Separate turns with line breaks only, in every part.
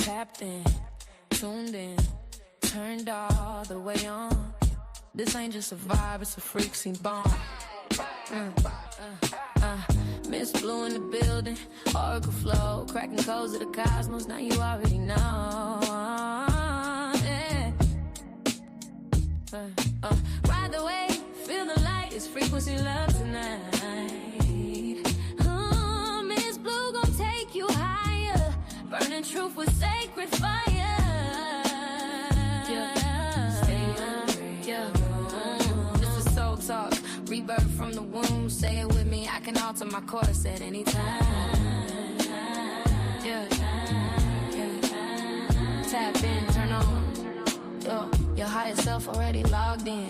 Tapped in, tuned in, turned all the way on. This ain't just a vibe, it's a freak scene bomb. Ms.Blue in the building, Oracle flow, cracking codes of the cosmos, now you already know. Yeah. Ride the wave, feel the light, it's frequency love tonight. Ms.Blue gon' take you higher, burning truth with sacred fire. This is soul talk, rebirth from the womb. Say it with me, I can alter my course at any time. Yeah. Tap in, turn on. Yo, your higher self already logged in.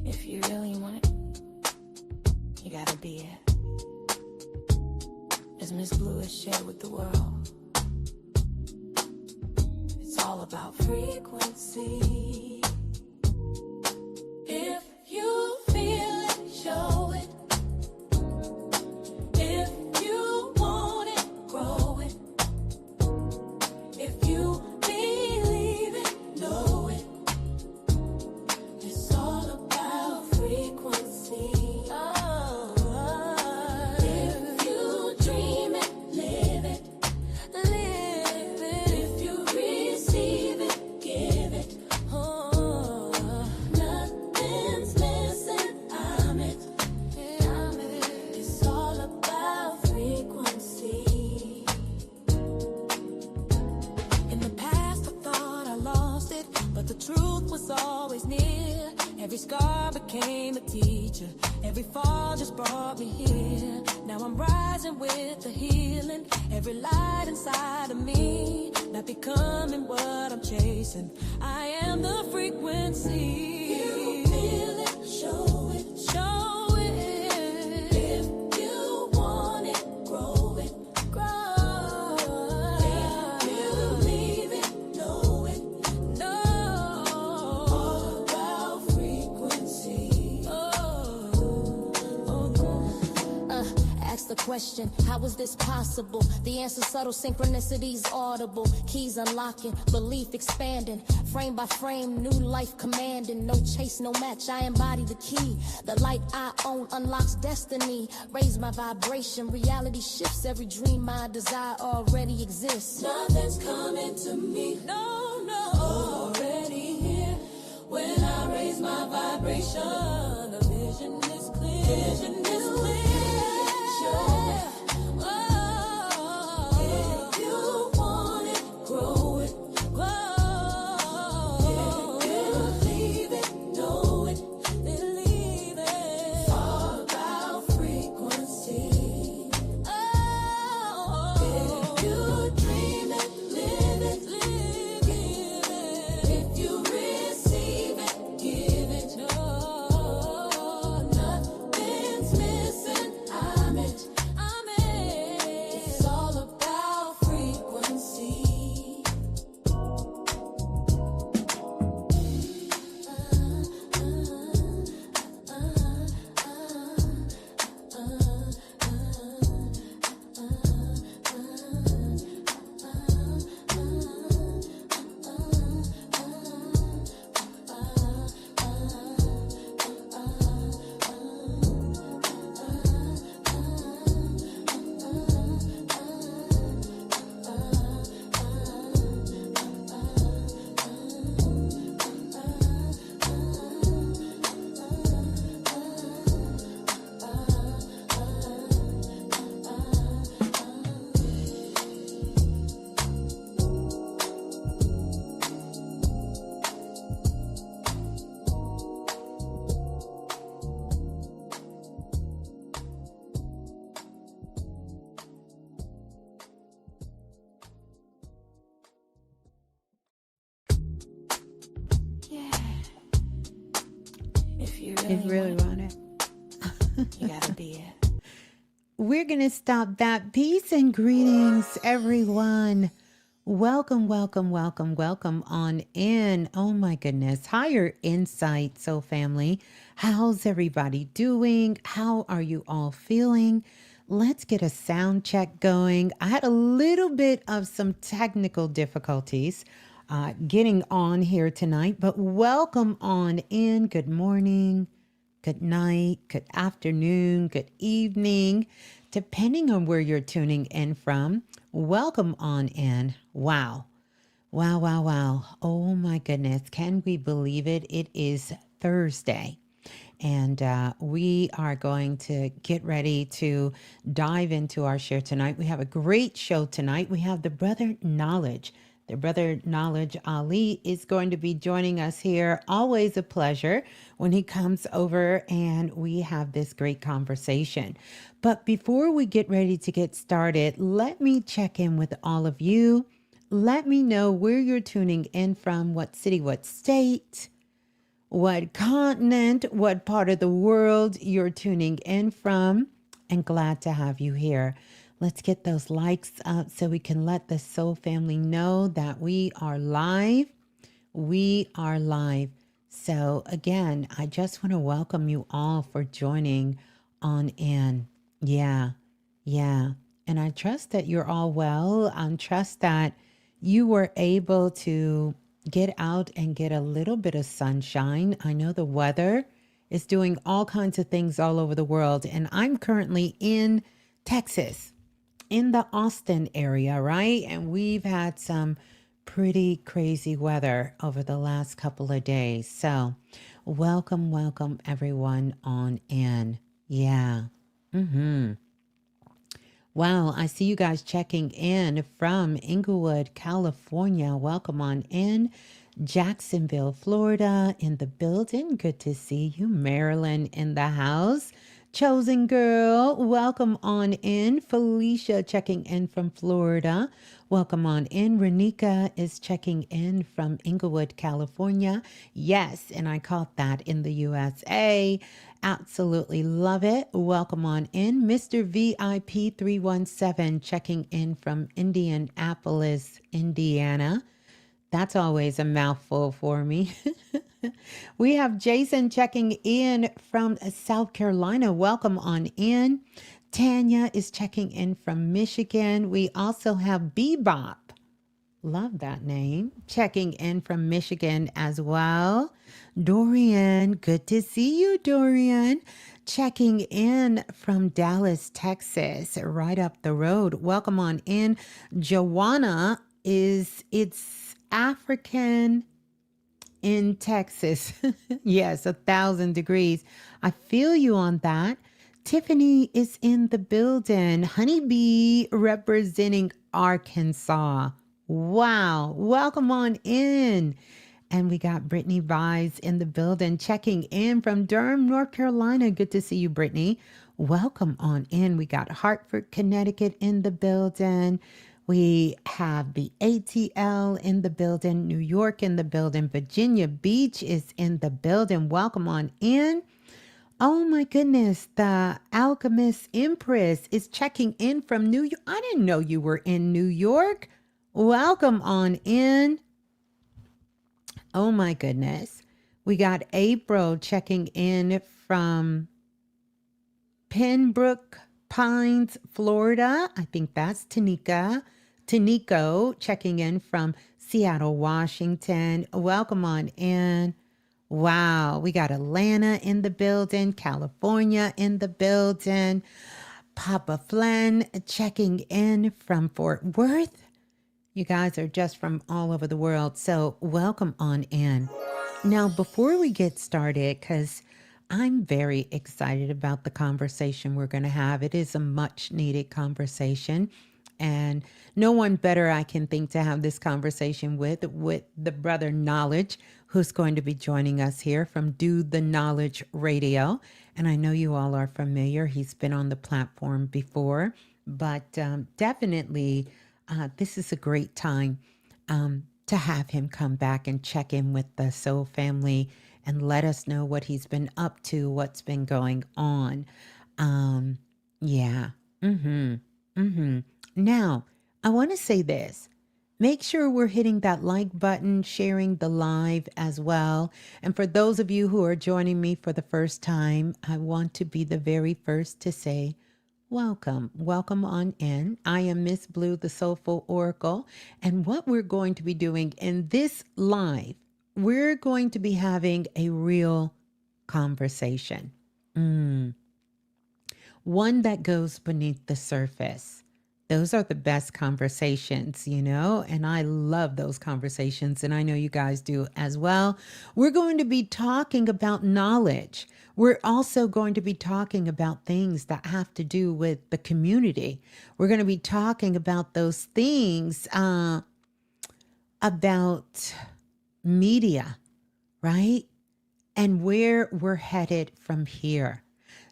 If you really want it, you gotta be it. As Ms.Blue has shared with the world, it's all about frequency. If you feel it, show it. If you want it, grow it. If you believe it, know it. It's all about frequency. If you dream it, live it. Live it. If you receive it, give it. Nothing's missing, I'm it. It's all about frequency. In the past I thought I lost it, but the truth was always near. Every scar became a teacher, every fall just brought me here. Now I'm rising with the healing, every light inside of me, not becoming what I'm chasing. I am the frequency. You feel it, show it. Show it. If you want it, grow it. Grow it. If you believe it, know it. Know. All about frequency. Ask the question, how is this possible? The answer subtle, synchronicities audible. Keys unlocking, belief expanding. Frame by frame, new life commanding. No chase, no match, I embody the key. The light I own unlocks destiny. Raise my vibration, reality shifts. Every dream I desire already exists. Nothing's coming to me, no, no. Already here. When I raise my vibration, the vision is clear. Vision is clear. If you want it, grow it. Grow. If you believe it, know it. Believe it. All about frequency. If you dream it, live it. Live it. If you receive it, give it. Nothing's missing, I'm it. It's all about frequency. If you really want it, you gotta be it.
we're going to stop that. Peace and greetings, everyone. Welcome, welcome, welcome, welcome on in. Oh my goodness. Higher Insight Soul Family. How's everybody doing? How are you all feeling? Let's get a sound check going. I had a little bit of some technical difficulties getting on here tonight, but welcome on in. Good morning. Good night, good afternoon, good evening, depending on where you're tuning in from. Welcome on in. Wow. Wow, wow, wow. Oh my goodness. Can we believe it? It is Thursday. And we are going to get ready to dive into our share tonight. We have a great show tonight. We have the Brother Knowledge. The Brother Knowledge Ali is going to be joining us here. Always a pleasure when he comes over and we have this great conversation. But before we get ready to get started, let me check in with all of you. Let me know where you're tuning in from, what city, what state, what continent, what part of the world you're tuning in from, and glad to have you here. Let's get those likes up so we can let the Soul family know that we are live. We are live. So again, I just want to welcome you all for joining on in. Yeah, yeah. And I trust that you're all well. I trust that you were able to get out and get a little bit of sunshine. I know the weather is doing all kinds of things all over the world. And I'm currently in Texas, in the Austin area, right? And we've had some pretty crazy weather over the last couple of days. So welcome, welcome everyone on in. Yeah. Wow, I see you guys checking in from Inglewood, California. Welcome on in. Jacksonville, Florida in the building. Good to see you. Maryland in the house. Chosen girl, welcome on in. Felicia checking in from Florida. Welcome on in. Renika is checking in from Inglewood, California. Yes, and I caught that in the USA. Absolutely love it. Welcome on in. Mr. VIP 317 checking in from Indianapolis, Indiana. That's always a mouthful for me. We have Jason checking in from South Carolina. Welcome on in. Tanya is checking in from Michigan. We also have Bebop. Love that name. Checking in from Michigan as well. Dorian, good to see you, Dorian. Checking in from Dallas, Texas, right up the road. Welcome on in. Joanna it's African in Texas. Yes, 1,000 degrees. I feel you on that. Tiffany is in the building. Honeybee representing Arkansas. Wow. Welcome on in. And we got Brittany Vise in the building, checking in from Durham, North Carolina. Good to see you, Brittany. Welcome on in. We got Hartford, Connecticut in the building. We have the ATL in the building, New York in the building, Virginia Beach is in the building. Welcome on in. Oh my goodness, the Alchemist Empress is checking in from New York. I didn't know you were in New York. Welcome on in. Oh my goodness. We got April checking in from Pembroke Pines, Florida. I think that's Tanika. Taniko checking in from Seattle, Washington. Welcome on in. Wow, we got Atlanta in the building, California in the building. Papa Flynn checking in from Fort Worth. You guys are just from all over the world, so welcome on in. Now, before we get started, because I'm very excited about the conversation we're going to have. It is a much needed conversation. And no one better I can think to have this conversation with the brother Knowledge, who's going to be joining us here from Do the Knowledge Radio. And I know you all are familiar. He's been on the platform before, but definitely this is a great time to have him come back and check in with the Soul family and let us know what he's been up to, what's been going on. Yeah. Mm-hmm. Mm-hmm. Now, I want to say this. Make sure we're hitting that like button, sharing the live as well. And for those of you who are joining me for the first time, I want to be the very first to say, welcome. Welcome on in. I am Miss Blue, the Soulful Oracle. And what we're going to be doing in this live, we're going to be having a real conversation. One that goes beneath the surface. Those are the best conversations, and I love those conversations, and I know you guys do as well. We're going to be talking about knowledge. We're also going to be talking about things that have to do with the community. We're going to be talking about those things about media, right? And where we're headed from here.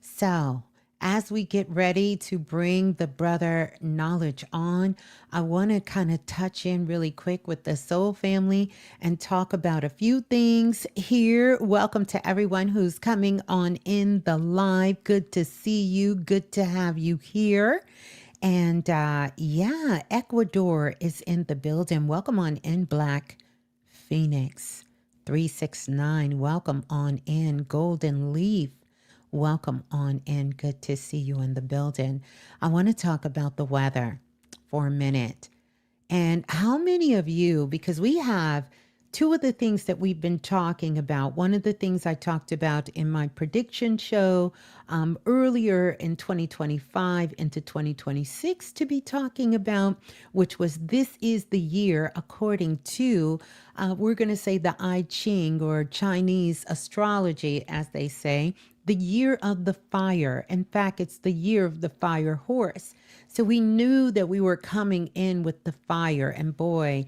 So, as we get ready to bring the brother knowledge on, I want to kind of touch in really quick with the soul family and talk about a few things here. Welcome to everyone who's coming on in the live. Good to see you. Good to have you here. And yeah, Ecuador is in the building. Welcome on in, Black Phoenix 369. Welcome on in, Golden Leaf. Welcome on in. Good to see you in the building. I want to talk about the weather for a minute. And how many of you, because we have two of the things that we've been talking about. One of the things I talked about in my prediction show earlier in 2025 into 2026 to be talking about, which was this is the year according to, we're going to say the I Ching or Chinese astrology, as they say, the year of the fire. In fact, it's the year of the fire horse. So we knew that we were coming in with the fire, and boy,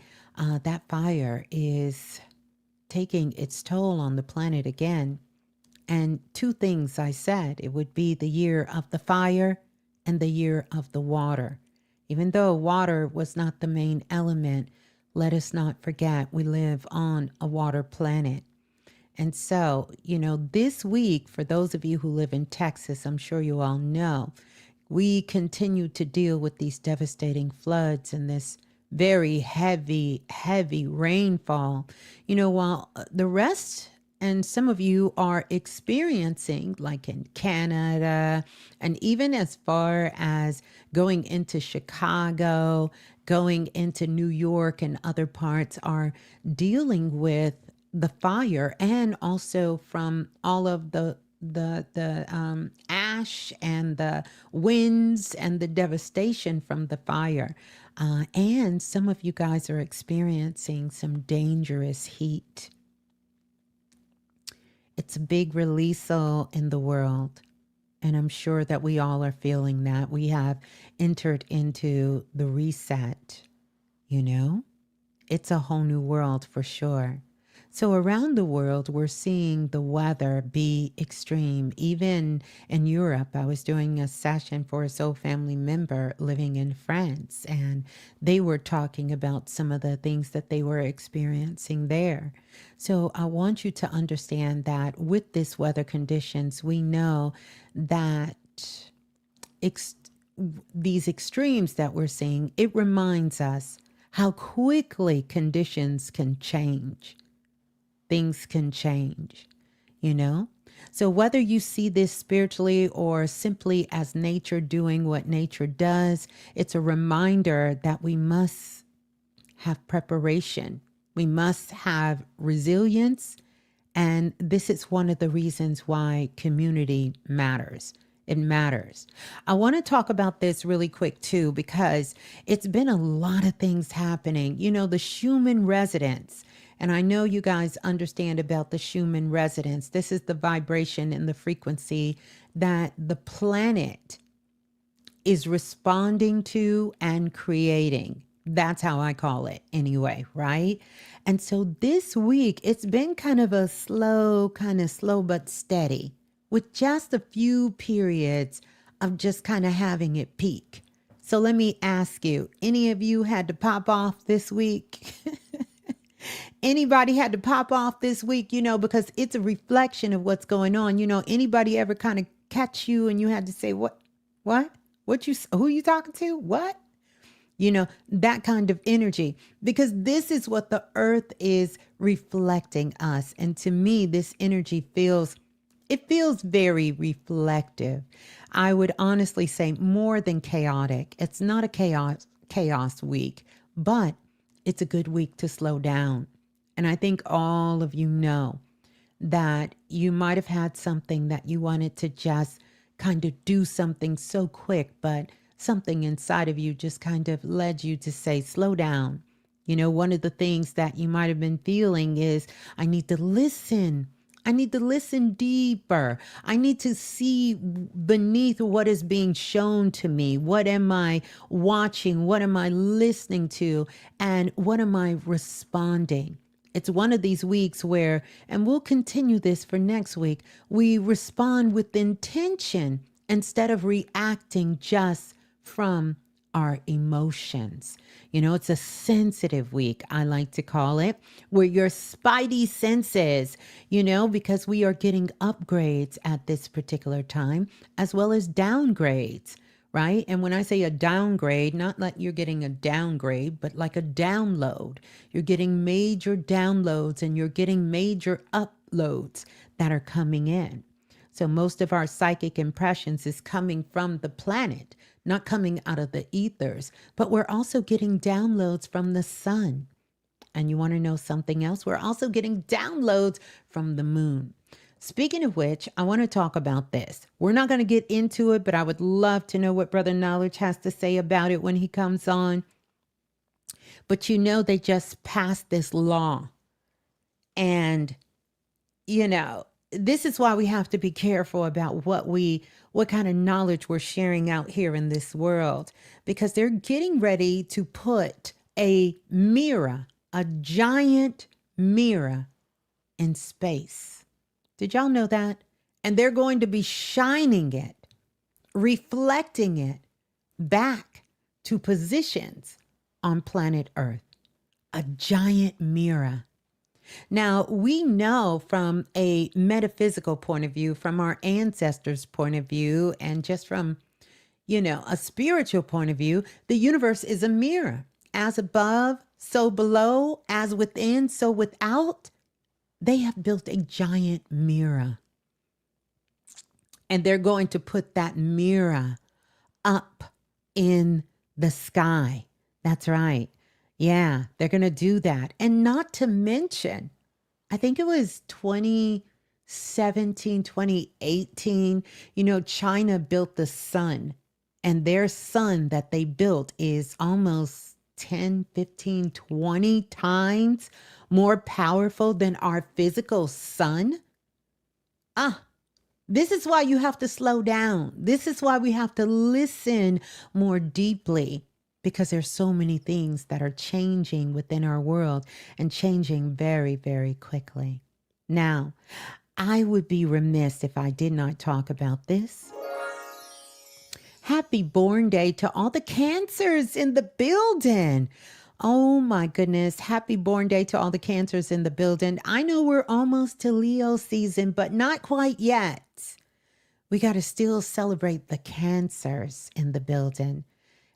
that fire is taking its toll on the planet again. And two things I said, it would be the year of the fire and the year of the water. Even though water was not the main element, let us not forget we live on a water planet. And so, this week, for those of you who live in Texas, I'm sure you all know, we continue to deal with these devastating floods and this very heavy, heavy rainfall. While the rest and some of you are experiencing, like in Canada, and even as far as going into Chicago, going into New York and other parts, are dealing with the fire, and also from all of the ash and the winds and the devastation from the fire. And some of you guys are experiencing some dangerous heat. It's a big release in the world. And I'm sure that we all are feeling that. We have entered into the reset, It's a whole new world for sure. So around the world, we're seeing the weather be extreme. Even in Europe, I was doing a session for a soul family member living in France, and they were talking about some of the things that they were experiencing there. So I want you to understand that with this weather conditions, we know that these extremes that we're seeing, it reminds us how quickly conditions can change. Things can change, So whether you see this spiritually or simply as nature doing what nature does, it's a reminder that we must have preparation. We must have resilience. And this is one of the reasons why community matters. It matters. I want to talk about this really quick too, because it's been a lot of things happening. The Schumann resonance. And I know you guys understand about the Schumann resonance. This is the vibration and the frequency that the planet is responding to and creating. That's how I call it anyway, right? And so this week, it's been kind of slow but steady, with just a few periods of just kind of having it peak. So let me ask you, any of you had to pop off this week? Anybody had to pop off this week, because it's a reflection of what's going on. Anybody ever kind of catch you and you had to say, what, Who you talking to? What? You know, that kind of energy, because this is what the earth is reflecting us. And to me, this energy feels very reflective. I would honestly say more than chaotic. It's not a chaos week, but it's a good week to slow down. And I think all of you know that you might have had something that you wanted to just kind of do something so quick, but something inside of you just kind of led you to say, slow down. You know, one of the things that you might have been feeling is, I need to listen. I need to listen deeper. I need to see beneath what is being shown to me. What am I watching? What am I listening to? And what am I responding? It's one of these weeks where, and we'll continue this for next week, we respond with intention instead of reacting just from our emotions. You know, it's a sensitive week, I like to call it, where your spidey senses, you know, because we are getting upgrades at this particular time, as well as downgrades, right? And when I say a downgrade, not like you're getting a downgrade, but like a download. You're getting major downloads and you're getting major uploads that are coming in. So most of our psychic impressions is coming from the planet, not coming out of the ethers, but we're also getting downloads from the sun. And you want to know something else? We're also getting downloads from the moon. Speaking of which, I want to talk about this. We're not going to get into it, but I would love to know what Brother Knowledge has to say about it when he comes on. But you know, they just passed this law. And, you know, this is why we have to be careful about what kind of knowledge we're sharing out here in this world, because they're getting ready to put a mirror, a giant mirror in space. Did y'all know that? And they're going to be shining it, reflecting it back to positions on planet Earth. A giant mirror. Now, we know from a metaphysical point of view, from our ancestors' point of view, and just from, you know, a spiritual point of view, the universe is a mirror. As above, so below, as within, so without. They have built a giant mirror. And they're going to put that mirror up in the sky. That's right. Yeah, they're going to do that. And not to mention, I think it was 2017, 2018, you know, China built the sun. And their sun that they built is almost 10, 15, 20 times more powerful than our physical sun. This is why you have to slow down. This is why we have to listen more deeply, because there's so many things that are changing within our world and changing very, very quickly. Now, I would be remiss if I did not talk about this. Happy Born Day to all the Cancers in the building. Oh my goodness. Happy Born Day to all the Cancers in the building. I know we're almost to Leo season, but not quite yet. We got to still celebrate the Cancers in the building.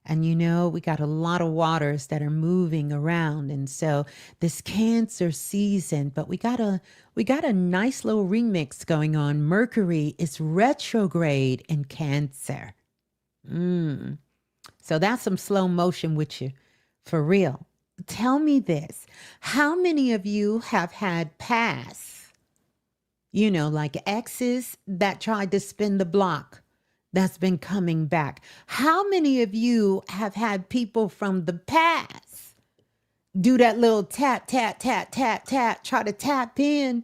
And you know, we got a lot of waters that are moving around. And so this Cancer season, but we got a nice little remix going on. Mercury is retrograde in Cancer. So that's some slow motion with you, for real. Tell me this. How many of you have had pasts, you know, like exes that tried to spin the block that's been coming back? How many of you have had people from the past do that little tap, tap, tap, tap, tap, try to tap in?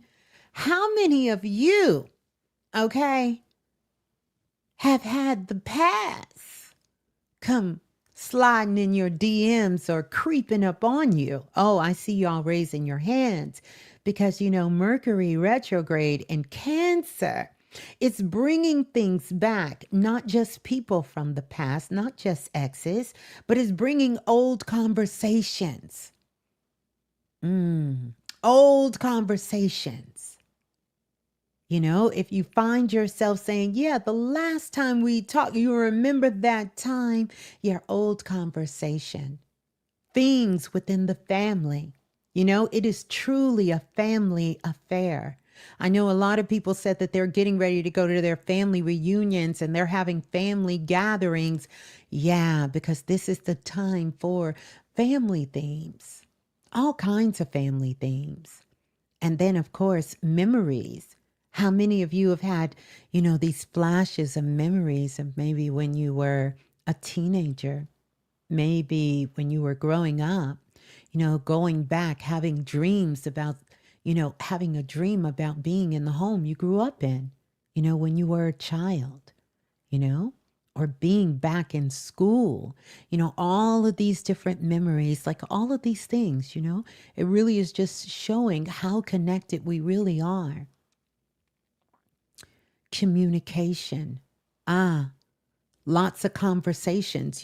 How many of you, okay, have had the past come sliding in your DMs or creeping up on you? Oh, I see y'all raising your hands, because, you know, Mercury retrograde in Cancer, it's bringing things back, not just people from the past, not just exes, but it's bringing old conversations. Old conversations. If you find yourself saying, yeah, the last time we talked, you remember that time, your old conversation, things within the family. It is truly a family affair. I know a lot of people said that they're getting ready to go to their family reunions and they're having family gatherings. Yeah, because this is the time for family themes, all kinds of family themes. And then, of course, memories. How many of you have had, these flashes of memories of maybe when you were a teenager, maybe when you were growing up, going back, having dreams about, having a dream about being in the home you grew up in, when you were a child, you know, or being back in school, all of these different memories, like all of these things, it really is just showing how connected we really are. Communication. Lots of conversations,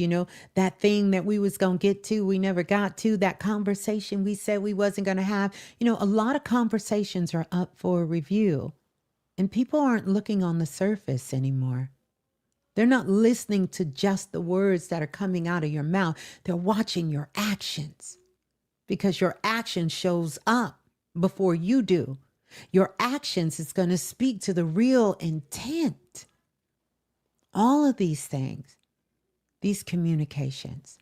that thing that we was going to get to, we never got to, that conversation we said we wasn't going to have. A lot of conversations are up for review and people aren't looking on the surface anymore. They're not listening to just the words that are coming out of your mouth. They're watching your actions because your action shows up before you do. Your actions is going to speak to the real intent. All of these things, these communications.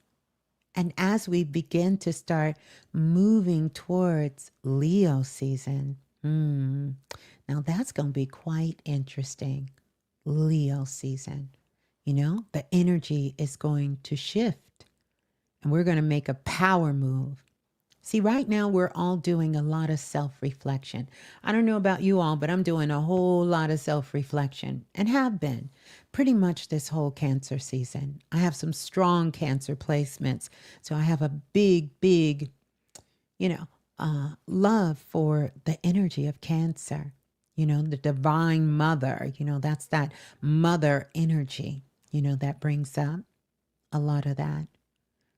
And as we begin to start moving towards Leo season, now that's going to be quite interesting. Leo season. The energy is going to shift and we're going to make a power move. See, right now we're all doing a lot of self-reflection. I don't know about you all, but I'm doing a whole lot of self-reflection and have been pretty much this whole Cancer season. I have some strong Cancer placements. So I have a big, love for the energy of Cancer. The divine mother, that's that mother energy, that brings up a lot of that.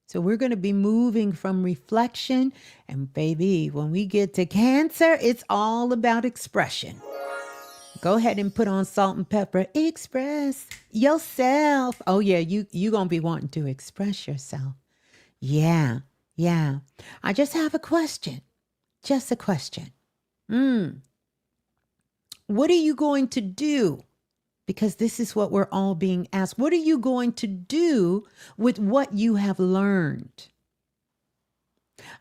So we're going to be moving from reflection. And baby, when we get to Cancer, it's all about expression. Go ahead and put on salt and pepper. Express yourself. Oh, yeah, you going to be wanting to express yourself. Yeah. I just have a question. Just a question. What are you going to do? Because this is what we're all being asked. What are you going to do with what you have learned?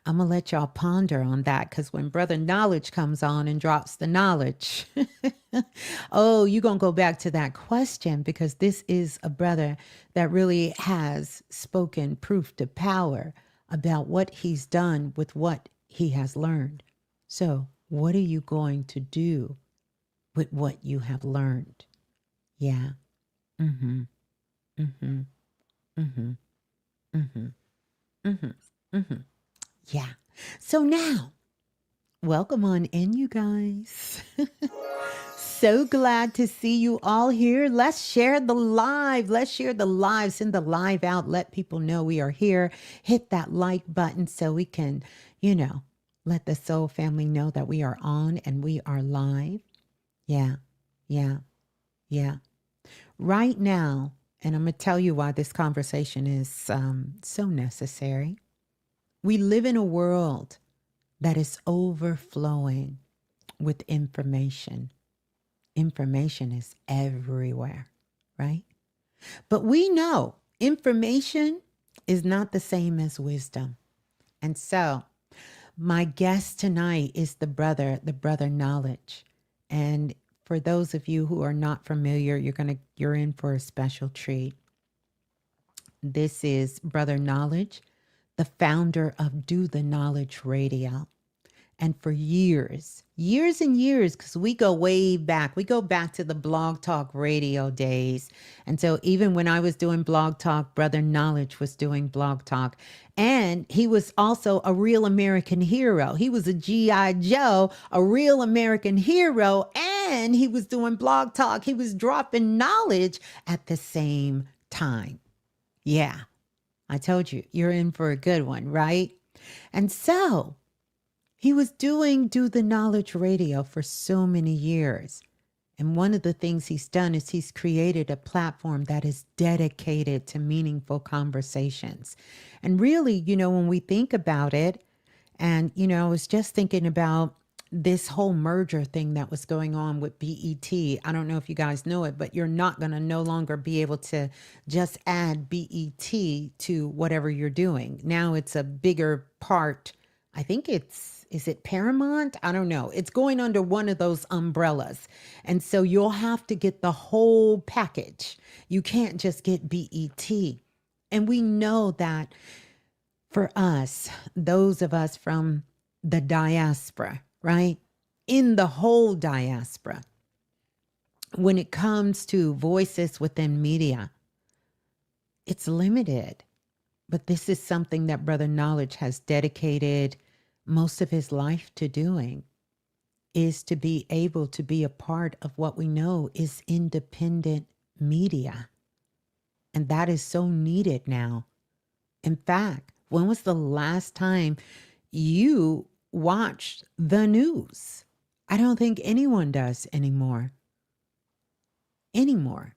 I'm going to let y'all ponder on that because when Brother Knowledge comes on and drops the knowledge, oh, you're going to go back to that question because this is a brother that really has spoken proof to power about what he's done with what he has learned. So what are you going to do with what you have learned? Yeah. Yeah. So now, welcome on in, you guys. So glad to see you all here. Let's share the live. Let's share the live. Send the live out. Let people know we are here. Hit that like button so we can, let the soul family know that we are on and we are live. Yeah. Right now, and I'm going to tell you why this conversation is so necessary. We live in a world that is overflowing with information. Information is everywhere, right? But we know information is not the same as wisdom. And so my guest tonight is the brother Knowledge. And for those of you who are not familiar, you're in for a special treat. This is Brother Knowledge, the founder of Do the Knowledge Radio. And for years and years, because we go way back, we go back to the Blog Talk Radio days. And so even when I was doing Blog Talk, Brother Knowledge was doing Blog Talk. And he was also a real American hero. He was a G.I. Joe, a real American hero, and he was doing Blog Talk. He was dropping knowledge at the same time. Yeah, I told you, you're in for a good one, right? And so he was doing Do the Knowledge Radio for so many years. And one of the things he's done is he's created a platform that is dedicated to meaningful conversations. And really, when we think about it, and, I was just thinking about this whole merger thing that was going on with BET. I don't know if you guys know it, but you're not going to no longer be able to just add BET to whatever you're doing. Now it's a bigger part. I think is it Paramount? I don't know. It's going under one of those umbrellas. And so you'll have to get the whole package. You can't just get BET. And we know that for us, those of us from the diaspora, right? In the whole diaspora, when it comes to voices within media, it's limited. But this is something that Brother Knowledge has dedicated most of his life to doing, is to be able to be a part of what we know is independent media. And that is so needed now. In fact, when was the last time you watched the news? I don't think anyone does anymore. Anymore.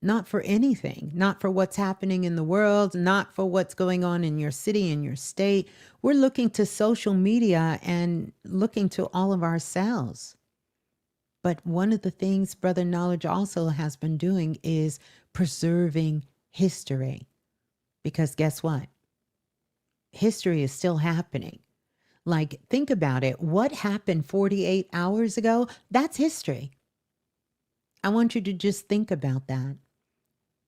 Not for anything, not for what's happening in the world, not for what's going on in your city, in your state. We're looking to social media and looking to all of ourselves. But one of the things Brother Knowledge also has been doing is preserving history. Because guess what? History is still happening. Like, think about it. What happened 48 hours ago? That's history. I want you to just think about that.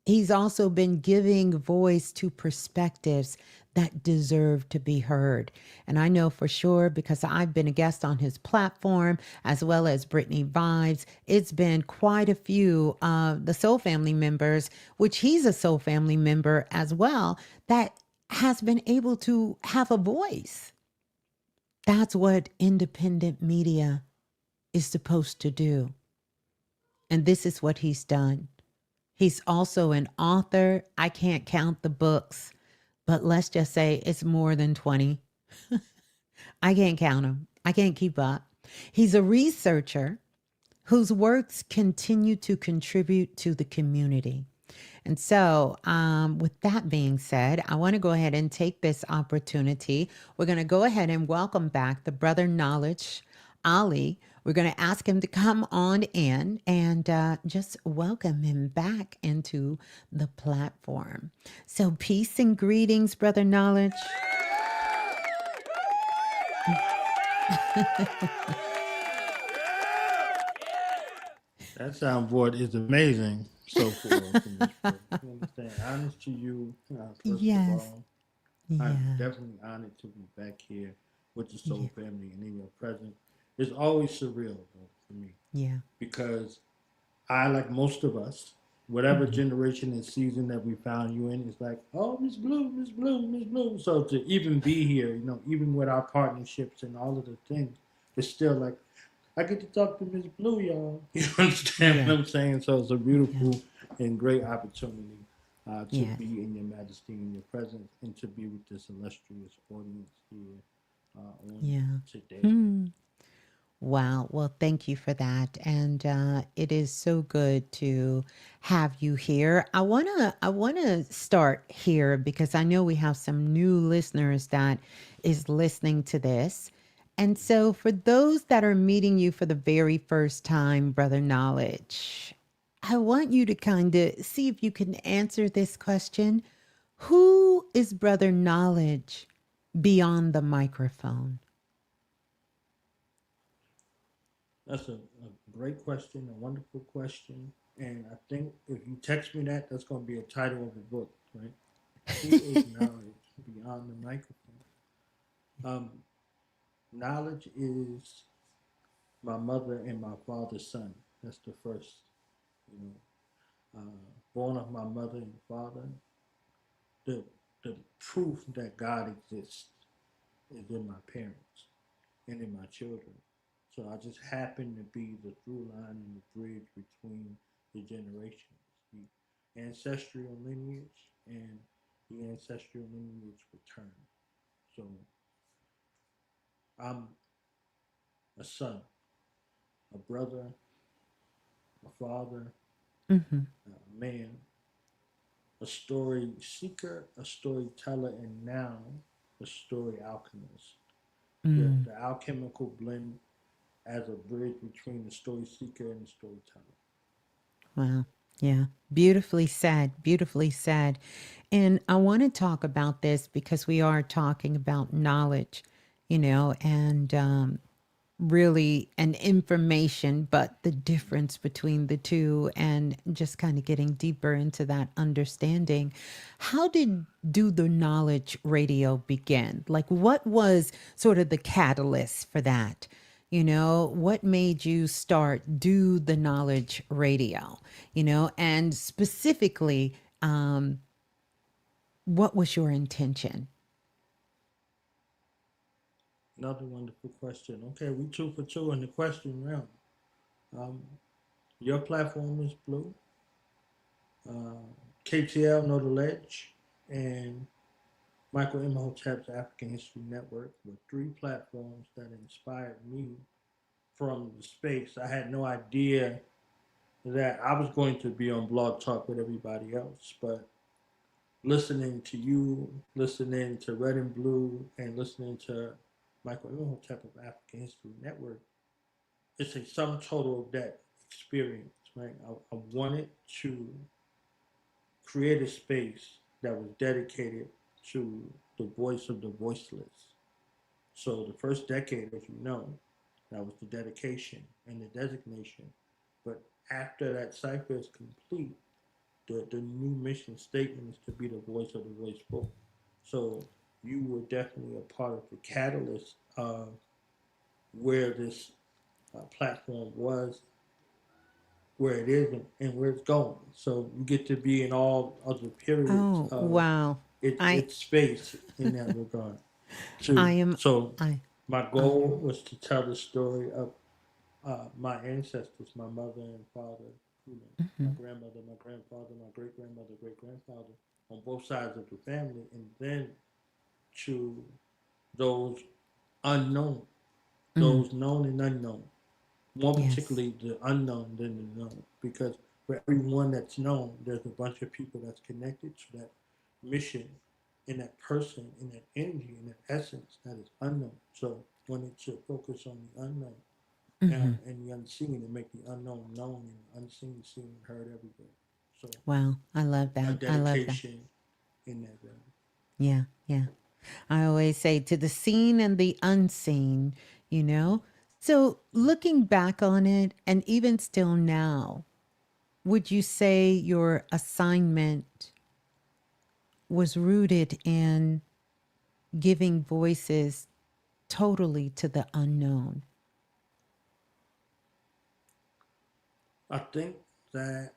He's also been giving voice to perspectives that deserve to be heard. And I know for sure, because I've been a guest on his platform, as well as Brittany Vibes, it's been quite a few of the Soul Family members, which he's a Soul Family member as well, that has been able to have a voice. That's what independent media is supposed to do. And this is what he's done. He's also an author. I can't count the books, but let's just say it's more than 20. I can't count them. I can't keep up. He's a researcher whose works continue to contribute to the community. And so, with that being said, I want to go ahead and take this opportunity. We're going to go ahead and welcome back the Brother Knowledge, Ali. We're going to ask him to come on in and just welcome him back into the platform. So, peace and greetings, Brother Knowledge.
That soundboard is amazing. Soulful Oracle, Ms. Blue. You understand? Honest to you, first of
Yes.
all. I'm
Yeah.
definitely honored to be back here with the Soul
Yeah.
family and in your presence. It's always surreal though, for me
Yeah.
because I, like most of us, whatever
Mm-hmm.
generation and season that we found you in, it's like, oh, Miss Blue, Miss Blue, Miss Blue. So to even be here, even with our partnerships and all of the things, it's still like, I get to talk to Miss Blue, y'all. You understand
Yeah.
what I'm saying? So it's a
Yeah.
beautiful and great opportunity to
Yes.
be in your majesty and your presence and to be with this illustrious audience here on
Yeah.
today.
Hmm. Wow. Well, thank you for that. And it is so good to have you here. I wanna start here because I know we have some new listeners that is listening to this. And so for those that are meeting you for the very first time, Brother Knowledge, I want you to kind of see if you can answer this question. Who is Brother Knowledge beyond the microphone?
That's a great question, a wonderful question. And I think if you text me that, that's going to be a title of a book, right? Who is knowledge beyond the microphone? Um, Knowledge is my mother and my father's son. That's the first, you born of my mother and father. The the proof that God exists is in my parents and in my children. So I just happen to be the through line and the bridge between the generations, the ancestral lineage and the ancestral lineage return. So I'm a son, a brother, a father,
Mm-hmm.
a man, a story seeker, a storyteller, and now a story alchemist.
Mm.
The alchemical blend as a bridge between the story seeker and the storyteller.
Wow. Yeah. Beautifully said. Beautifully said. And I want to talk about this because we are talking about knowledge, and really an information, but the difference between the two and just kind of getting deeper into that understanding. How did Do the Knowledge Radio begin? Like, what was sort of the catalyst for that? What made you start Do the Knowledge Radio? And specifically, what was your intention?
Another wonderful question. Okay, we two for two in the question realm. Um, your platform is Blue, uh, KTL Know the Ledge, and Michael Imhotep's African History Network were three platforms that inspired me from the space. I had no idea that I was going to be on Blog Talk with everybody else, but listening to you, listening to Red and Blue, and listening to Michael Imhotep of African History Network, it's a sum total of that experience, right? I wanted to create a space that was dedicated to the voice of the voiceless. So the first decade, as you know, that was the dedication and the designation. But after that cipher is complete, the new mission statement is to be the voice of the voiceful. So you were definitely a part of the catalyst of where this platform was, where it is, and where it's going. So you get to be in all other periods
Oh,
of
wow. I
its space in that regard.
I
To
am
so
I
my goal was to tell the story of my ancestors, my mother and father, my
mhm.
grandmother, my grandfather, my great grandmother, great grandfather, on both sides of the family, and then to those unknown,
Mm,
those known and unknown. More
yes.
particularly the unknown than the known, because for everyone that's known, there's a bunch of people that's connected to that mission, in that person, in that energy, in that essence that is unknown. So wanted to focus on the unknown
Hmm.
and the unseen, and make the unknown known and the unseen seen and heard everywhere. So
Wow. I love
a
that. I love that.
dedication in that realm.
Yeah. Yeah. I always say to the seen and the unseen. So looking back on it, and even still now, would you say your assignment was rooted in giving voices totally to the unknown?
I think that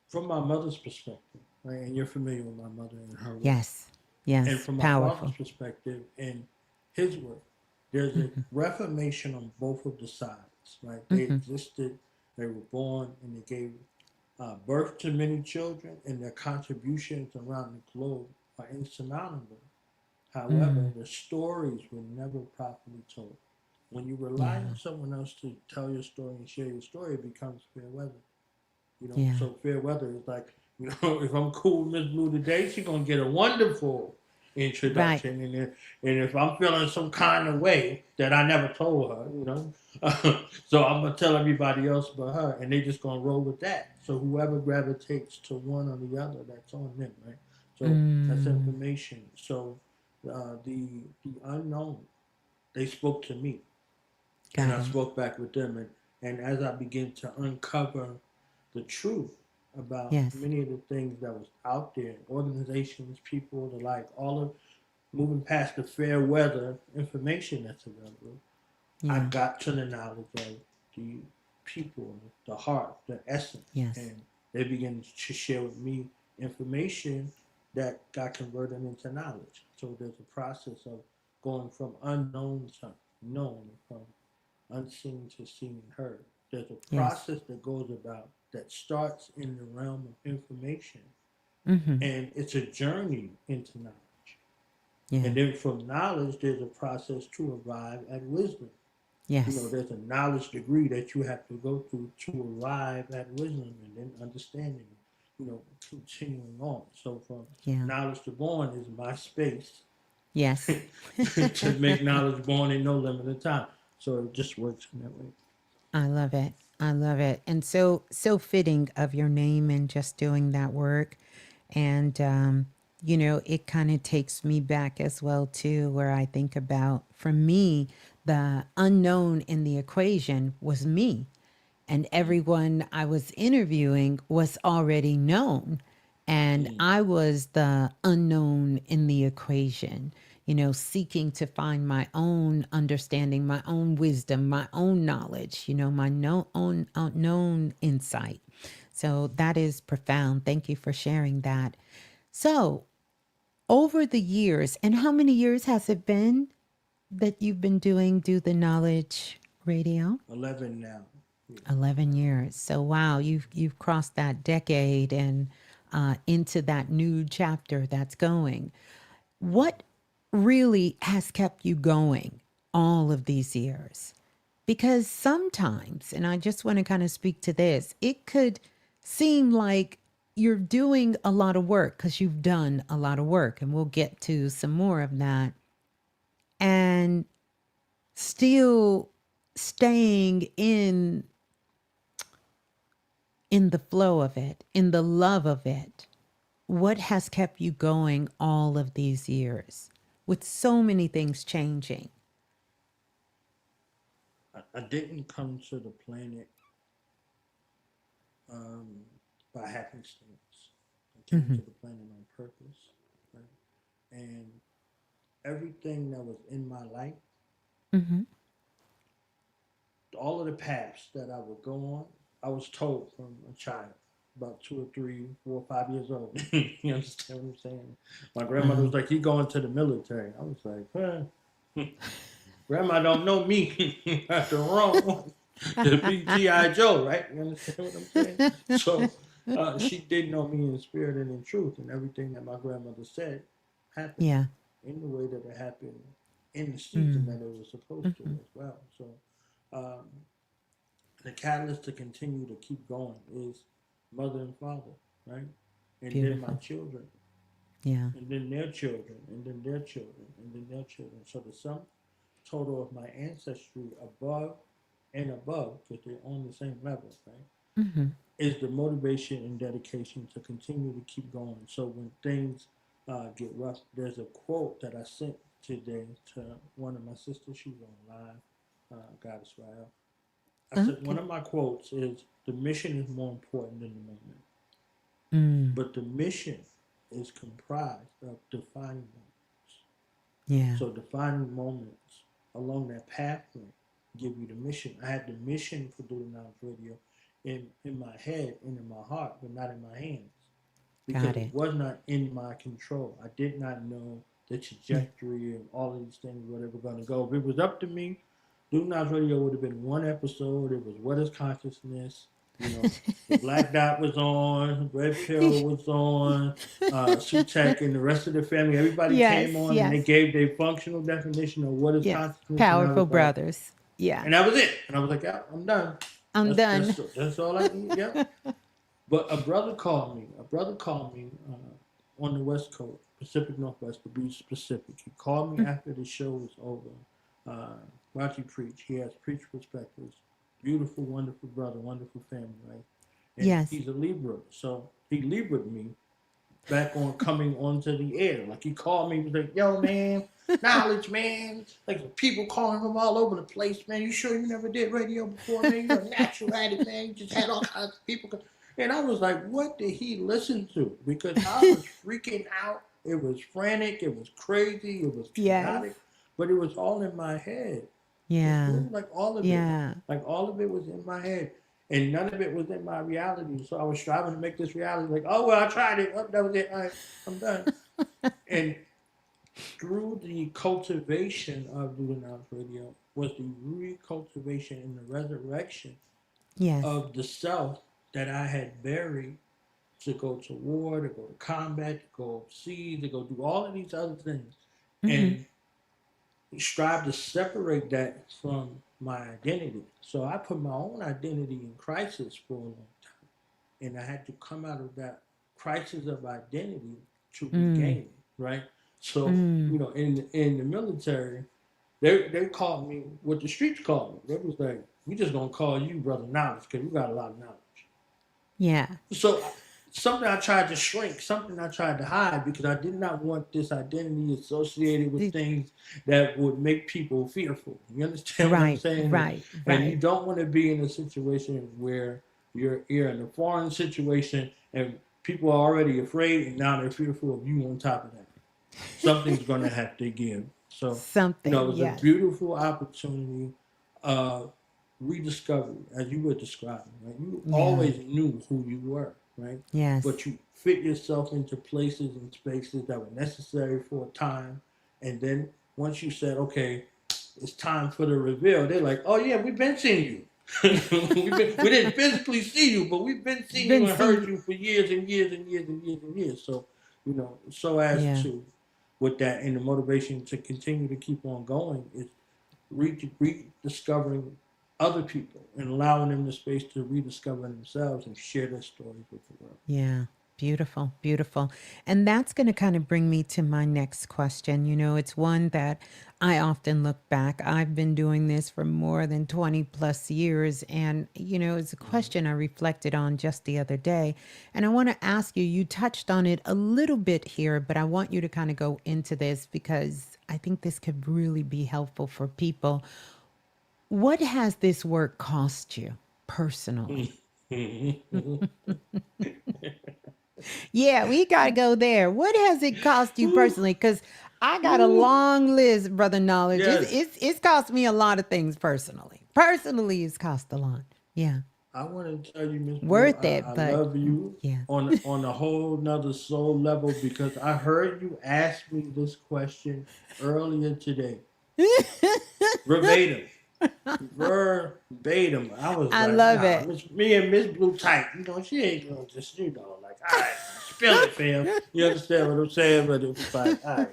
from my mother's perspective, right, and you're familiar with my mother and her work,
Yes.
and
Yes.
from my father's
Powerful.
perspective and his work, there's a
Hmm.
reformation on both of the sides, right? They
Hmm.
existed, they were born, and they gave birth to many children, and their contributions around the globe are insurmountable. However,
Mm,
the stories were never properly told. When you rely on
yeah.
someone else to tell your story and share your story, it becomes fair weather.
Yeah.
So fair weather is like, if I'm cool with Ms.Blue today, she's gonna get a wonderful
Right.
introduction, and if I'm feeling some kind of way that I never told her, so I'm gonna tell everybody else but her, and they just gonna roll with that. So whoever gravitates to one or the other, that's on them, right? So that's
Mm,
information. So the unknown, they spoke to me, and
got
I
it.
spoke back with them. And as I began to uncover the truth about
Yes.
many of the things that was out there, organizations, people, the like, all of moving past the fair weather information that's available, I
Yeah.
got to the knowledge of the people, the heart, the essence,
Yes.
and they began to share with me information that got converted into knowledge. So there's a process of going from unknown to known, from unseen to seen and heard. There's a
Yes.
process that goes about that starts in the realm of information,
Mm-hmm.
and it's a journey into knowledge.
Yeah.
And then from knowledge, there's a process to arrive at wisdom.
Yes.
There's a knowledge degree that you have to go through to arrive at wisdom and then understanding, continuing on. So from
Yeah.
knowledge to born is my space
Yes.
to make knowledge born in no limited time. So it just works in that way.
I love it. I love it. And so fitting of your name and just doing that work. And it kind of takes me back as well too, where I think about, for me, the unknown in the equation was me, and everyone I was interviewing was already known. And
Mm.
I was the unknown in the equation, seeking to find my own understanding, my own wisdom, my own knowledge, my own unknown insight. So that is profound. Thank you for sharing that. So, over the years, and how many years has it been that you've been doing Do the Knowledge Radio?
11 now. Yeah.
11 years. So wow, you've crossed that decade and into that new chapter that's going. What really has kept you going all of these years? Because sometimes, and I just want to kind of speak to this, it could seem like you're doing a lot of work because you've done a lot of work, and we'll get to some more of that. And still staying in the flow of it, in the love of it. What has kept you going all of these years with so many things changing?
I didn't come to the planet um, by happenstance. I came
Mm-hmm.
to the planet on purpose. Right? And everything that was in my life,
Mm-hmm.
all of the paths that I would go on, I was told from a child, about 2 or 3, 4, 5 years old. You understand what I'm saying? My grandmother
Wow.
was like, "You going to the military?" I was like, Grandma don't know me at the wrong one to be G.I. Joe, right? You understand what I'm saying? So she did know me in spirit and in truth, and everything that my grandmother said happened
Yeah.
in the way that it happened in the season
Mm.
that it was supposed to
Mm-hmm.
as well. So um, the catalyst to continue to keep going is mother and father, right? And then my
Beautiful.
children,
Yeah.
and then their children, and then their children, and then their children. So the sum total of my ancestry above and above, because they're on the same level, right?
Mm-hmm.
Is the motivation and dedication to continue to keep going. So when things get rough, there's a quote that I sent today to one of my sisters. She's on live, Goddess Rael. I said one
Okay.
of my quotes is, "The mission is more important than the moment,
Mm.
but the mission is comprised of defining moments."
Yeah.
So defining moments along that pathway give you the mission. I had the mission for Doing Knowledge Radio in my head and in my heart, but not in my hands, because
Got
it
it.
was not in my control. I did not know the
Yeah.
trajectory of all of these things, where they were going to go. If it was up to me, Blue Knowledge Radio would have been one episode. It was What is Consciousness? The Black Dot was on, Red Pill was on, Sutek and the rest of the family. Everybody came
Yes.
on and they
Yes.
gave their functional definition of what is
Yes.
consciousness, and I
Powerful
was like,
brothers. Yeah.
and that was it. And I was like, yeah, I'm done.
I'm
That's
done.
that's that's all I need. Yep. But a brother called me. A brother called me on the West Coast, Pacific Northwest, to be specific. He called me after the show was over. Watch preach. He has preach perspectives. Beautiful, wonderful brother, wonderful family, right? And
Yes.
he's a Libra, so he Libra'd me back on coming onto the air. Like he called me, he was like, "Yo, man, knowledge, man. Like people calling from all over the place, man. You sure you never did radio before, man? You're a natural at it, man. You just had all kinds of people." And I was like, "What did he listen to?" Because I was freaking out. It was frantic. It was crazy. It was
Yes.
chaotic, but it was all in my head. It's
Yeah.
blue, like all of it.
Yeah.
Like all of it was in my head. And none of it was in my reality. So I was striving to make this reality like, oh well, I tried it. Oh, that was it. All right, I'm done. And through the cultivation of Doodle Knowledge Radio was the recultivation and the resurrection
Yes.
of the self that I had buried to go to war, to go to combat, to go overseas, to go do all of these other things.
Mm-hmm.
And strive to separate that from my identity. So I put my own identity in crisis for a long time, and I had to come out of that crisis of identity to
Mm.
regain it. Right. So
Mm.
in the military, they called me what the streets called me. They was like, "We just gonna call you Brother Knowledge because you got a lot of knowledge."
Yeah.
So something I tried to shrink, something I tried to hide because I did not want this identity associated with
Th-
things that would make people fearful. You understand what I'm
Right.
saying?
Right.
And you
Right.
don't want to be in a situation where you're in a foreign situation and people are already afraid and now they're fearful of you on top of that. Something's going to have to give. So, it
Something.
was a
Yes.
beautiful opportunity, uh, rediscovery, as you were describing. Right, you
Yeah.
always knew who you were, right?
Yes.
But you fit yourself into places and spaces that were necessary for a time, and then once you said, "Okay, it's time for the reveal," they're like, "Oh yeah, we've been seeing you." We didn't physically see you, but we've been seeing you
Been
and heard
seeing.
you for years and years and years and years and years. So, so as
Yeah.
to with that, and the motivation to continue to keep on going is rediscovering other people and allowing them the space to rediscover themselves and share their stories with the world.
Yeah. Beautiful, beautiful. And that's going to kind of bring me to my next question. It's one that I often look back. I've been doing this for more than 20 plus years. And, it's a question I reflected on just the other day. And I want to ask you, you touched on it a little bit here, but I want you to kind of go into this because I think this could really be helpful for people. What has this work cost you personally?
Mm-hmm.
Yeah, we got to go there. What has it cost you personally? Because I got a long list, brother. Knowledge. It's,
Yes,
it's it's cost me a lot of things personally. Personally, it's cost a lot. Yeah,
I want to tell you, Miss Blue,
worth
I
it, but
love you
yeah.
on a whole nother soul level because I heard you ask me this question earlier today, verbatim. Verbatim. I was
I
like,
love
nah,
it.
me and Miss Blue tight. She ain't gonna just, like, all right, spill it, fam. You understand what I'm saying? But it was like, all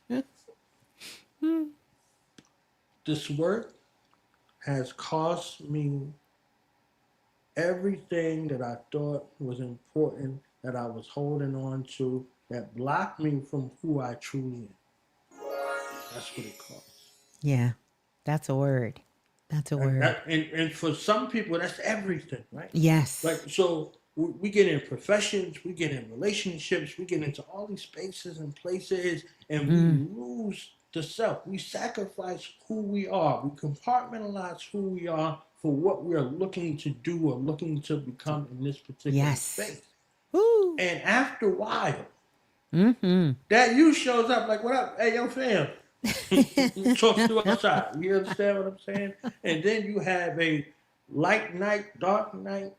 right, this work has cost me everything that I thought was important that I was holding on to that blocked me from who I truly am. That's what it costs.
Yeah, that's a word. That's a word.
And for some people, that's everything, right?
Yes.
Like, so we get in professions, we get in relationships, we get into all these spaces and places, and we
Mm,
lose the self. We sacrifice who we are. We compartmentalize who we are for what we are looking to do or looking to become in this particular
yes.
space.
Woo.
And after a while,
Mm-hmm.
that you shows up like, "What up? Hey, yo, fam." Talk to outside. You understand what I'm saying? And then you have a light night, dark night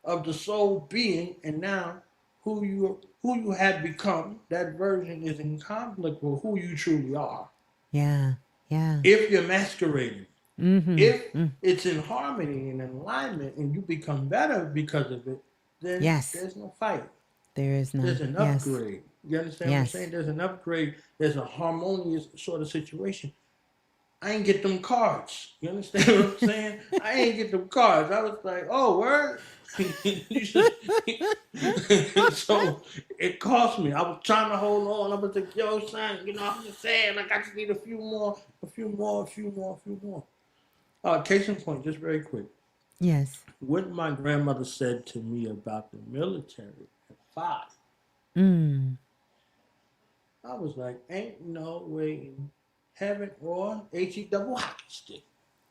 of the soul being, and now who you have become, that version is in conflict with who you truly are.
Yeah. Yeah.
If you're masquerading,
Mm-hmm.
if it's in harmony and in alignment, and you become better because of it, then
Yes.
there's no fight.
There is
There's
none.
an
Yes.
upgrade. You understand what I'm
Yes.
saying? There's an upgrade. There's a harmonious sort of situation. I ain't get them cards. You understand what I'm saying? I ain't get them cards. I was like, "Oh, word." So it cost me. I was trying to hold on. I was like, "Yo, son, I'm just saying, like, I just need a few more, a few more, a few more, a few more." Case in point, just very quick.
Yes.
What my grandmother said to me about the military at 5,
Mm.
I was like, "Ain't no way in heaven or HE double hockey stick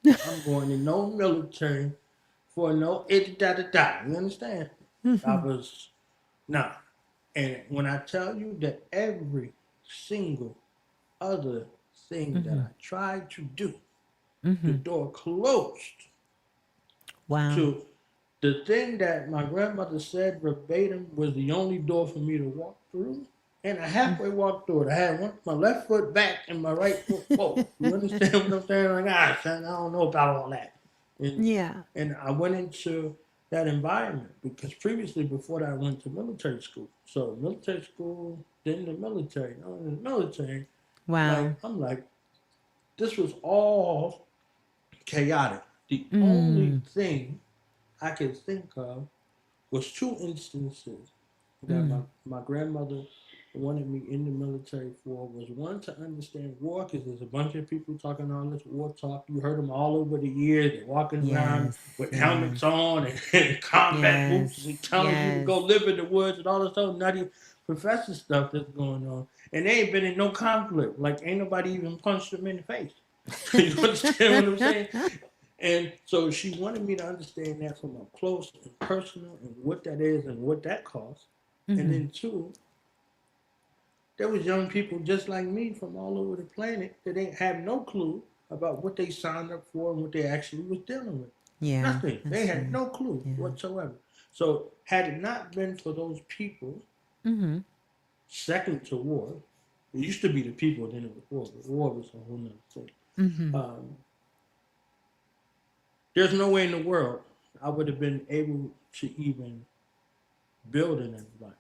I'm going in no military for no it da da da." You understand? I was nah. And when I tell you that every single other thing that
Mm-hmm.
I tried to do, the
Mm-hmm.
door closed
Wow.
to the thing that my grandmother said verbatim was the only door for me to walk through. And I halfway walked through it. I had my left foot back and my right foot forward. You understand what I'm saying? Like, son, I don't know about all that. And
Yeah.
and I went into that environment because previously, before that, I went to military school. So military school, then the military. In the military, like
Wow.
I'm like this was all chaotic. The only
Mm.
thing I can think of was two instances that my,
Mm.
my grandmother wanted me in the military for. Was one, to understand war, because there's a bunch of people talking all this war talk. You heard them all over the years. They're walking around
Yes.
with helmets
Yes.
on and combat boots
Yes.
and telling you to
Yes.
go live in the woods and all this other nutty professor stuff that's going on. And they ain't been in no conflict. Like, ain't nobody even punched them in the face. You understand what I'm saying? And so she wanted me to understand that from up close and personal, and what that is and what that costs. And
Mm-hmm.
then two, there was young people just like me from all over the planet that ain't have no clue about what they signed up for and what they actually was dealing with.
Yeah.
Nothing. They
That's
had
right.
no clue
Yeah.
whatsoever. So had it not been for those people,
Mm-hmm.
second to war, it used to be the people, then it was war, but war was a whole nother thing.
Mm-hmm.
Um, there's no way in the world I would have been able to even build an environment,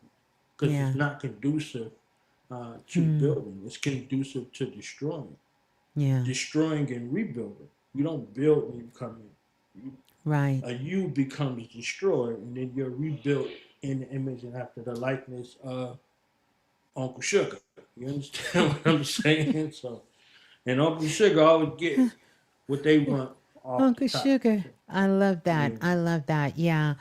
because it's
Yeah.
not conducive to
Hmm.
building. It's conducive to destroying,
Yeah.
destroying and rebuilding. You don't build when you come in.
Right.
You becomes destroyed, and then you're rebuilt in the image and after the likeness of Uncle Sugar. You understand what I'm saying? So, and Uncle Sugar always get what they want off the
Uncle
top.
Sugar.
So,
I love that.
yeah.
I love that. Yeah.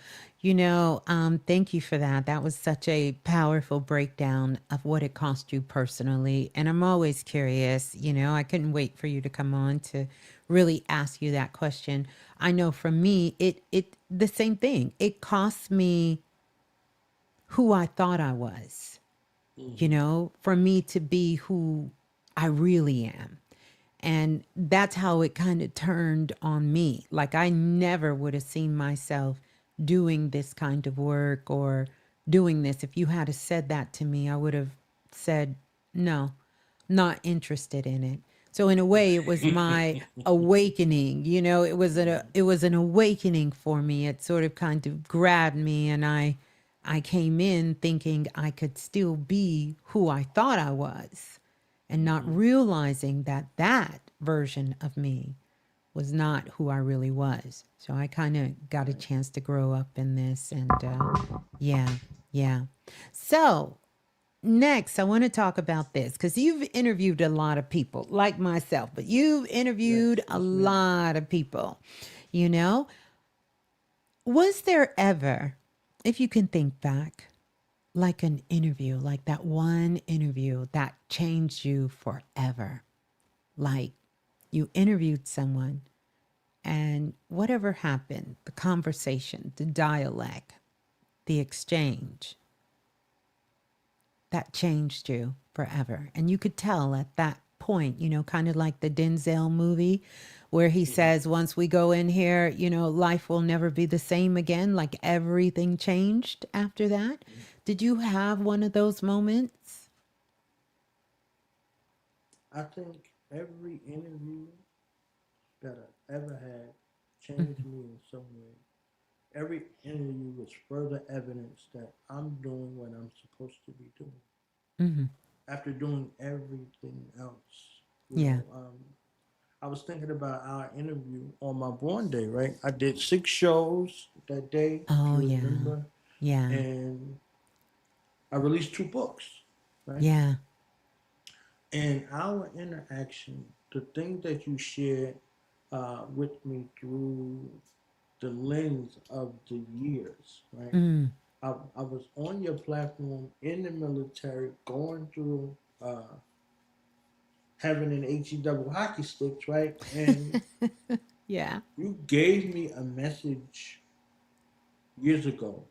Thank you for that. That was such a powerful breakdown of what it cost you personally. And I'm always curious, I couldn't wait for you to come on to really ask you that question. I know for me, it the same thing. It cost me who I thought I was,
Mm-hmm.
for me to be who I really am. And that's how it kind of turned on me. Like I never would have seen myself doing this kind of work or doing this. If you had said that to me, I would have said, no, not interested in it. So in a way, it was my awakening. It was an awakening for me. It sort of kind of grabbed me, and I came in thinking I could still be who I thought I was, and not
Mm-hmm.
realizing that that version of me was not who I really was. So I kind of got a
Right.
chance to grow up in this, and yeah, yeah. So next, I want to talk about this because you've interviewed a lot of people, like myself, but you've
Yes.
interviewed a
Yes, ma'am.
lot of people. You know, was there ever, if you can think back, like an interview, like that one interview that changed you forever? Like you interviewed someone and whatever happened, the conversation, the dialect, the exchange, that changed you forever. And you could tell at that point, kind of like the Denzel movie where he
Mm-hmm.
says, once we go in here, life will never be the same again. Like everything changed after that. Did you have one of those moments?
I think every interview that I ever had changed
Mm-hmm.
me in some way. Every interview was further evidence that I'm doing what I'm supposed to be doing.
Mm-hmm.
After doing everything else,
Yeah.
I was thinking about our interview on my born day, right? I did 6 shows that day, if
Oh,
you
yeah.
remember,
Yeah.
and I released 2 books, right?
Yeah.
And our interaction, the thing that you shared with me through the lens of the years, right?
Mm.
I was on your platform in the military, going through having an HE double hockey sticks, right? And
Yeah.
you gave me a message years ago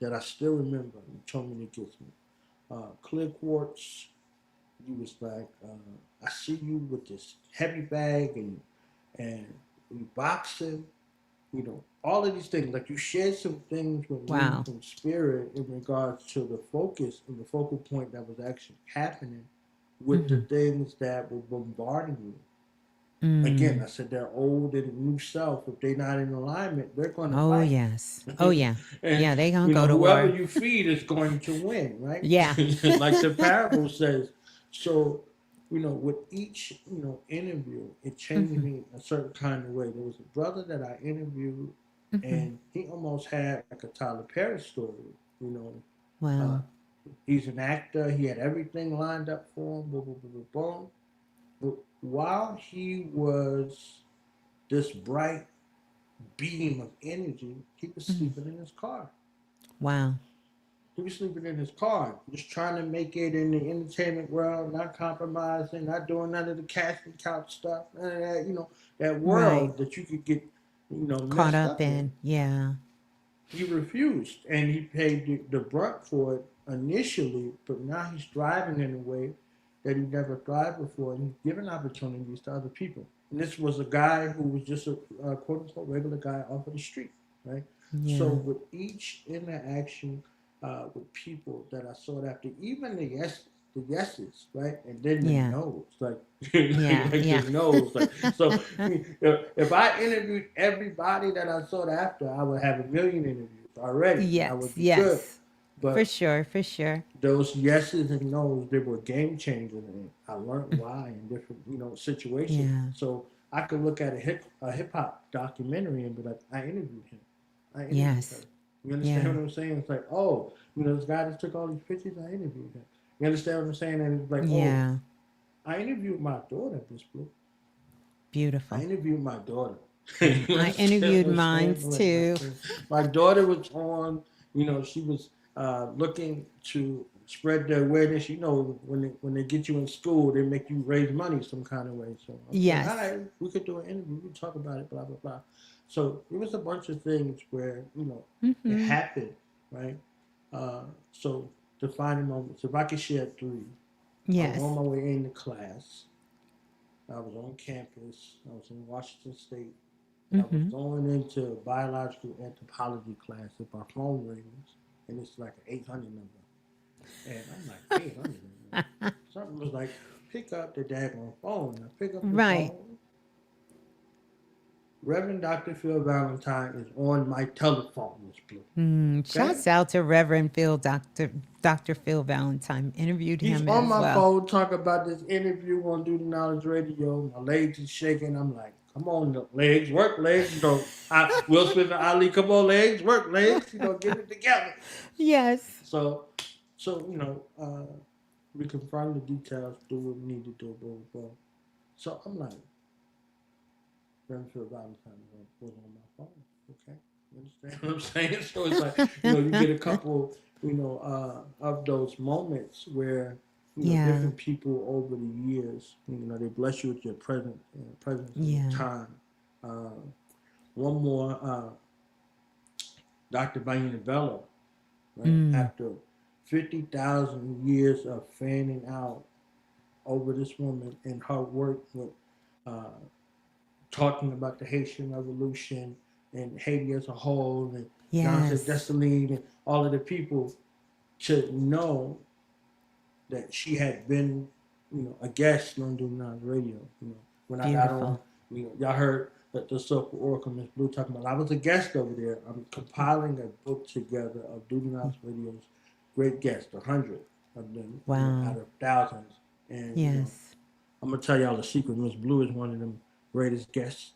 that I still remember. You told me to get me. Clear quartz, you was like, I see you with this heavy bag and you boxing, all of these things. Like you shared some things with me
Wow.
from spirit in regards to the focus and the focal point that was actually happening with the
Mm-hmm.
things that were bombarding you. Again,
Mm.
I said their old and new self, if they're not in alignment, they're going to
Oh,
fight.
yes. Oh, yeah.
And
Yeah, they gonna go to
whoever
war.
you feed is going to win, right?
Yeah.
Like the parable says. So with each, interview, it changed
Mm-hmm.
me a certain kind of way. There was a brother that I interviewed,
Mm-hmm.
and he almost had like a Tyler Perry story. You know, uh,
Wow.
he's an actor. He had everything lined up for him. Boom, boom, boom, boom, boom. But while he was this bright beam of energy, he was
Mm-hmm.
sleeping in his car.
Wow.
He was sleeping in his car, just trying to make it in the entertainment world, not compromising, not doing none of the cash and couch stuff, none of that, that
Right.
world that you could get,
Caught
messed
up
up in.
in. Yeah.
He refused, and he paid the brunt for it initially, but now he's thriving in a way that he never thrived before, and he's giving opportunities to other people. And this was a guy who was just a quote unquote regular guy off of the street, right? So
Yeah.
with each interaction with people that I sought after, even the yeses, right, and then the
Yeah.
no's, like
Yeah.
like the
Yeah.
no's, like so. If I interviewed everybody that I sought after, I would have a million interviews already, and I
Yes.
would be good.
Yes. For
But
sure. For sure.
those yeses and nos, they were game changers, and I learned why in different, situations.
Yeah.
So I could look at a hip hop documentary and be like, I interviewed him, I interviewed her.
Yes.
You understand
Yeah.
what I'm saying? It's like, oh, this guy that took all these pictures, I interviewed him. You understand what I'm saying? And it's like, oh,
Yeah.
I interviewed my daughter, Ms.Blue. I
Beautiful.
interviewed my daughter.
Yeah.
You
I
understand
interviewed
what I'm saying?
mines too.
My daughter was on. She was looking to spread the awareness. When they get you in school, they make you raise money some kind of way. So I'm saying, all
Yes.
right, we could do an interview. We could talk about it. Blah blah blah. So it was a bunch of things where it
Mm-hmm.
happened, right? So defining moments. If I could share three, I was on
Yes.
my way into class. I was on campus. I was in Washington State. I was
Mm-hmm.
going into biological anthropology class. If my phone rings, and it's like an 800 number, and I'm like 800 number. Something was like, pick up the daggone phone. I pick up the
Right.
phone. Reverend Dr. Phil Valentine is on my telephone, Miss Blue. Okay?
Shouts out to Reverend Phil, Dr. Phil Valentine. Interviewed
He's
him
on
as
my
well.
phone talking about this interview on Do the Knowledge Radio. My legs is shaking. I'm like, come on, legs, work legs. Will Smith and Ali, come on, legs, work legs. Get it together.
Yes.
So, so we confirmed the details, do what we need to do, blah, blah, blah. So I'm like, Renfield Valentine was on my phone. Okay, you understand what I'm saying? So it's like, you get a couple, of those moments where,
Yeah.
different people over the years, they bless you with your presence and your
Yeah.
time. One more, Dr. Baina Bello, right?
Mm.
After 50,000 years of fanning out over this woman and her work with uh, talking about the Haitian Revolution and Haiti as a whole, and Johnson
Yes.
Dessalines and all of the people, to know that she had been, a guest on Duna's radio. When I got on,
Beautiful.
y'all heard that the Soulful Oracle, Ms.Blue, talking about. I was a guest over there. I'm compiling a book together of Duna's radio's great guests, 100 of them, out
Wow.
of thousands. And
Yes.
I'm gonna tell y'all a secret. Ms.Blue is one of them greatest guests.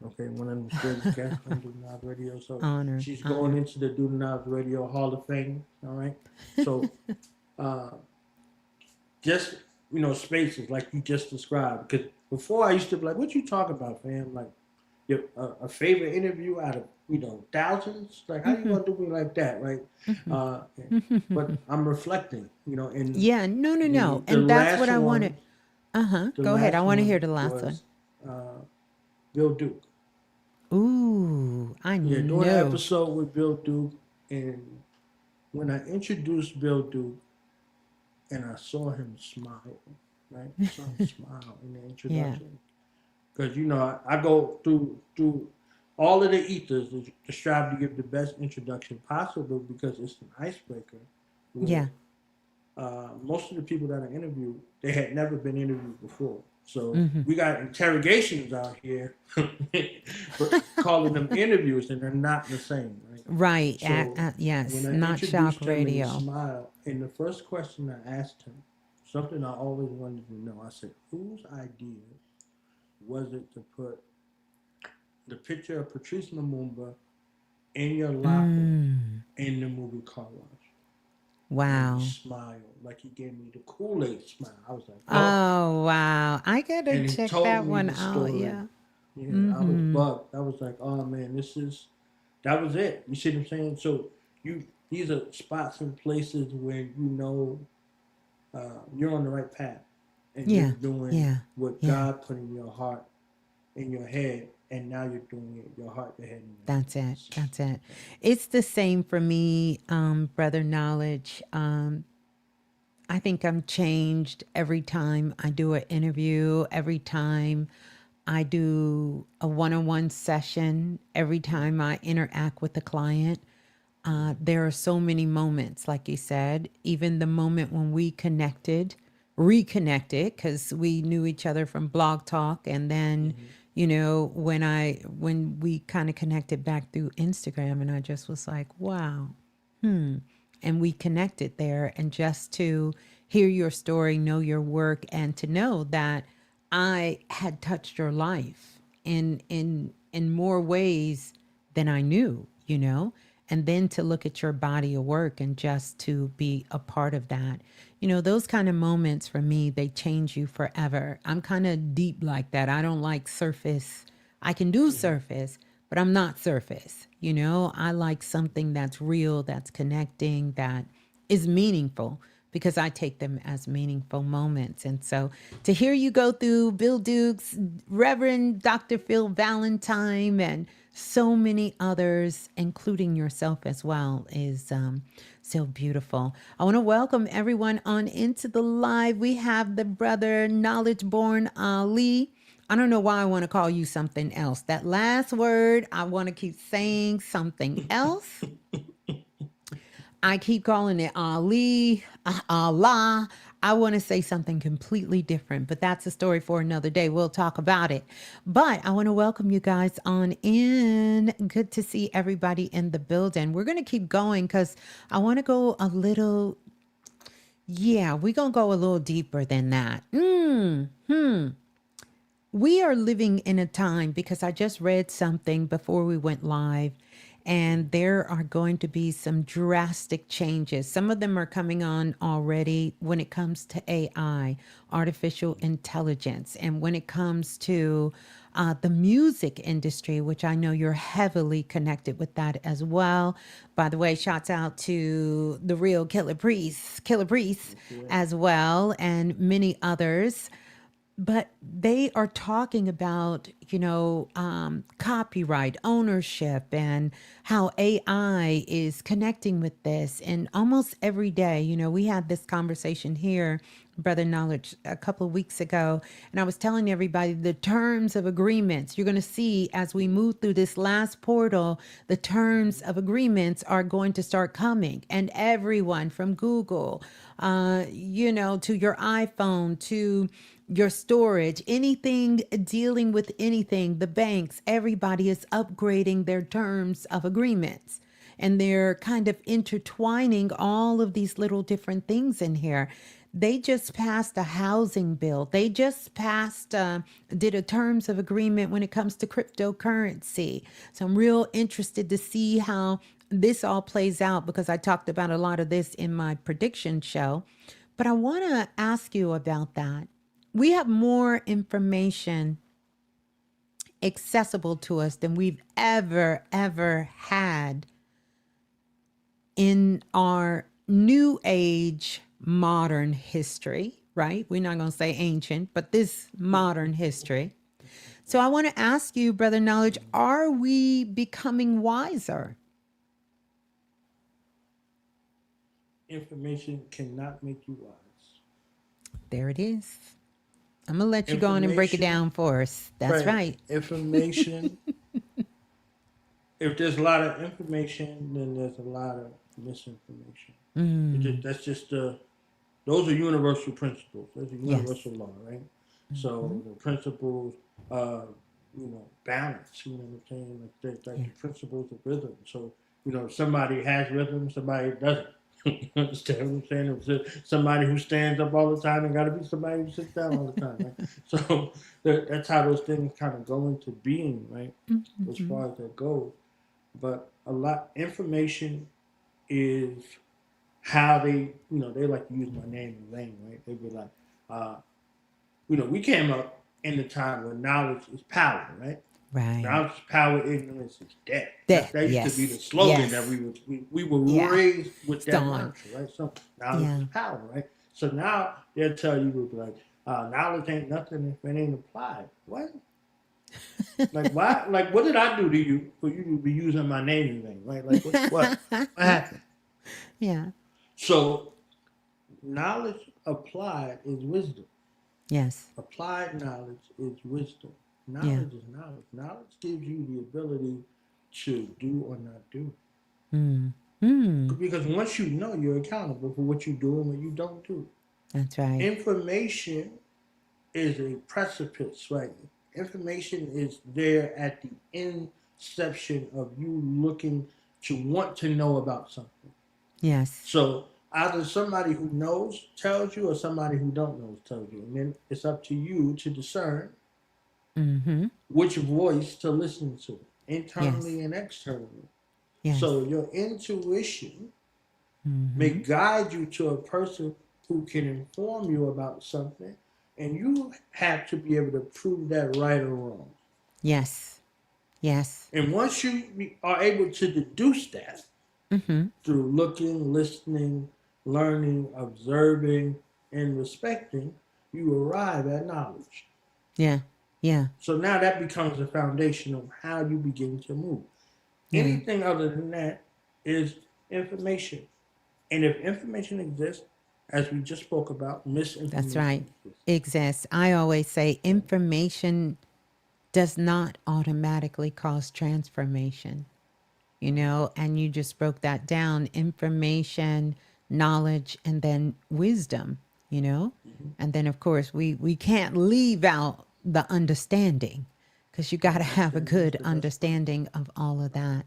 Okay, one of them greatest guests on Do Not Radio. So
Honor.
she's going
Honor.
into the Do Not Radio Hall of Fame. All right. So uh, just spaces like you just described. Because before I used to be like, "What you talking about, fam?" Like a favorite interview out of thousands. Like how you
Mm-hmm.
gonna do me like that, right?
Mm-hmm.
Uh,
Mm-hmm.
but I'm reflecting. And
Yeah. No, no,
the
no.
the
And that's what
last
I wanted.
one,
Uh-huh.
the
Go ahead. I
last
want to hear
one
the last one.
was Bill Duke.
Ooh, I
Yeah, doing an
know.
episode with Bill Duke, and when I introduced Bill Duke and I saw him smile, right? I saw him smile in the
Yeah.
introduction, because I go through all of the ethers to strive to give the best introduction possible, because it's an icebreaker where
Yeah.
most of the people that I interviewed, they had never been interviewed before. So
Mm-hmm.
we got interrogations out here, but calling them interviews, and they're not the same, right?
Right.
So when
Yes.
I
Not shock
introduced him and he
radio.
smiled, and the first question I asked him, something I always wanted to know. I said, whose idea was it to put the picture of Patrice Lumumba in your locker
Mm.
in the movie Car Wash? And he
Wow.
smiled like he gave me the Kool-Aid smile. I was like, oh.
Oh, wow. I gotta
And he
check
told
that
me
one
the
out.
story.
Yeah.
Yeah, I was
Mm-hmm.
bugged. I was like, oh man, that was it. You see what I'm saying? So these are spots and places where you're on the right path, and you're
Yeah.
doing
Yeah.
what
Yeah.
God put in your heart, in your head, and now you're doing it your heart, your head, and your
That's it.
hands.
That's it.
So,
It's the same for me, Brother Knowledge. I think I'm changed every time I do an interview, every time I do a one on one session, every time I interact with a client. There are so many moments, like you said, even the moment when we connected, reconnected, because we knew each other from Blog Talk. And then,
mm-hmm.
when we kind of connected back through Instagram, and I just was like, wow, and we connected there, and just to hear your story, know your work, and to know that I had touched your life in more ways than I knew, and then to look at your body of work and just to be a part of that. Those kind of moments for me, they change you forever. I'm kind of deep like that. I don't like surface. I can do
Mm-hmm.
surface, but I'm not surface. I like something that's real, that's connecting, that is meaningful, because I take them as meaningful moments. And so to hear you go through Bill Dukes, Reverend Dr. Phil Valentine, and so many others, including yourself as well, is so beautiful. I want to welcome everyone on into the live. We have the brother Knowledge Born Ali. I don't know why I want to call you something else. That last word, I want to keep saying something else. I keep calling it Ali, Allah. I want to say something completely different, but that's a story for another day. We'll talk about it. But I want to welcome you guys on in. Good to see everybody in the building. We're going to keep going because I want to go a little, yeah, we're going to go a little deeper than that. We are living in a time, because I just read something before we went live, and there are going to be some drastic changes. Some of them are coming on already when it comes to AI, artificial intelligence, and when it comes to the music industry, which I know you're heavily connected with that as well. By the way, shouts out to the real Killer Priest
Yeah.
as well, and many others. But they are talking about, copyright ownership and how AI is connecting with this. And almost every day, we had this conversation here, Brother Knowledge, a couple of weeks ago. And I was telling everybody the terms of agreements. You're going to see as we move through this last portal, the terms of agreements are going to start coming. And everyone from Google, to your iPhone, to your storage, anything dealing with anything, the banks, everybody is upgrading their terms of agreements. And they're kind of intertwining all of these little different things in here. They just passed a housing bill. They just did a terms of agreement when it comes to cryptocurrency. So I'm real interested to see how this all plays out, because I talked about a lot of this in my prediction show. But I want to ask you about that. We have more information accessible to us than we've ever had in our new age modern history, right? We're not going to say ancient, but this modern history. So I want to ask you, Brother Knowledge, are we becoming wiser?
Information cannot make you wise.
There it is. I'm going to let you go on and break it
Information,
down for us. That's
right?
right.
Information. If there's a lot of information, then there's a lot of misinformation. That's just those are universal principles. Those are
Yes.
universal law, right? So the principles, uh, balance. You know what I'm saying? Like
Yeah.
the principles of rhythm. So if somebody has rhythm, somebody doesn't. You understand what I'm saying? It was somebody who stands up all the time and got to be somebody who sits down all the time, right? So that's how those things kind of go into being, right? As
Mm-hmm.
far as that goes. But a lot information is how they like to use my name in vain, right? They be like, uh, we came up in the time when knowledge is power, right?
Right.
Knowledge is power, ignorance is death.
Death.
That used to be the
Yes.
slogan that
Yes.
we were
Yeah.
raised with that
Stone.
mantra, right? So knowledge is
Yeah.
power, right? So now they'll tell you like, knowledge ain't nothing if it ain't applied. What? Like why? Like what did I do to you for you to be using my name in vain, right? Like what happened?
Yeah.
So knowledge applied is wisdom.
Yes.
Applied knowledge is wisdom.
Yeah.
Knowledge is knowledge. Knowledge gives you the ability to do or not do.
Mm. Mm.
Because once you know, you're accountable for what you do and what you don't do.
That's right.
Information is a precipice, right? Information is there at the inception of you looking to want to know about something.
Yes.
So either somebody who knows tells you or somebody who don't know tells you. And then it's up to you to discern
Mm-hmm.
which voice to listen to,
Yes.
internally and externally.
Yes.
So your intuition may
Mm-hmm.
guide you to a person who can inform you about something, and you have to be able to prove that right or wrong.
Yes. Yes.
And once you are able to deduce that
Mm-hmm.
through looking, listening, learning, observing, and respecting, you arrive at knowledge.
Yeah. Yeah.
So now that becomes the foundation of how you begin to move.
Yeah.
Anything other than that is information. And if information exists, as we just spoke about,
That's
misinformation
right.
exists.
Exists. I always say
Yeah.
information does not automatically cause transformation, and you just broke that down: information, knowledge, and then wisdom, you know?
Mm-hmm.
And then, of course, we can't leave out the understanding, because you got to have a
Understanding is
good
the best friend.
understanding of all of that.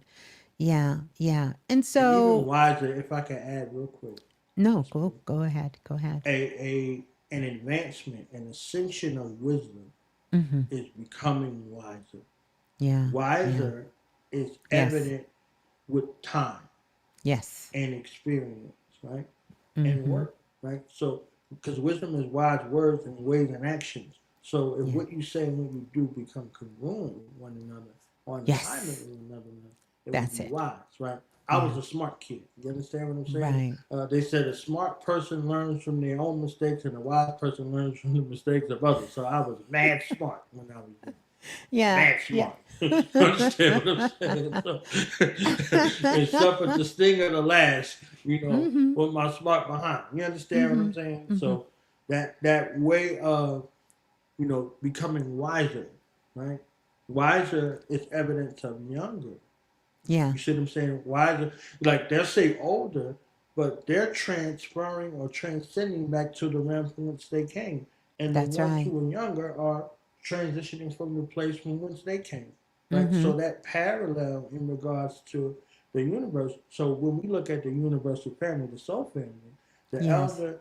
Yeah. Yeah. And
And even
so,
wiser, if I can add real quick,
no,
Ms. Blue,
go ahead. Go ahead.
an advancement, an ascension of wisdom
Mm-hmm.
is becoming wiser.
Yeah. Yeah.
Wiser is
Yes.
evident with time
Yes.
and experience, right? And
Mm-hmm.
work, right? So, because wisdom is wise words and ways and actions. So, if
Yeah.
what you say and what you do become congruent with one another or in alignment
Yes.
with one another, it will
That's
be
it.
wise, right? I was
Yeah.
a smart kid. You understand what I'm saying?
Right.
They said a smart person learns from their own mistakes and a wise person learns from the mistakes of others. So, I was mad smart when I was young.
Yeah.
Mad
Yeah.
smart. Understand what I'm saying? So, and suffered the sting of the lash,
Mm-hmm.
with my smart behind. You understand what
Mm-hmm.
I'm saying?
Mm-hmm.
So that way of becoming wiser, right? Wiser is evidence of younger.
Yeah.
You see what I'm saying? Wiser, like they'll say older, but they're transferring or transcending back to the realm from which they came. And the
That's
ones
right.
who are younger are transitioning from the place from which they came. Right?
Mm-hmm.
So that parallel in regards to the universe. So when we look at the universal family, the soul family, the
Yes.
elder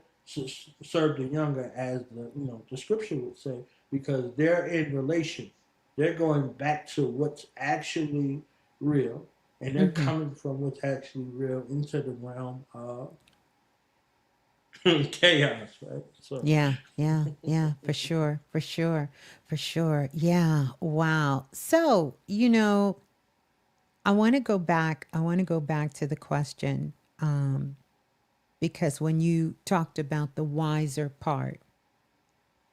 serve the younger as the scripture would say, because they're in relation. They're going back to what's actually real, and they're
Mm-hmm.
coming from what's actually real into the realm of chaos, right? So,
Yeah. Yeah. Yeah. For sure. For sure. For sure. Yeah. Wow. So, I want to go back. I want to go back to the question, because when you talked about the wiser part,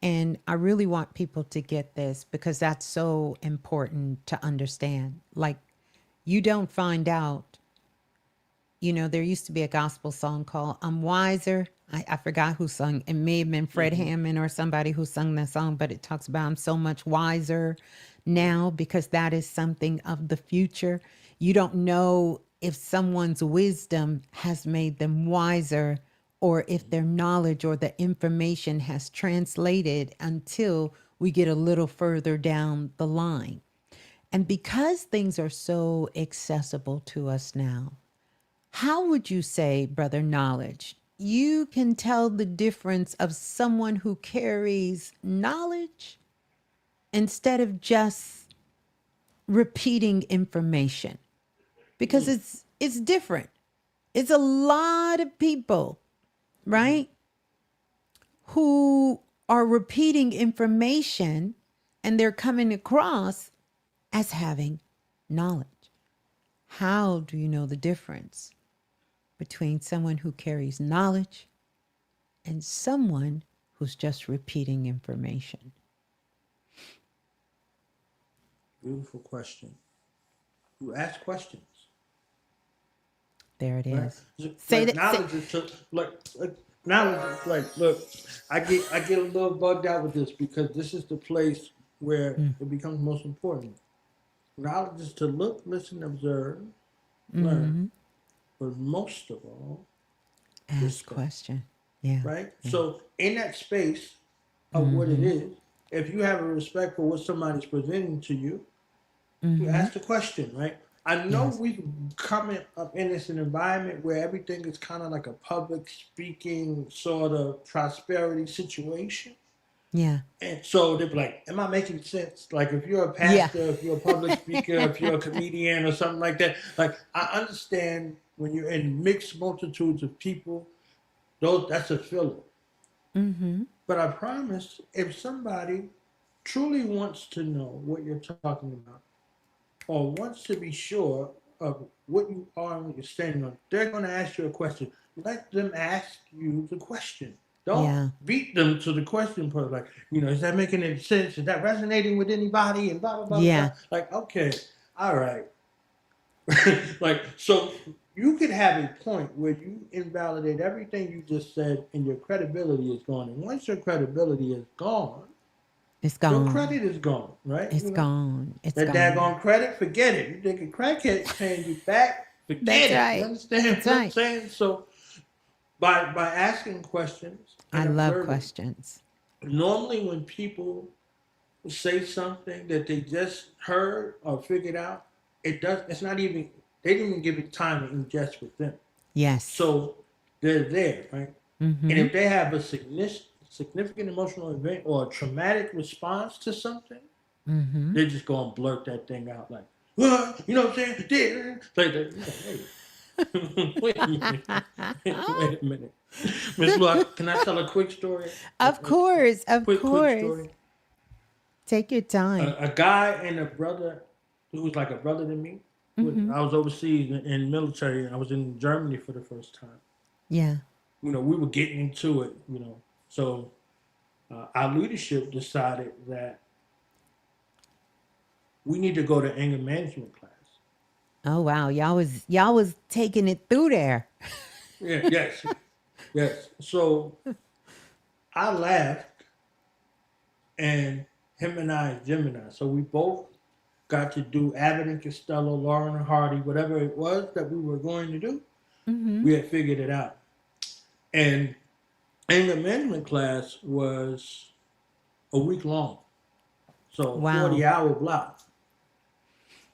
and I really want people to get this because that's so important to understand. Like, you don't find out, there used to be a gospel song called I'm Wiser. I forgot who sung. It may have been Fred
mm-hmm,
Hammond or somebody who sung that song, but it talks about I'm so much wiser now, because that is something of the future. You don't know if someone's wisdom has made them wiser, or if their knowledge or the information has translated until we get a little further down the line. And because things are so accessible to us now, How would you say, brother, knowledge? You can tell the difference of someone who carries knowledge instead of just repeating information because it's different. It's a lot of people, right? Who are repeating information and they're coming across as having knowledge. How do you know the difference between someone who carries knowledge and someone who's just repeating information?
Beautiful question. You ask questions.
There it
Right?
is. Say
Like
that. Say,
knowledge is to, like knowledge is like, look, I get a little bugged out with this because this is the place where it becomes most important. Knowledge is to look, listen, observe, learn, but most of all,
ask
respect.
question. Yeah.
Right?
Yeah.
So in that space of what it is, if you have a respect for what somebody's presenting to you, you ask the question, right? I know
Yes.
we've come up in this environment where everything is kind of like a public speaking sort of prosperity situation.
Yeah.
And so they're like, am I making sense? Like if you're a
Yeah.
pastor, if you're a public speaker, if you're a comedian or something like that, like I understand when you're in mixed multitudes of people, that's a filler. But I promise if somebody truly wants to know what you're talking about, or wants to be sure of what you are and what you're standing on, they're going to ask you a question. Let them ask you the question. Don't
Yeah.
beat them to the question part. Like, is that making any sense? Is that resonating with anybody? And blah, blah, blah, blah, blah.
Yeah.
Like, okay, all right. Like, so you could have a point where you invalidate everything you just said and your credibility is gone. And once your credibility is gone,
It's
your
gone.
credit is gone, right?
It's gone. It's
That
gone.
daggone credit, forget it. You think a crackhead's paying you back?
That's
Forget it. You
right.
understand
That's
what I'm
right.
saying? So by asking questions
I
and
love
observing,
questions.
normally when people say something that they just heard or figured out, it's not even they didn't even give it time to ingest with them.
Yes.
So they're there, right? And if they have a significant emotional event or a traumatic response to something, they're just gonna blurt that thing out like, "What? You know what I'm saying?" Like, hey, wait a minute, wait a minute, Miss Blue. Can I tell a quick story?
Of course. Of
Quick
course.
story.
Take your time.
A guy and a brother who was like a brother to me. I was overseas in military. I was in Germany for the first time.
Yeah.
We were getting into it. So our leadership decided that we need to go to anger management class.
Oh wow. Y'all was taking it through there.
Yeah, yes. So I laughed, and him and I, Gemini. So we both got to do Abbott and Costello, Lauren and Hardy, whatever it was that we were going to do. We had figured it out. And anger management class was a week long, so a
Wow.
40-hour block.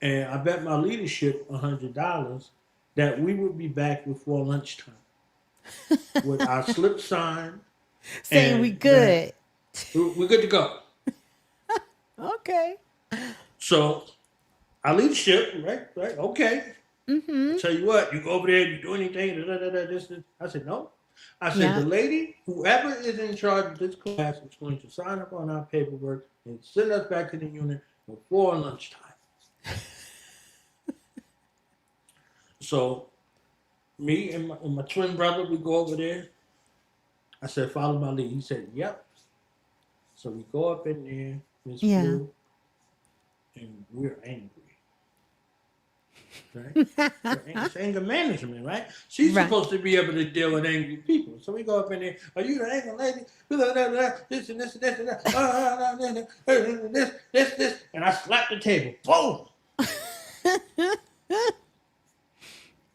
And I bet my leadership $100 that we would be back before lunchtime with our slip sign
Saying we
and that
good.
we're good to go.
Okay.
So our leadership, right, okay. I tell you what, you go over there, you do anything, this. I said, no. I said, the
Yeah.
lady, whoever is in charge of this class, is going to sign up on our paperwork and send us back to the unit before lunchtime. So me and my twin brother, we go over there. I said, follow my lead. He said, yep. So we go up in there, Ms.
Yeah.
Blue, and we're angry. Right? It's anger management, right? She's
Right.
supposed to be able to deal with angry people. So we go up in there, are you the angry lady? This and this and this and that. This. And I slap the table. Boom!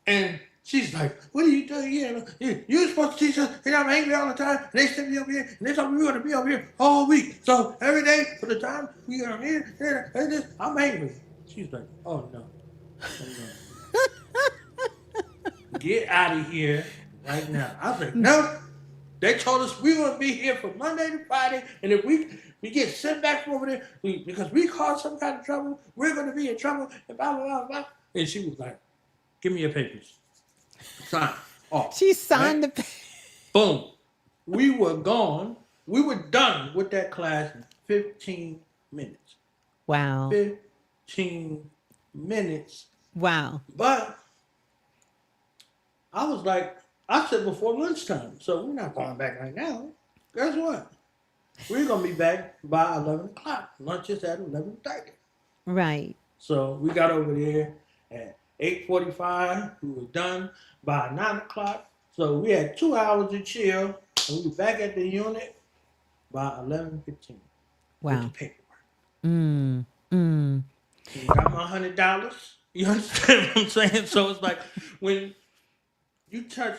And she's like, what are you doing? You're supposed to teach us, and I'm angry all the time. And they sent me over here, and they told me we were going to be over here all week. So every day for the time we are here, I'm angry. She's like, oh no. get out of here right now. I was like, no. They told us we're gonna be here from Monday to Friday, and if we get sent back from over there because we caused some kind of trouble, we're gonna be in trouble, and blah blah blah blah. And she was like, "Give me your papers, sign off."
She
Right?
signed the.
Boom. We were gone. We were done with that class in 15 minutes.
Wow.
15 minutes.
Wow.
But I was like, I said before lunchtime, so we're not going back right now. Guess what? We're gonna be back by 11 o'clock. Lunch is at 11:30.
Right.
So we got over there at 8:45. We were done by 9 o'clock. So we had 2 hours to chill, and we were back at the unit by 11:15 with the
Wow.
paperwork.
Mm. Mm.
And got my $100. You understand what I'm saying? So it's like when you touch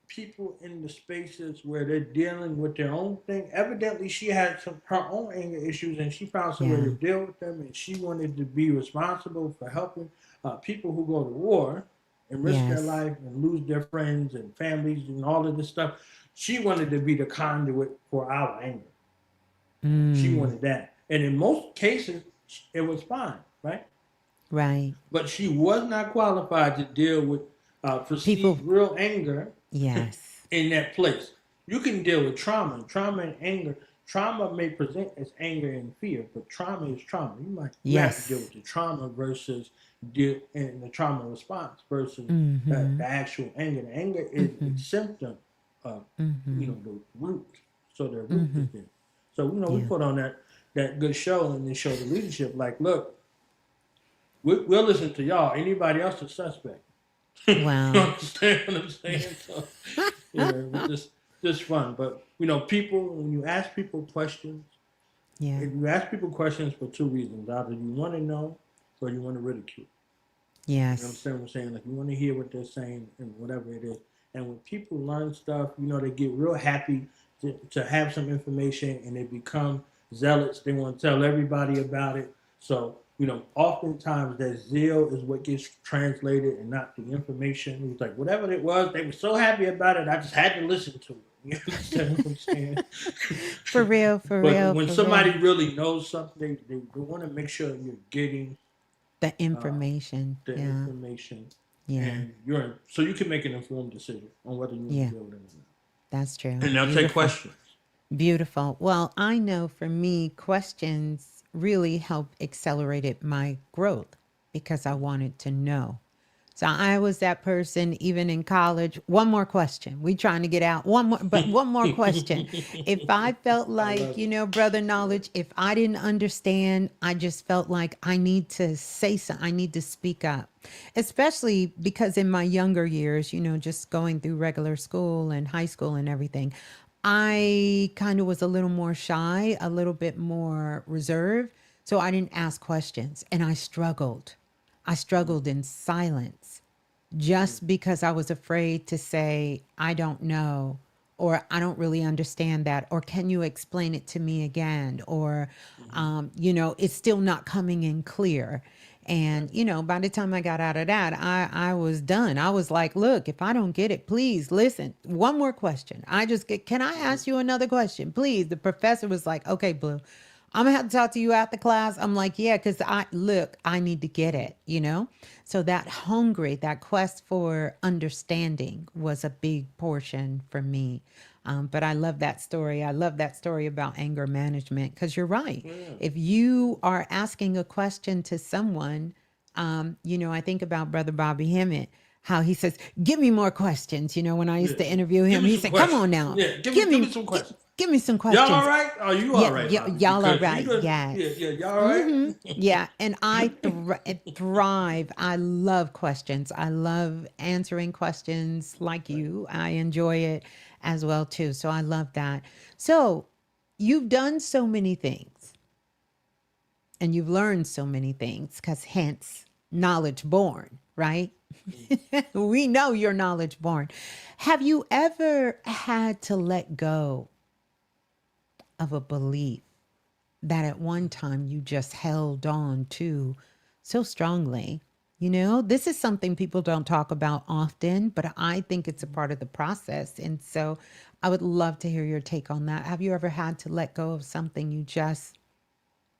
people in the spaces where they're dealing with their own thing. Evidently, she had her own anger issues, and she found some way
Yeah.
to deal with them. And she wanted to be responsible for helping people who go to war and risk their
Yes.
life and lose their friends and families and all of this stuff. She wanted to be the conduit for our anger. She
Mm.
wanted that, and in most cases, it was fine, right?
Right.
But she was not qualified to deal with
People.
perceived real anger
Yes.
in that place. You can deal with trauma and anger. Trauma may present as anger and fear, but trauma is trauma. You have to deal
Yes.
with the trauma versus deal in the trauma response versus
Mm-hmm.
the actual anger. The anger is a
Mm-hmm.
symptom of
Mm-hmm.
the root. So the root
Mm-hmm.
is there. So we
Yeah.
put on that good show and then show the leadership like, look, we'll listen to y'all. Anybody else is suspect. You
Wow.
understand what I'm saying? So it was just fun. But people when you ask people questions,
Yeah.
if you ask people questions for two reasons: either you want to know or you want to ridicule. You
Yes.
understand what I'm saying? Like you want to hear what they're saying and whatever it is. And when people learn stuff, they get real happy to have some information and they become zealots. They want to tell everybody about it. So, oftentimes that zeal is what gets translated and not the information. It was like whatever it was, they were so happy about it, I just had to listen to it. You understand what I'm saying?
For real. For
But
real.
when
For real.
somebody really knows something, they want to make sure you're getting
The
uh,
information.
the
Yeah.
information,
Yeah.
and so you can make an informed decision on whether you want to
Yeah.
deal with it or not.
That's true.
And they'll take
Beautiful.
questions.
Beautiful. Well, I know for me, questions really helped accelerated my growth because I wanted to know. So I was that person even in college. One more question. We trying to get out. One more question. If I felt
I
like,
love it.
brother
Yeah.
knowledge, if I didn't understand, I just felt like I need to say something. I need to speak up. Especially because in my younger years, just going through regular school and high school and everything, I kind of was a little more shy, a little bit more reserved. So I didn't ask questions and I struggled. I struggled in silence just because I was afraid to say, I don't know, or I don't really understand that, or can you explain it to me again? Or, it's still not coming in clear. And,
Right.
by the time I got out of that, I was done. I was like, look, if I don't get it, please listen. One more question. Can I ask you another question? Please. The professor was like, okay, Blue, I'm gonna have to talk to you after class. I'm like, yeah, because I need to get it. So that hungry, that quest for understanding was a big portion for me. But I love that story. I love that story about anger management because you're right.
Yeah.
If you are asking a question to someone, I think about Brother Bobby Hemmett, how he says, "Give me more questions." When I
Yeah.
used to interview
Give
him,
me
he
some
said, "Come on
questions.
now,
Yeah. Give me some questions.
give me some
Y'all all
questions."
right? Are you
Yeah,
all right,
yeah,
Bobby?
y'all are
Because you
right.
just
Yes.
y'all all right?
Yeah, and I thrive. I love questions. I love answering questions like
Right.
you. I enjoy it as well too. So I love that. So you've done so many things and you've learned so many things because hence knowledge born, right? We know you're knowledge born. Have you ever had to let go of a belief that at one time you just held on to so strongly? You know, this is something people don't talk about often, but I think it's a part of the process. And so I would love to hear your take on that. Have you ever had to let go of something you just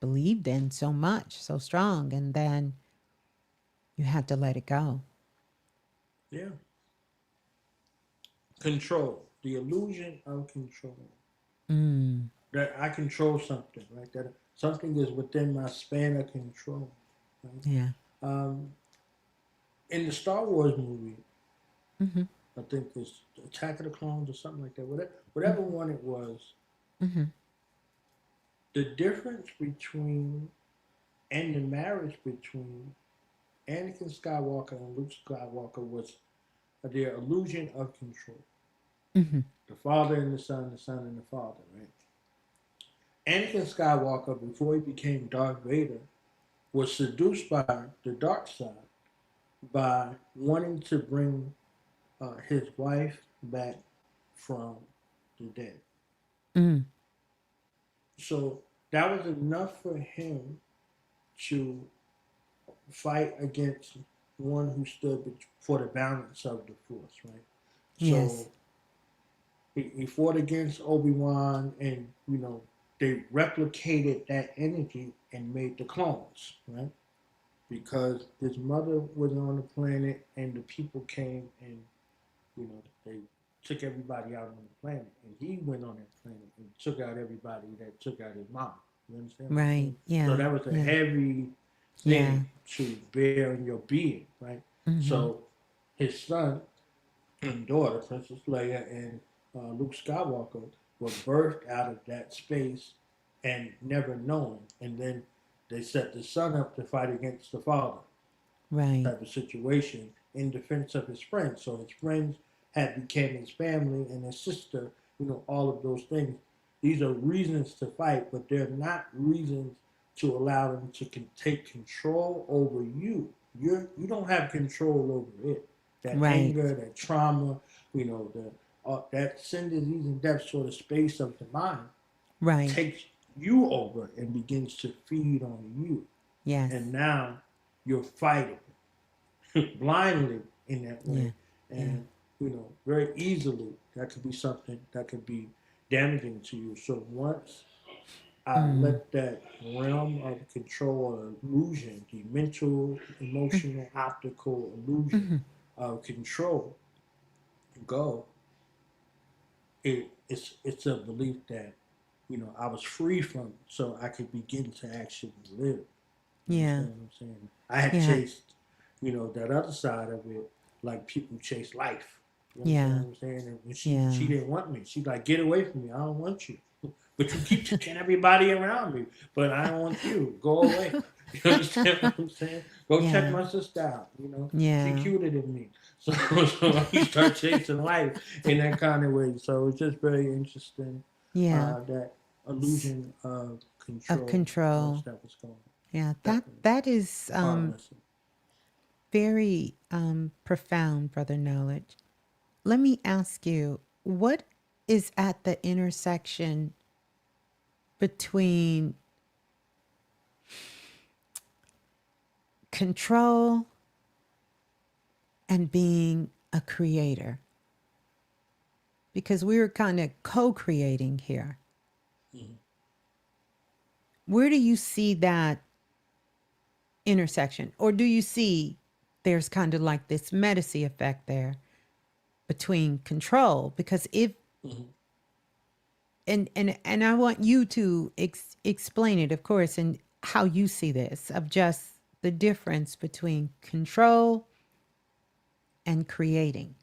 believed in so much, so strong, and then you had to let it go?
Yeah. Control. The illusion of control.
Mm,
That I control something, right? That something is within my span of control. Right?
yeah.
Um, in the Star Wars movie,
Mm-hmm,
I think it's Attack of the Clones or something like that. Whatever
mm-hmm,
one it was,
mm-hmm,
the difference between and the marriage between Anakin Skywalker and Luke Skywalker was their illusion of control.
mm-hmm,
The father and the son and the father, right? Anakin Skywalker, before he became Darth Vader, was seduced by the dark side by wanting to bring his wife back from the dead.
mm,
So that was enough for him to fight against one who stood for the balance of the force, right?
yes.
So he fought against Obi-Wan, and they replicated that energy and made the clones, right? Because his mother was on the planet and the people came and they took everybody out on the planet, and he went on that planet and took out everybody that took out his mom. You understand what I'm
Right.
saying? So
Yeah.
that was a
Yeah.
heavy
Yeah.
thing to bear in your being, right?
Mm-hmm,
So his son and daughter, Princess Leia and Luke Skywalker, were birthed out of that space and never known. And then they set the son up to fight against the father
right.
type of situation in defense of his friends. So his friends had became his family and his sister, all of those things. These are reasons to fight, but they're not reasons to allow them to take control over you. You don't have control over it. That
Right.
anger, that trauma, that sin, disease, and death sort of space of the mind
Right.
takes you over and begins to feed on you.
Yes.
And now you're fighting blindly in that
Yeah.
way,
Yeah.
and very easily that could be something that could be damaging to you. So once I
Mm,
let that realm of control or illusion, the mental,
mm,
emotional, optical illusion
mm-hmm,
of control go, it's a belief that I was free from it, so I could begin to actually live. You
yeah.
understand what I'm saying? I had
Yeah.
chased, that other side of it, like people chase life. You understand
Yeah.
what I'm saying? And when she
Yeah.
didn't want me, she's like, get away from me. I don't want you. But you keep touching everybody around me. But I don't want you. Go away. You understand what I'm saying? Go check
Yeah.
my sister out. She
Yeah.
cuter than me. So you start chasing life in that kind of way. So it's just very interesting,
Yeah.
that
S-
illusion of
Of
control
control.
that was going on.
Yeah. That
Definitely.
that is
Hard lesson.
very profound, brother knowledge. Let me ask you, what is at the intersection between control and being a creator? Because we were kind of co-creating here.
Mm-hmm.
Where do you see that intersection? Or do you see there's kind of like this medici effect there between control? Because if
Mm-hmm.
and I want you to explain it, of course, and how you see this of just the difference between control and creating.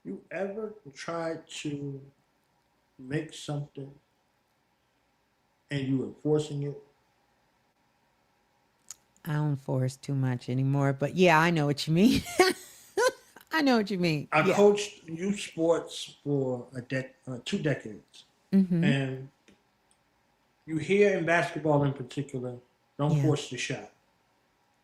You ever tried to make something and you were forcing it?
I don't force too much anymore, but yeah, I know what you mean. I know what you mean.
I
Yeah.
coached youth sports for 2 decades,
Mm-hmm.
and you hear in basketball in particular, don't
Yeah.
force the shot. Stop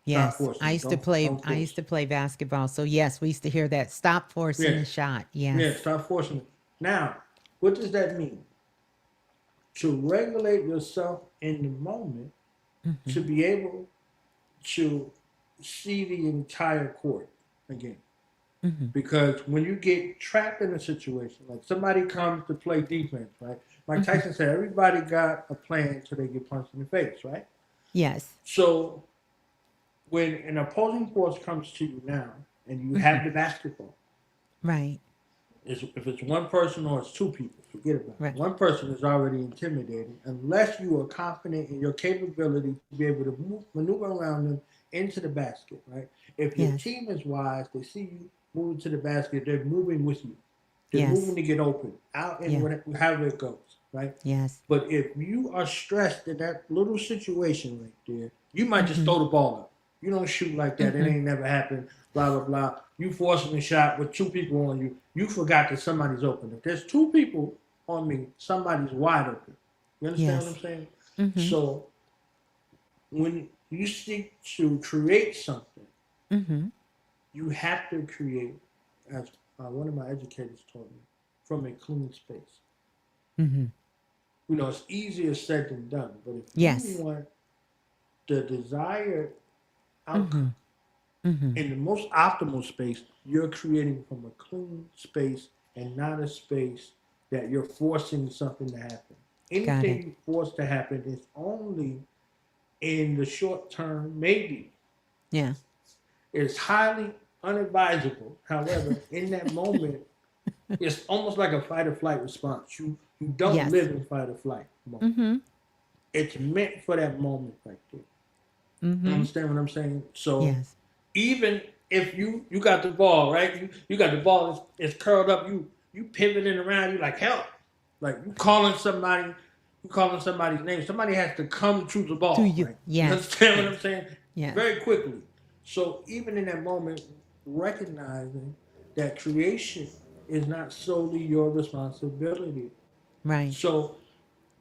Yes.
forcing it. Don't don't
I used
force
to
it.
play basketball. So yes, we used to hear that. Stop forcing
Yeah,
the shot.
yeah.
Yes.
Stop forcing it. Now, what does that mean? To regulate yourself in the moment,
Mm-hmm.
to be able to see the entire court again.
Mm-hmm.
Because when you get trapped in a situation, like somebody comes to play defense, right? Mike
Mm-hmm.
Tyson said everybody got a plan until they get punched in the face, right?
Yes.
So when an opposing force comes to you now and you
Mm-hmm.
have the basketball,
Right.
if it's one person or it's two people, forget about it.
Right.
One person is already intimidating unless you are confident in your capability to be able to maneuver around them into the basket, right? If your
Yes.
team is wise, they see you moving to the basket, they're moving with you. They're moving
Yes.
to get open, out and
Yeah.
whatever, however it goes, right?
Yes.
But if you are stressed in that little situation right there, you might just
Mm-hmm.
throw the ball up. You don't shoot like that. It
Mm-hmm.
ain't never happened. Blah blah blah. You forcing a shot with two people on you. You forgot that somebody's open. If there's two people on me, somebody's wide open. You understand what
Yes.
I'm saying?
Mm-hmm.
So when you seek to create something,
Mm-hmm.
you have to create, as one of my educators told me, from a clean space.
Mm-hmm.
It's easier said than done. But if you
Yes.
want the desired
Mm-hmm.
outcome
Mm-hmm.
in the most optimal space, you're creating from a clean space and not a space that you're forcing something to happen.
Got
Anything
it.
you force to happen is only in the short term, maybe.
Yeah.
It's highly unadvisable. However, in that moment, it's almost like a fight or flight response. You don't
Yes.
live in fight or flight mode.
Mm-hmm.
It's meant for that moment right there. You
Mm-hmm.
understand what I'm saying? So
Yes.
even if you got the ball, right? You got the ball, it's curled up, you pivoting around, you like help. Like you calling somebody's name. Somebody has to come to the
To
ball,
you.
right? You
Yes.
understand what I'm
Yes.
saying?
Yes.
Very quickly. So even in that moment, recognizing that creation is not solely your responsibility.
Right.
So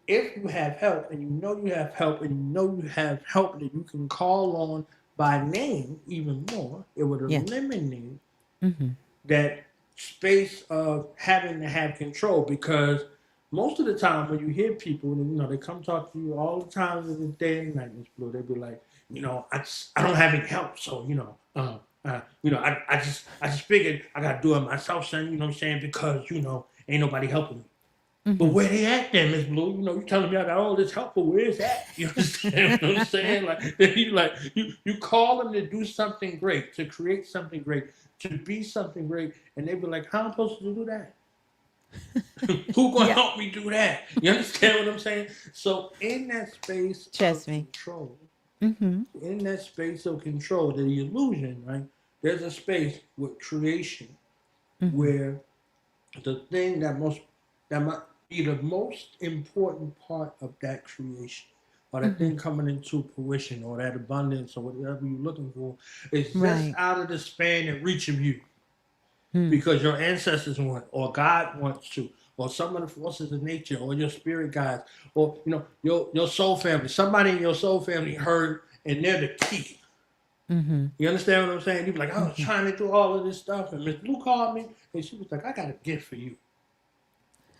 if you have help and you know you have help and you know you have help that you can call on by name even more, it would
Yeah.
eliminate
Mm-hmm.
that space of having to have control because most of the time when you hear people, they come talk to you all the time in the day and night, Ms.Blue, they be like, I don't have any help, so I just figured I gotta do it myself, son. You know what I'm saying? Because ain't nobody helping me. But
Mm-hmm.
where they at then, Ms.Blue? You telling me I got all this help, but where is that? You understand what I'm saying? You call them to do something great, to create something great, to be something great, and they be like, how am I supposed to do that? Who gonna
Yeah.
help me do that? You understand what I'm saying? So in that space of
Trust me.
control,
Mm-hmm.
the illusion, right? There's a space with creation
Mm-hmm.
where the thing that might be the most important part of that creation or that
Mm-hmm.
thing coming into fruition or that abundance or whatever you're looking for is just
Right.
out of the span and reach of you
Mm.
because your ancestors want or God wants to or some of the forces of nature or your spirit guides or your soul family, somebody in your soul family heard and they're the key.
Mm-hmm.
You understand what I'm saying? You be like, I was
Mm-hmm.
trying to do all of this stuff and Ms.Blue called me and she was like, I got a gift for you.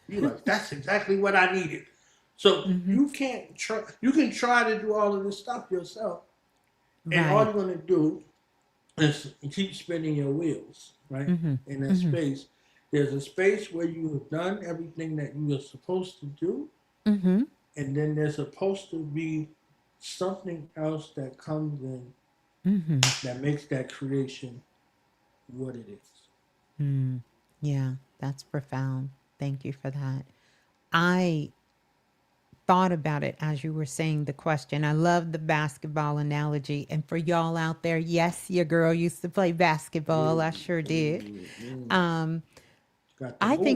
You like, that's exactly what I needed. So
Mm-hmm.
you can't try. You can try to do all of this stuff yourself, and all
Right.
you're gonna do is keep spinning your wheels, right?
Mm-hmm.
In that
Mm-hmm.
space, there's a space where you have done everything that you are supposed to do,
Mm-hmm.
and then there's supposed to be something else that comes in
Mm-hmm.
that makes that creation what it is.
Mm. Yeah, that's profound. Thank you for that. I thought about it as you were saying the question. I love the basketball analogy. And for y'all out there, yes, your girl used to play basketball. I sure did. Um,
Got the
I
moves.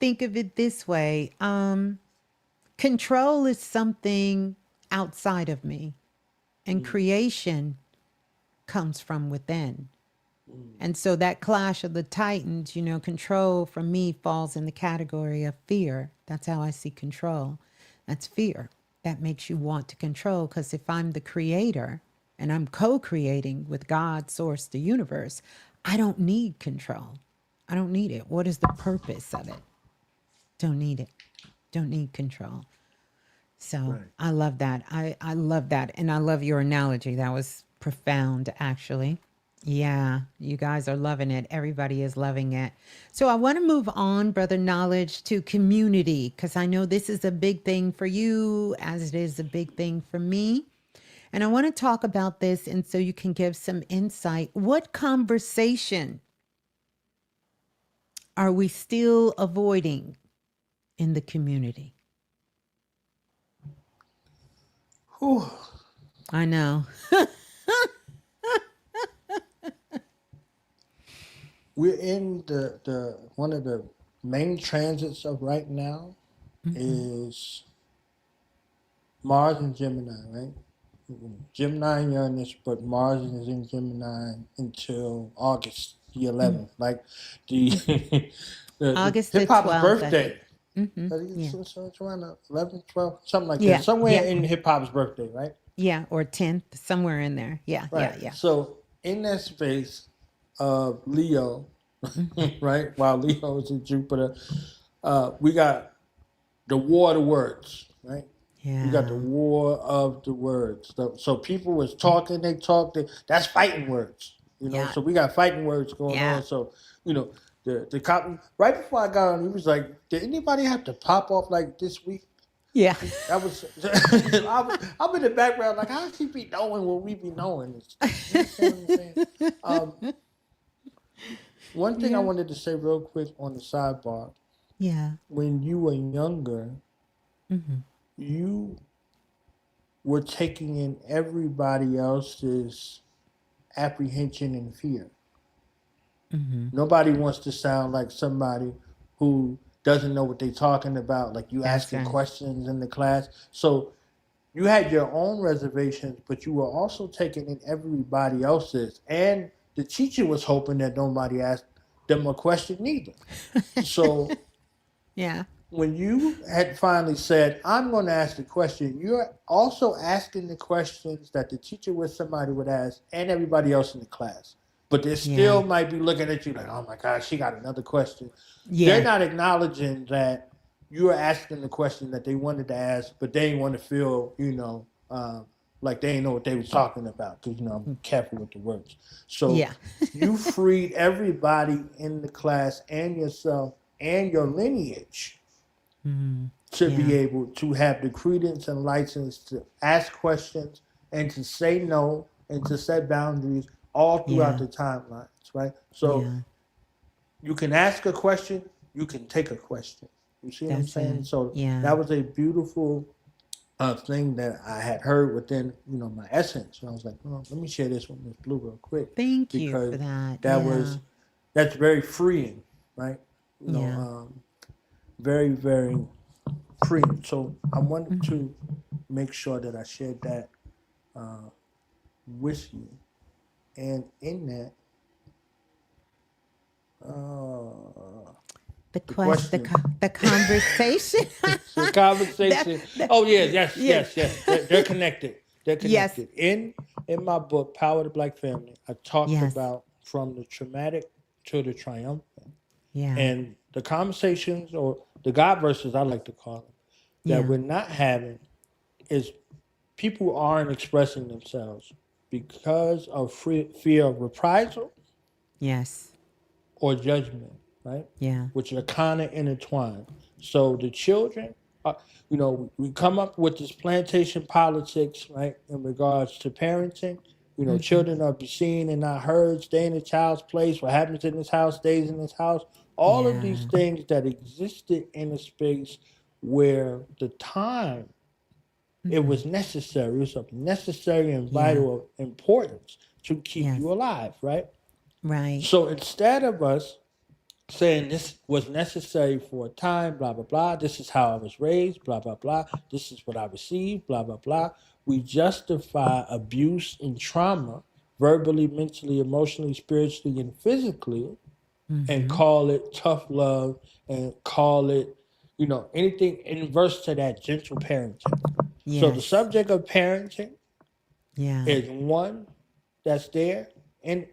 think of it this way. Control is something outside of me, and
Mm,
creation comes from within.
mm,
And so that clash of the titans, control for me falls in the category of fear. That's how I see control. That's fear. That makes you want to control because if I'm the creator and I'm co-creating with God, source, the universe, I don't need control. I don't need it. What is the purpose of it? Don't need it. Don't need control. So
right.
I love that. I love that. And I love your analogy. That was Profound, actually. Yeah, you guys are loving it. Everybody is loving it. So I want to move on, Brother Knowledge, to community, because I know this is a big thing for you, as it is a big thing for me. And I want to talk about this, and so you can give some insight. What conversation are we still avoiding in the community?
Whew.
I know.
We're in the one of the main transits of right now is Mars and Gemini, right? Gemini and Uranus, but Mars is in Gemini until August the 11th. Like the the
August the
hip hop's
12th, I think.
birthday.
Hmm.
I think
Yeah.
it's around the 11th, 12th, something like that.
Yeah.
Somewhere
Yeah.
in hip hop's birthday, right?
Yeah. Or 10th, somewhere in there. Yeah.
Right.
Yeah. Yeah.
So in that space of Leo,
Hmm.
right? While Leo is in Jupiter, we got the war of the words, right? We got the
Yeah.
war of the words. So people was talking, they talked. That's fighting words, you know.
Yeah.
So we got fighting words going
Yeah.
on. So you know, the cop right before I got on, he was like, "Did anybody have to pop off like this week?"
Yeah.
That was I'm in the background like, how she be knowing what we be knowing and stuff. You understand what I'm saying? Um, one thing I
Yeah.
wanted to say real quick on the sidebar:
Yeah.
when you were younger,
Hmm.
you were taking in everybody else's apprehension and fear.
Hmm.
Nobody wants to sound like somebody who doesn't know what they're talking about, like you
That's
asking
right.
questions in the class. So you had your own reservations, but you were also taking in everybody else's. And the teacher was hoping that nobody asked them a question either. So
Yeah.
when you had finally said, I'm going to ask the question, you're also asking the questions that the teacher with somebody would ask and everybody else in the class. But they
Yeah.
still might be looking at you like, oh my gosh, she got another question. They're
Yeah.
not acknowledging that you're asking the question that they wanted to ask, but they didn't want to feel, like they didn't know what they was talking about. Because, I'm careful with the words. So
Yeah.
you freed everybody in the class and yourself and your lineage
Mm.
to be
Yeah.
able to have the credence and license to ask questions and to say no and to set boundaries all throughout
Yeah.
the timelines, right? So
Yeah.
you can ask a question, you can take a question. You see what I'm
That's
saying?
it.
So
Yeah.
that was a beautiful thing that I had heard within, my essence. And I was like, well, let me share this with Ms.Blue real quick
Thank you for
because
that.
that
Yeah.
was that's very freeing, right? You know,
Yeah.
very, very freeing. So I wanted
Hmm.
to make sure that I shared that with you. And in that, uh,
The
the
quest,
question,
the conversation.
the
that,
conversation.
that,
Oh yeah, yes,
yeah.
yes, yes. They're connected. They're
Yes.
connected. In my book, Power of the Black Family, I talked
Yes.
about from the traumatic to the triumphant,
Yeah.
and the conversations or the God verses I like to call them that
Yeah.
we're not having is people aren't expressing themselves because of fear of reprisal
Yes.
or judgment, right?
Yeah.
Which are kind of intertwined. So the children, we come up with this plantation politics, right, in regards to parenting.
Hmm.
Children are seen and not heard, stay in the child's place. What happens in this house stays in this house. All of these
Yeah.
things that existed in a space where the time it
Hmm.
was necessary. It was of necessary and
Yeah.
vital importance to keep
Yes.
you alive, right?
Right.
So instead of us saying this was necessary for a time, blah, blah, blah, this is how I was raised, blah, blah, blah, this is what I received, blah, blah, blah, we justify abuse and trauma verbally, mentally, emotionally, spiritually, and physically and
Hmm.
call it tough love and call it, anything inverse to that gentle parenting. So the
Yes.
subject of parenting
Yeah.
is one that's there, and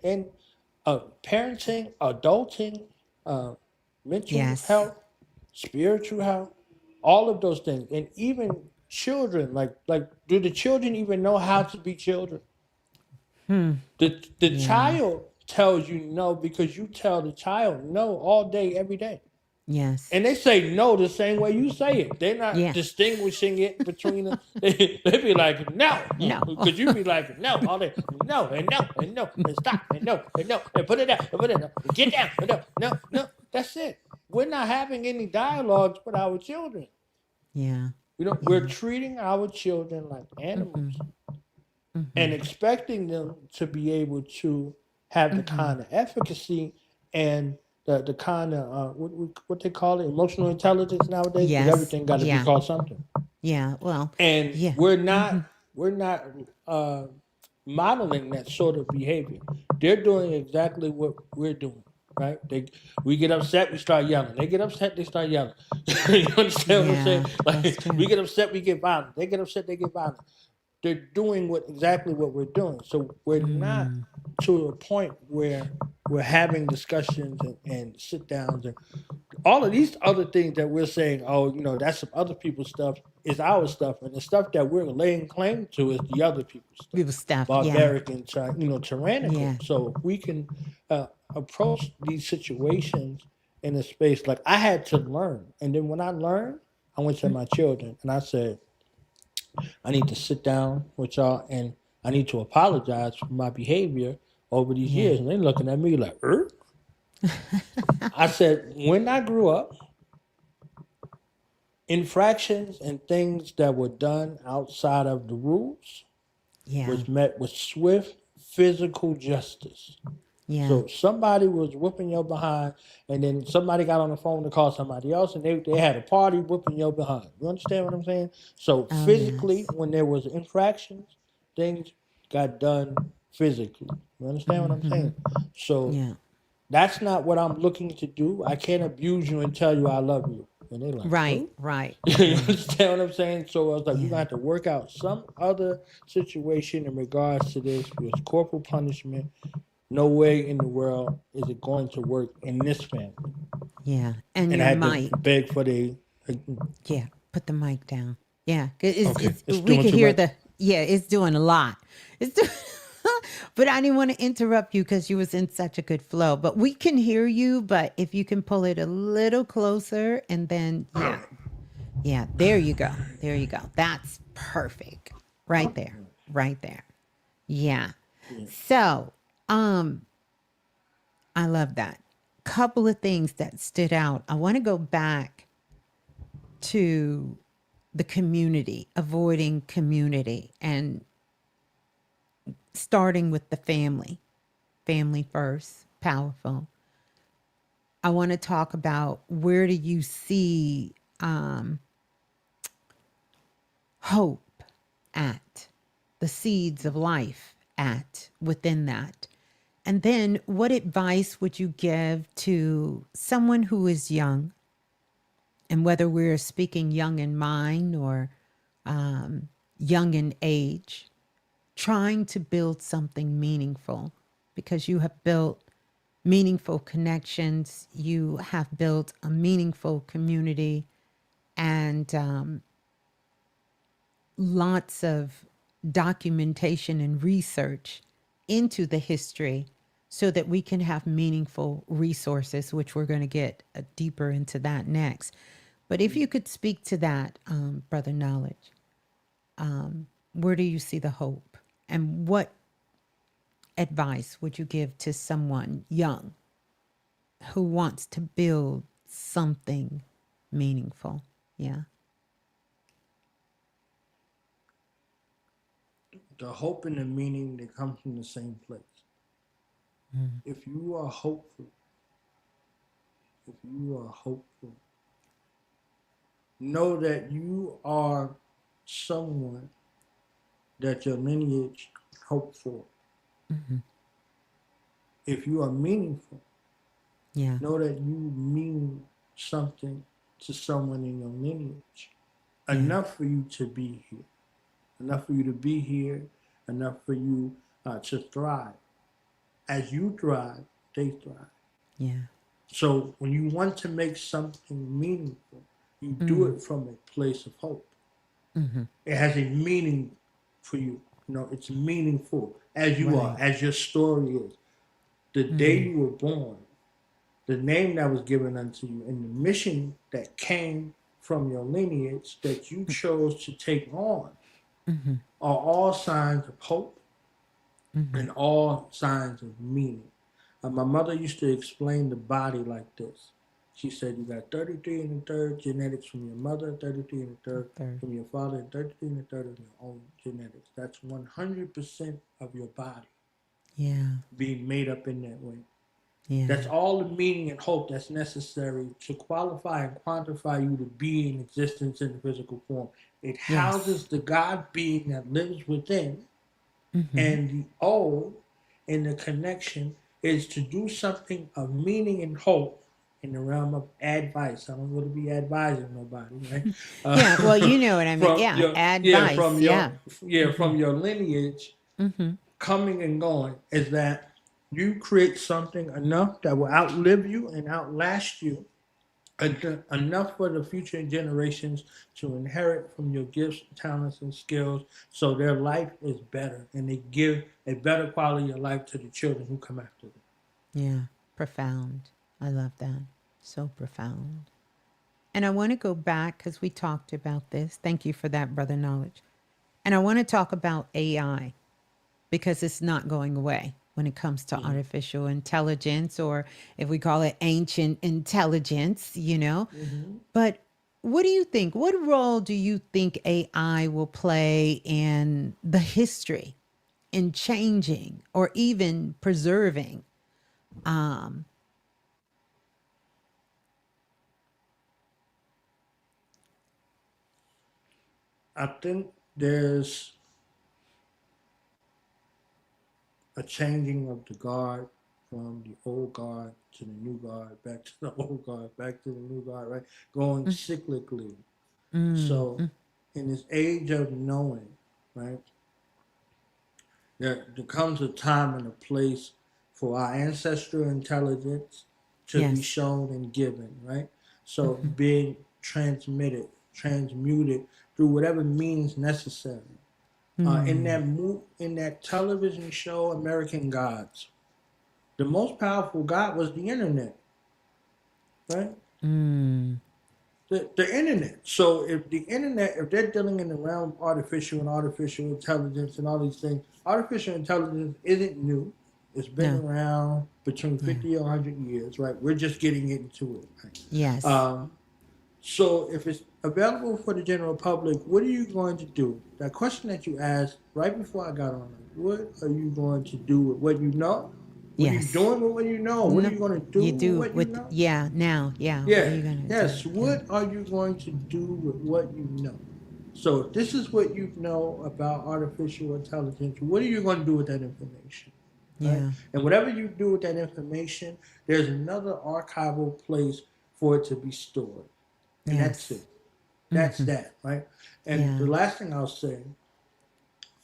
parenting, adulting, uh, mental
Yes.
health, spiritual health, all of those things, and even children. Like, do the children even know how to be children?
Hmm.
The
Yeah.
child tells you no because you tell the child no all day, every day.
Yes.
And they say no the same way you say it. They're not
Yeah.
distinguishing it between them. They be like, no.
No.
Because you be like, no, all day. No, and no, and no, and stop, and no, and put it down, and put it down, and get down, and no, no, no. That's it. We're not having any dialogues with our children.
Yeah.
We're
Yeah.
treating our children like
Mm-hmm.
animals and
Mm-hmm.
expecting them to be able to have the
Mm-hmm.
kind of efficacy and the kind of what they call it, emotional intelligence nowadays, because
Yes.
everything got to be
Yeah.
called something.
Yeah. Well,
And
yeah. Mm-hmm.
we're not uh, modeling that sort of behavior. They're doing exactly what we're doing. Right? We get upset, we start yelling. They get upset, they start yelling. You understand what I'm saying?
Yeah. That's
Like
true.
we get upset, we get violent. They get upset, they get violent. They're doing exactly what we're doing. So we're not
Mm.
to a point where we're having discussions and sit downs and all of these other things that we're saying, oh, that's some other people's stuff, is our stuff, and the stuff that we're laying claim to is the other people's stuff,
People stuff. Yeah.
barbaric and tyrannical.
Yeah.
So if we can approach these situations in a space like I had to learn, and then when I learned, I went to my children and I said, I need to sit down with y'all and I need to apologize for my behavior over these
Yeah.
years. And they looking at me like, I said, when I grew up, infractions and things that were done outside of the rules
Yeah.
was met with swift physical justice.
Yeah.
So somebody was whooping your behind, and then somebody got on the phone to call somebody else, and they had a party whooping your behind. You understand what I'm saying? So
Oh,
physically,
yes.
when there was infractions, things got done physically. You understand what I'm
Mm-hmm.
saying? So
Yeah.
that's not what I'm looking to do. I can't abuse you and tell you I love you. And they're like,
Right.
oh.
Right.
You
Yeah.
understand what I'm saying? So I was like, we're gonna
Yeah.
have to work out some other situation in regards to this with corporal punishment. No way in the world is it going to work in this family.
Yeah. And
And I
your
had to
mic.
beg for the
Yeah. Put the mic down. Yeah. 'Cause
okay, it's
we
doing
could
too
hear
much.
the, yeah, it's doing a lot. It's doing, but I didn't want to interrupt you because you was in such a good flow. But we can hear you. But if you can pull it a little closer and then, yeah. Yeah. There you go. There you go. That's perfect. Right there. Right there. Yeah.
Yeah.
So, um, I love that. Couple of things that stood out. I want to go back to the community, avoiding community, and starting with the family. Family first, powerful. I want to talk about where do you see hope at, the seeds of life at within that. And then what advice would you give to someone who is young, and whether we're speaking young in mind or young in age, trying to build something meaningful, because you have built meaningful connections, you have built a meaningful community, and lots of documentation and research into the history so that we can have meaningful resources, which we're going to get deeper into that next. But if you could speak to that, Brother Knowledge, where do you see the hope? And what advice would you give to someone young who wants to build something meaningful? Yeah.
The hope and the meaning they come from the same place. If you are hopeful, if you are hopeful, know that you are someone that your lineage hope for. If you are meaningful,
Yeah.
know that you mean something to someone in your lineage.
Yeah.
Enough for you to be here. Enough for you to be here. Enough for you to thrive. As you thrive, they thrive.
Yeah.
So when you want to make something meaningful, you do
Mm.
it from a place of hope.
Mm-hmm.
It has a meaning for you. It's meaningful as you are,
Right.
as your story is. The day
Mm-hmm.
you were born, the name that was given unto you, and the mission that came from your lineage that you chose to take on
Mm-hmm.
are all signs of hope
Mm-hmm.
and all signs of meaning. My mother used to explain the body like this. She said, you got 33 and a third genetics from your mother, 33 and a third
Third.
from your father, and 33 and a third of your own genetics. That's 100% of your body
Yeah.
being made up in that way.
Yeah.
That's all the meaning and hope that's necessary to qualify and quantify you to be in existence in the physical form. It
Yes.
houses the God being that lives within,
Mm-hmm.
and the O in the connection is to do something of meaning and hope in the realm of advice. I don't want to be advising nobody, right?
Yeah. Well, you know what I mean.
From
Yeah.
your
Advice. Yeah. Mm-hmm.
from your lineage
Mm-hmm.
coming and going is that you create something enough that will outlive you and outlast you, enough for the future generations to inherit from your gifts, talents, and skills, so their life is better and they give a better quality of life to the children who come after them.
Yeah. Profound. I love that. So profound. And I want to go back because we talked about this. Thank you for that, Brother Knowledge. And I want to talk about AI because it's not going away when it comes to
Mm-hmm.
artificial intelligence, or if we call it ancient intelligence, you know.
Mm-hmm.
But what do you think? What role do you think AI will play in the history, in changing or even preserving? Um,
I think there's a changing of the guard from the old guard to the new guard, back to the old guard, back to the new guard, right? Going
mm,
cyclically.
mm,
So,
mm,
in this age of knowing, right, there comes a time and a place for our ancestral intelligence to be
yes.
shown and given, right? So,
Hmm.
being transmitted, transmuted through whatever means necessary.
Mm,
In that television show, American Gods, the most powerful God was the internet, right?
mm,
The internet. So if the internet, if they're dealing in the realm of artificial intelligence and all these things, artificial intelligence isn't new. It's been
no.
around between
Yeah.
50 or 100 years, right? We're just getting into it. Right?
Yes.
So if it's available for the general public, what are you going to do? That question that you asked right before I got on, what are you going to do with what you know? What are you
Yes.
doing with what you know? What are
No.
you going to do
You
with
do
what you
with,
know?
yeah, now. Yeah. What are
Yeah,
you going to do?
yes.
Yeah.
What are you going to do with what you know? So, if this is what you know about artificial intelligence, what are you going to do with that information? Right?
Yeah.
And whatever you do with that information, there's another archival place for it to be stored. And that's it.
Yes.
That's
Mm-hmm.
that, right? And the
Yeah.
last thing I'll say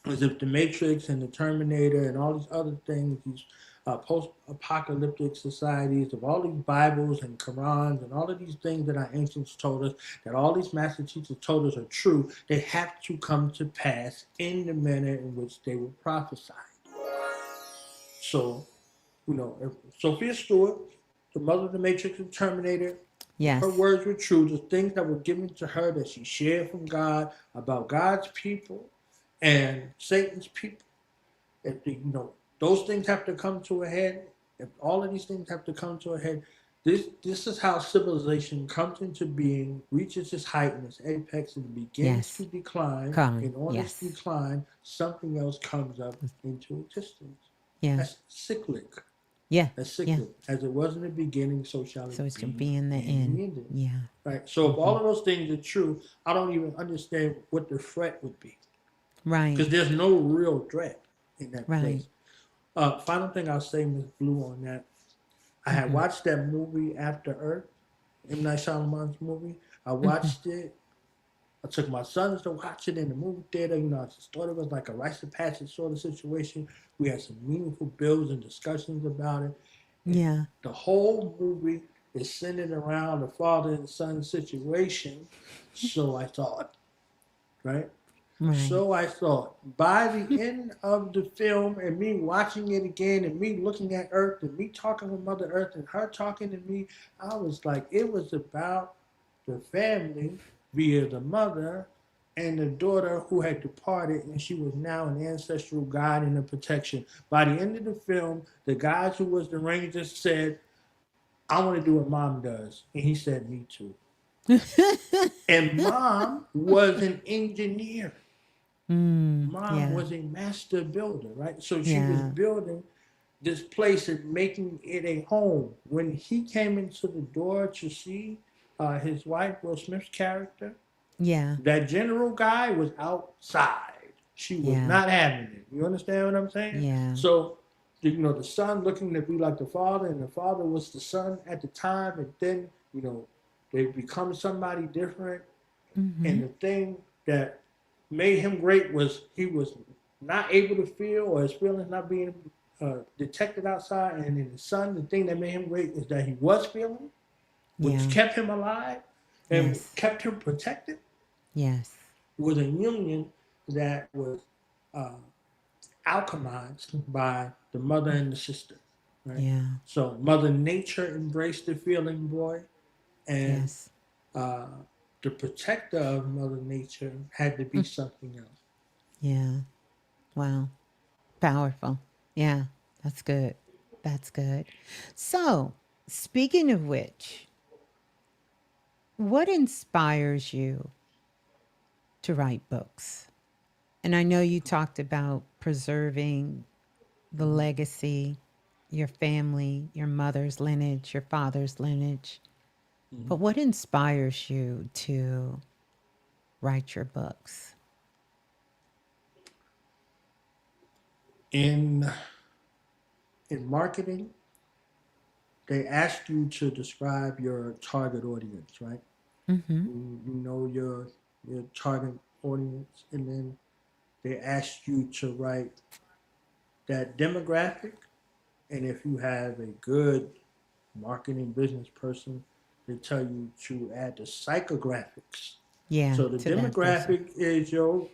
is if the Matrix and the Terminator and all these other things, these post-apocalyptic societies of all these Bibles and Qurans and all of these things that our ancients told us, that all these master teachers told us are true, they have to come to pass in the manner in which they were prophesied. So, if Sophia Stewart, the mother of the Matrix and Terminator, if her
Yes.
words were true, the things that were given to her that she shared from God about God's people and Satan's people, if those things have to come to a head, if all of these things have to come to a head, this is how civilization comes into being, reaches its height and its apex, and begins to
Yes.
decline.
Common.
And on its
Yes.
decline, something else comes up into existence.
Yeah.
That's cyclic.
Yeah.
That's
Yeah.
cyclic. As it was in the beginning, so shall
So
it
it's to
be
be in the
in
end.
the ending.
Yeah.
Right. So if
Mm-hmm.
all of those things are true, I don't even understand what the threat would be,
Right.
because there's no real threat in that
Right.
place. Final thing I'll say, Ms.Blue, on that. I had
Mm-hmm.
watched that movie After Earth, M. Night Shyamalan's movie. I
Mm-hmm.
watched it. I took my sons to watch it in the movie theater. I just thought it was like a rites of passage sort of situation. We had some meaningful builds and discussions about it. And
Yeah.
the whole movie is centered around the father and son situation. So I thought, right?
Right.
So I thought. By the end of the film and me watching it again and me looking at Earth and me talking with Mother Earth and her talking to me, I was like, it was about the family via the mother and the daughter who had departed, and she was now an ancestral guide and a protection. By the end of the film, the guy who was the ranger said, I want to do what mom does. And he said, me too. And mom was an engineer. Mom
Yeah.
was a master builder, right? So she was
Yeah.
building this place and making it a home. When he came into the door to see his wife, Will Smith's character,
Yeah.
that general guy was outside. She was
Yeah.
not having it. You understand what I'm saying?
Yeah.
So, the son looking to be like the father, and the father was the son at the time, and then, they become somebody different. And
Mm-hmm.
the thing that made him great was he was not able to feel, or his feelings not being detected outside. And in the son, the thing that made him great is that he was feeling, which
Yeah.
kept him alive and
Yes.
kept him protected.
Yes.
Was a union that was uh, alchemized by the mother and the sister, right?
Yeah.
So Mother Nature embraced the feeling boy, and
Yes.
uh, the protector of Mother Nature had to be
Mm.
something else.
Yeah. Wow. Powerful. Yeah. That's good. That's good. So, speaking of which, what inspires you to write books? And I know you talked about preserving the
Mm-hmm.
legacy, your family, your mother's lineage, your father's lineage.
Mm-hmm.
But what inspires you to write your books?
In in marketing, they ask you to describe your target audience, right?
Mm-hmm.
You know your target audience, and then they ask you to write that demographic. And if you have a good marketing business person, they tell you to add the psychographics.
Yeah,
So the
to that. Those are.
demographic is your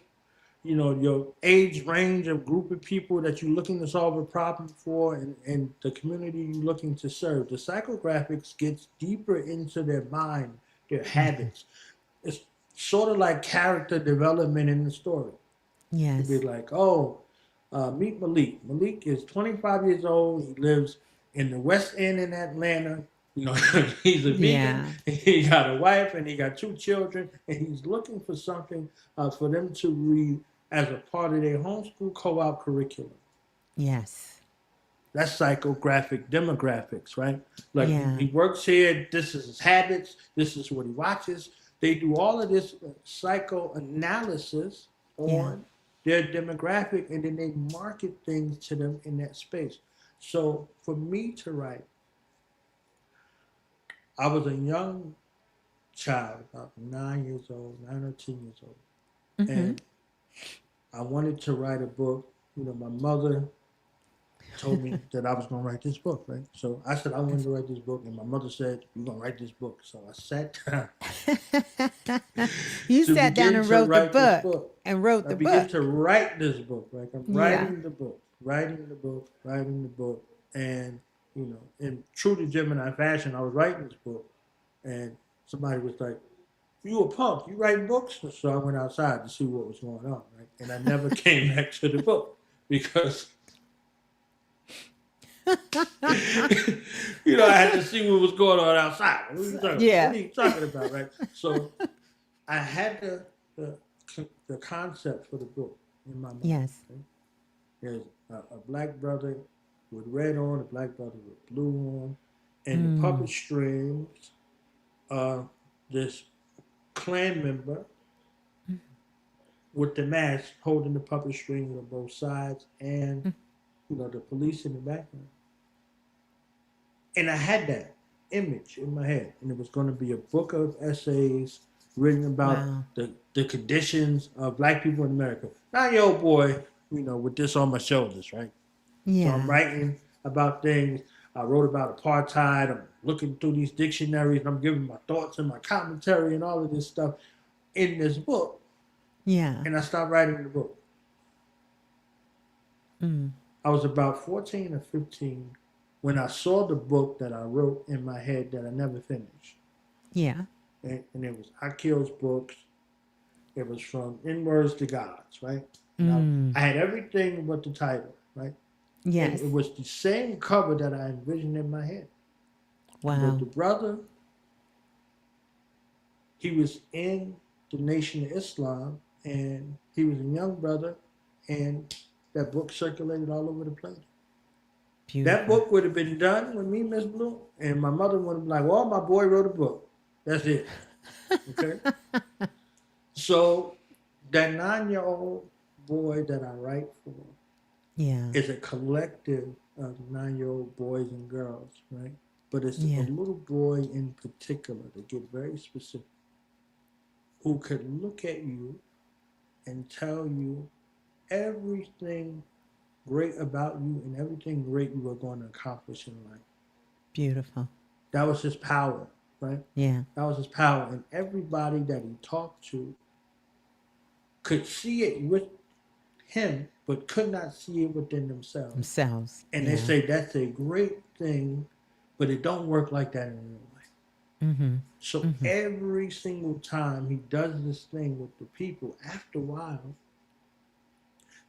age range of group of people that you're looking to solve a problem for, and the community you're looking to serve. The psychographics gets deeper into their mind, their
Mm-hmm.
habits. It's sort of like character development in the story. It'd be
Yes.
like, oh, meet Malik. Malik is 25 years old. He lives in the West End in Atlanta. He's a vegan.
Yeah.
He got a wife and he got two children, and he's looking for something for them to read as a part of their homeschool co-op curriculum.
Yes.
That's psychographic demographics, right? Like he
Yeah.
works here. This is his habits. This is what he watches. They do all of this psychoanalysis
Yeah.
on their demographic, and then they market things to them in that space. So for me to write, I was a young child, about 9 years old, 9 or 10 years old,
Mm-hmm.
and I wanted to write a book. My mother told me that I was going to write this book, right? So I said I wanted to write this book, and my mother said, "You're going to write this book." So I sat down
You
to
sat down
begin
and
to
wrote the
write this
book
book.
and wrote
I
the
begin
book.
to write this book. Like I'm
Yeah.
writing the book, writing the book, writing the book, and in true to Gemini fashion, I was writing this book, and somebody was like, "You a punk? You writing books?" So I went outside to see what was going on, right? And I never came back to the book because I had to see what was going on outside. What are you talking about? What
Yeah.
are you talking about, right? So I had the, the concept for the book in my mind.
Yes.
Okay? There's a black brother with red on, a black brother with blue on, and the
Mm.
puppet strings are this clan member with the mask holding the puppet strings on both sides, and the police in the background. And I had that image in my head, and it was going to be a book of essays written about
Wow.
the conditions of black people in America. 9-year old boy, with this on my shoulders, right? So I'm
Yeah.
writing about things. I wrote about apartheid. I'm looking through these dictionaries, and I'm giving my thoughts and my commentary and all of this stuff in this book.
Yeah.
and I stopped writing the book.
Mm.
I was about 14 or 15 when I saw the book that I wrote in my head that I never finished.
Yeah.
And it was Akil's books. It was from Inwards to Gods, right? And
Mm.
I had everything but the title, right? And
Yes.
it was the same cover that I envisioned in my head. But
Wow.
the brother, he was in the Nation of Islam, and he was a young brother, and that book circulated all over the place. That
Beautiful.
book would have been done with me, Ms.Blue, and my mother would have been like, well, my boy wrote a book. That's it. Okay? So that 9-year-old boy that I write for
Yeah.
is a collective of 9-year-old boys and girls, right? But it's a
Yeah.
little boy in particular to get very specific who could look at you and tell you everything great about you and everything great you are going to accomplish in life.
Beautiful.
That was his power, right?
Yeah.
That was his power. And everybody that he talked to could see it with him, but could not see it within themselves.
Themselves.
And they
Yeah.
say that's a great thing, but it don't work like that in real life.
Mm-hmm.
So
Mm-hmm.
every single time he does this thing with the people, after a while,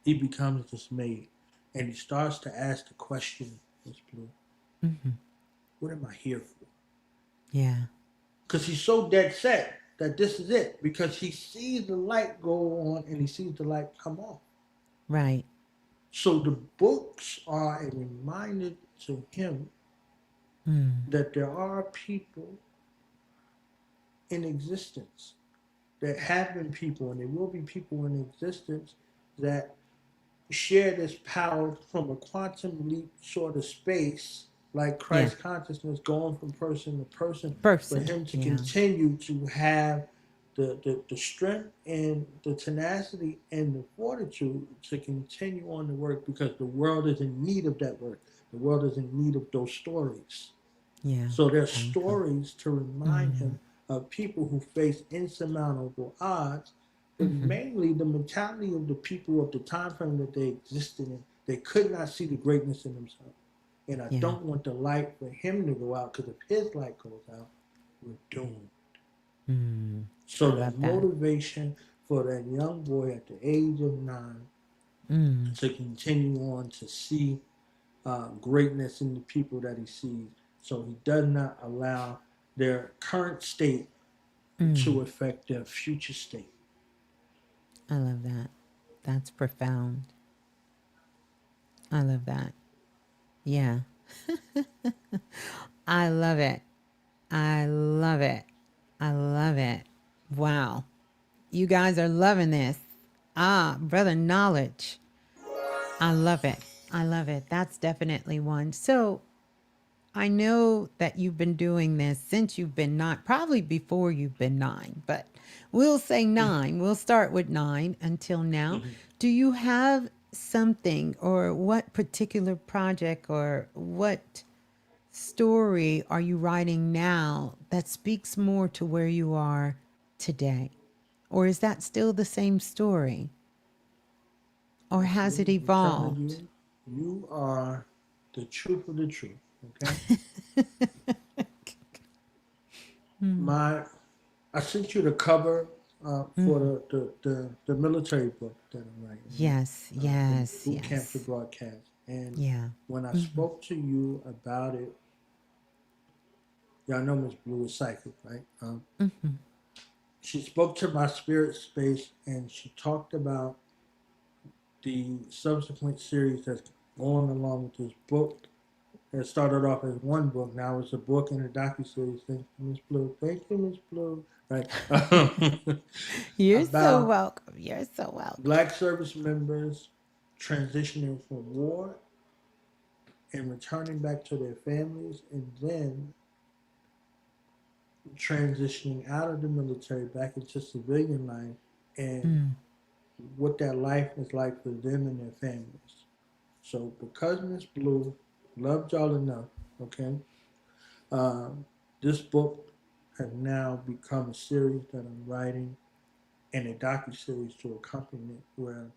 he becomes dismayed. And he starts to ask the question, Miss Blue,
Mm-hmm.
what am I here for?
Yeah.
Because he's so dead set that this is it. Because he sees the light go on and he sees the light come off.
Right.
So the books are a reminder to him
Mm.
that there are people in existence. There have been people, and there will be people in existence that share this power from a quantum leap sort of space, like
Yeah.
Christ consciousness going from person to person, for
Person.
him to
Yeah.
continue to have the strength and the tenacity and the fortitude to continue on the work because the world is in need of that work. The world is in need of those stories.
Yeah.
So there's
Powerful.
stories to remind
Mm.
him of people who face insurmountable odds, but
Mm-hmm.
mainly the mentality of the people of the time frame that they existed in. They could not see the greatness in themselves. And I
Yeah.
don't want the light for him to go out because if his light goes out, we're doomed.
Mm. I
So
love
that
that.
motivation for that young boy at the age of 9
Mm.
to continue on to see greatness in the people that he sees. So he does not allow their current state
Mm.
to affect their future state.
I love that. That's profound. I love that. Yeah. I love it. I love it. I love it. Wow. You guys are loving this. Ah, brother knowledge. I love it. I love it. That's definitely one. So I know that you've been doing this since you've been 9, probably before you've been 9, but we'll say 9. We'll start with 9 until now.
Mhm.
Do you have something or what particular project or what story are you writing now that speaks more to where you are today? Or is that still the same story? Or
Miss
has
Blue,
it
I'm telling
evolved?
you, you are the truth of the truth. Okay,
Mm.
my I sent you the cover for
Mhm.
the military book that I'm writing, right?
Yes,
From
yes,
boot camp to
yes.
broadcast. And
Yeah.
when I
Mhm.
spoke to you about it, y'all know Miss Blue is psychic, right?
Mhm.
She spoke to my spirit space and she talked about the subsequent series that's going along with this book. It started off as one book, now it's a book and a docu-series. Thank you, Miss Blue. Thank you, Miss Blue. Right.
You're so
About
welcome. You're so welcome.
black service members transitioning from war and returning back to their families and then transitioning out of the military back into civilian life and
Mm.
what that life is like for them and their families. So because Miss Blue loved y'all enough, okay, this book has now become a series that I'm writing and a docu-series to accompany it where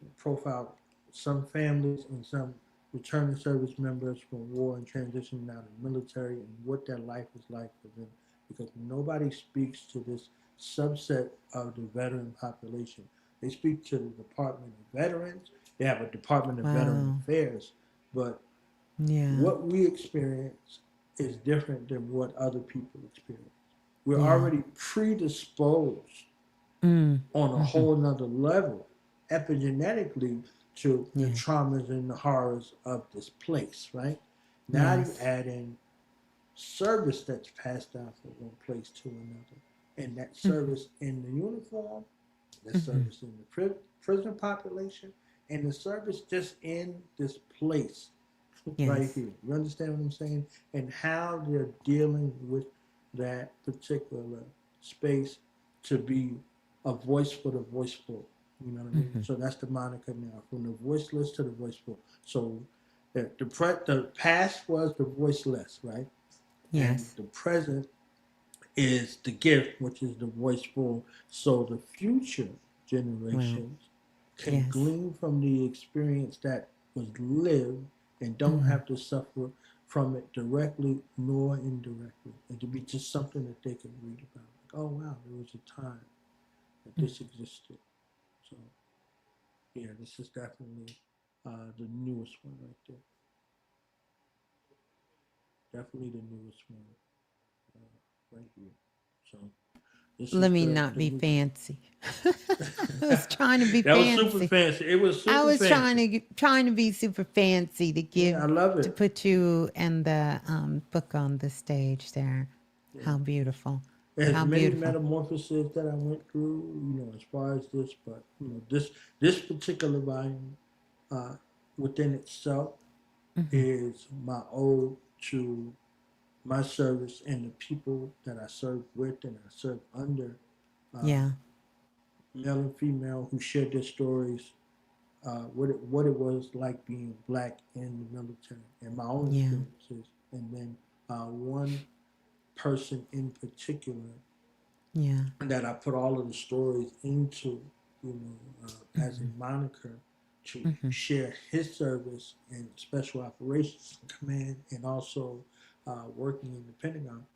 it profiled some families and some returning service members from war and transitioning out of the military and what their life is like for them, because nobody speaks to this subset of the veteran population. They speak to the Department of Veterans. They have a Department of Veteran
Wow.
Affairs, but
Yeah.
what we experience is different than what other people experience. We're
Yeah.
already predisposed
Mm.
on a
Mm-hmm.
whole nother level, epigenetically, to the
Yeah.
traumas and the horrors of this place, right? Now you
Yes.
add in service that's passed down from one place to another, and that
Mm-hmm.
service in the uniform, the
Mm-hmm.
service in the prison population, and the service just in this place right
Yes.
here. You understand what I'm saying? And how they're dealing with that particular space to be a voice for the voiceful. You know what I mean?
Mm-hmm.
So that's the moniker now, from the voiceless to the voiceful. So the past was the voiceless, right? And
Yes.
the present is the gift, which is the voiceful. So the future
Wow.
generations can
Yes.
glean from the experience that was lived and don't
Mm-hmm.
have to suffer from it directly nor indirectly. And to be just something that they can read about. Like, oh wow, there was a time that this existed. So yeah, this is definitely the newest one right there. Definitely the newest one right here. So this is
Let me
the
not
the
be
new.
fancy. I was trying to be
That was super
fancy.
fancy. It was
I
super
was
fancy.
trying to be super fancy to
Yeah, I love
to
it.
put you and the book on the stage there.
Yeah.
How beautiful.
There's
How
many
beautiful.
metamorphoses that I went through, as far as this, but this particular volume, uh, within itself,
Hmm.
is my ode to my service and the people that I served with and I served under, uh,
Yeah.
male and female, who shared their stories, what it was like being black in the military and my own
Yeah.
experiences, and then one person in particular
Yeah.
that I put all of the stories into, as a
Hmm.
moniker to
Hmm.
share his service in Special Operations Command and also working in the Pentagon.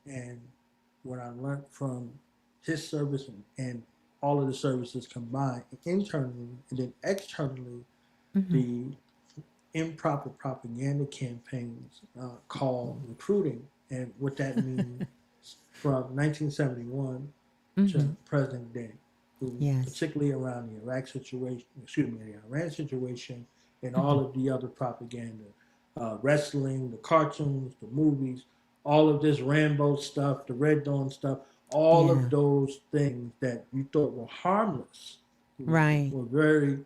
And what I learned from his service and all of the services combined internally and then externally,
Hmm.
the improper propaganda campaigns called recruiting, and what that means from 1971
Hmm.
to present day,
Yes.
particularly around the Iraq situation, excuse me, the Iran situation, and all
Hmm.
of the other propaganda, wrestling, the cartoons, the movies, all of this Rambo stuff, the Red Dawn stuff, all of
Yeah.
those things that you thought were harmless,
Right.
were very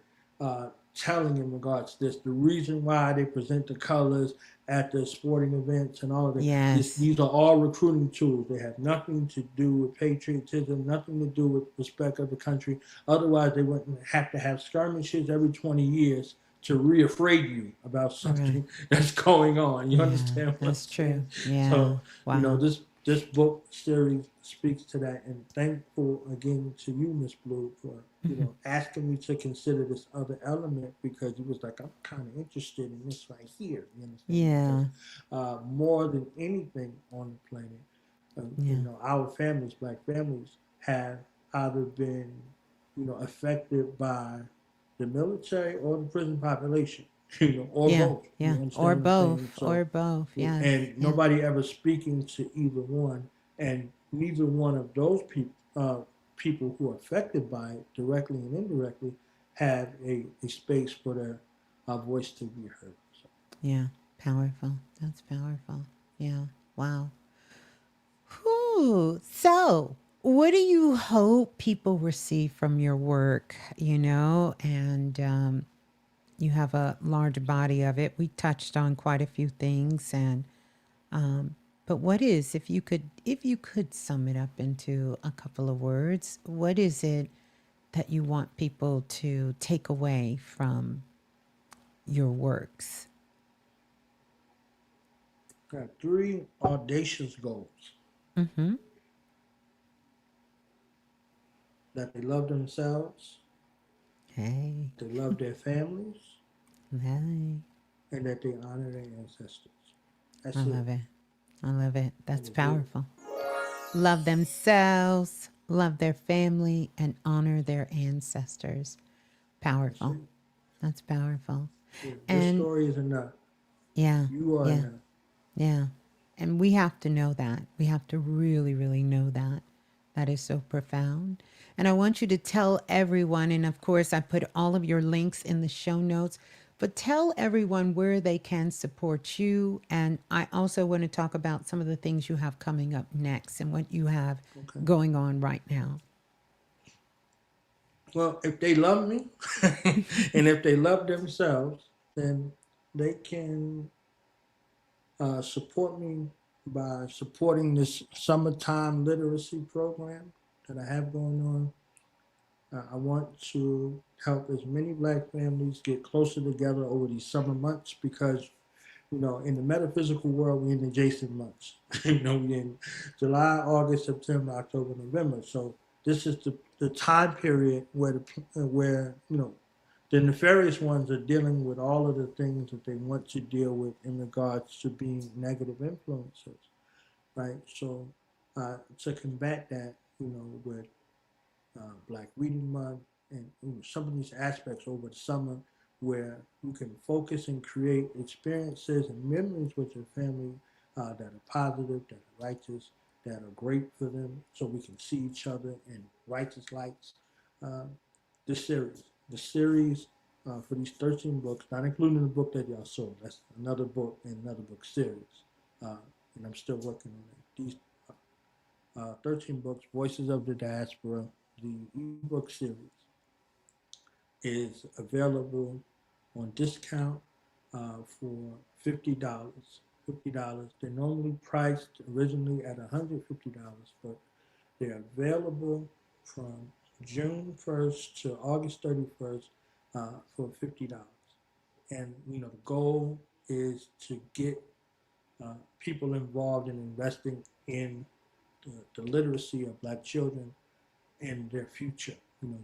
telling in regards to this. The reason why they present the colors at the sporting events and all of that,
Yes.
these are all recruiting tools. They have nothing to do with patriotism, nothing to do with respect of the country. Otherwise, they wouldn't have to have skirmishes every 20 years to reafraid you about
Right.
something that's going on. You
Yeah.
understand what I'm
That's
saying?
true. Yeah.
So,
Wow.
this book series speaks to that, and thankful again to you, Miss Blue, for
Hmm.
asking me to consider this other element, because it was like, I'm kind of interested in this right here. You understand? Because
Yeah.
more than anything on the planet,
Yeah.
our families, black families, have either been, affected by the military or the prison population, or
Yeah.
both. You
Yeah. Or
understand what I'm saying?
both.
So,
Or both. Yes.
and
Yeah.
nobody ever speaking to either one, and neither one of those people who are affected by it directly and indirectly have a space for their voice to be heard. So,
Yeah. Powerful. That's powerful. Yeah. Wow. Whew. So, what do you hope people receive from your work? And you have a large body of it. We touched on quite a few things, and but what is, if you could sum it up into a couple of words, what is it that you want people to take away from your works?
got three audacious goals.
Mm-hmm.
that they love themselves,
Hey,
they love their families,
hey.
and that they honor their ancestors.
I
That's it.
love it. I love it.
That
That's
is it.
powerful. Love themselves, love their family, and honor their ancestors.
That's
Powerful.
it.
That's powerful.
That's it. Your
And
story is enough.
yeah,
You are
yeah,
enough.
yeah. And we have to know that. We have to really, really know that. That is so profound. And I want you to tell everyone, and of course, I put all of your links in the show notes, but tell everyone where they can support you. And I also want to talk about some of the things you have coming up next and what you have
Okay.
going on right now.
Well, if they love me and if they love themselves, then they can support me by supporting this summertime literacy program that I have going on. I want to help as many black families get closer together over these summer months because, in the metaphysical world, we're in the adjacent months. We're in July, August, September, October, November. So this is the time period where the nefarious ones are dealing with all of the things that they want to deal with in regards to being negative influences, right? So to combat that, with Black Reading Month, and some of these aspects over the summer where you can focus and create experiences and memories with your family that are positive, that are righteous, that are great for them, so we can see each other in righteous lights. Uh, this series, the series for these 13 books, not including the book that y'all saw, that's another book and another book series, and I'm still working on it. These 13 books, Voices of the Diaspora, the ebook series, is available on discount for $50. $50. They're normally priced originally at $150, but they're available from June 1st to August 31st for $50. And the goal is to get people involved in investing in the literacy of black children and their future,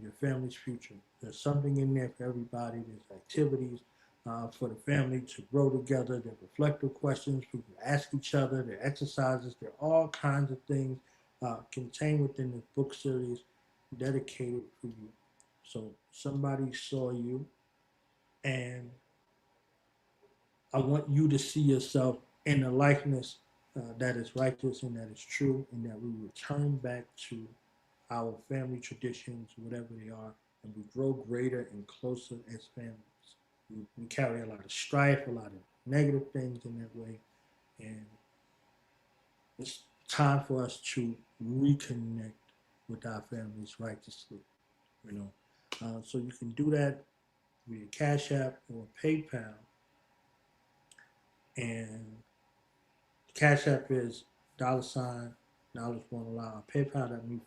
your family's future. There's something in there for everybody. There's activities for the family to grow together. There are reflective questions for you to ask each other. There are exercises. There are all kinds of things contained within this book series dedicated for you. So somebody saw you, and I want you to see yourself in a likeness that is righteous and that is true, and that we return back to our family traditions, whatever they are, and we grow greater and closer as families. We carry a lot of strife, a lot of negative things in that way, and it's time for us to reconnect with our families righteously. You know, so you can do that via Cash App or PayPal, and Cash App is $ knowledge won't allow. PayPal.me/,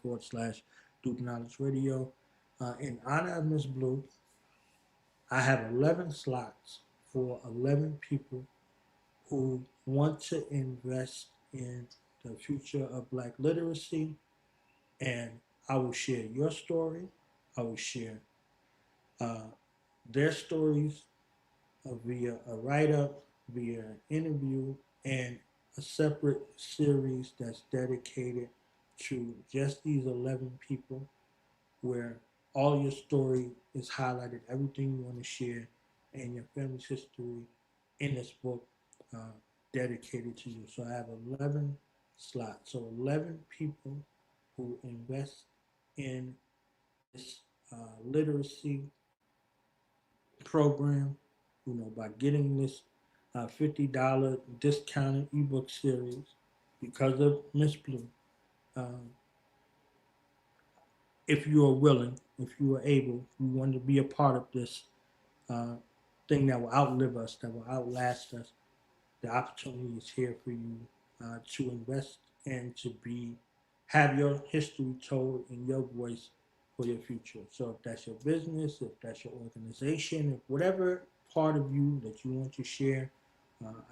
Duke Knowledge Radio. In honor of Ms.Blue, I have 11 slots for 11 people who want to invest in the future of black literacy. And I will share your story. I will share uh, their stories via a write up, via an interview, and a separate series that's dedicated to just these 11 people, where all your story is highlighted, everything you want to share, and your family's history in this book uh, dedicated to you. So I have 11 slots. So 11 people who invest in this literacy program, by getting this $50 discounted ebook series because of Miss Blue. Um, if you are willing, if you are able, if you want to be a part of this uh, thing that will outlive us, that will outlast us, the opportunity is here for you to invest and to have your history told in your voice for your future. So if that's your business, if that's your organization, if whatever part of you that you want to share,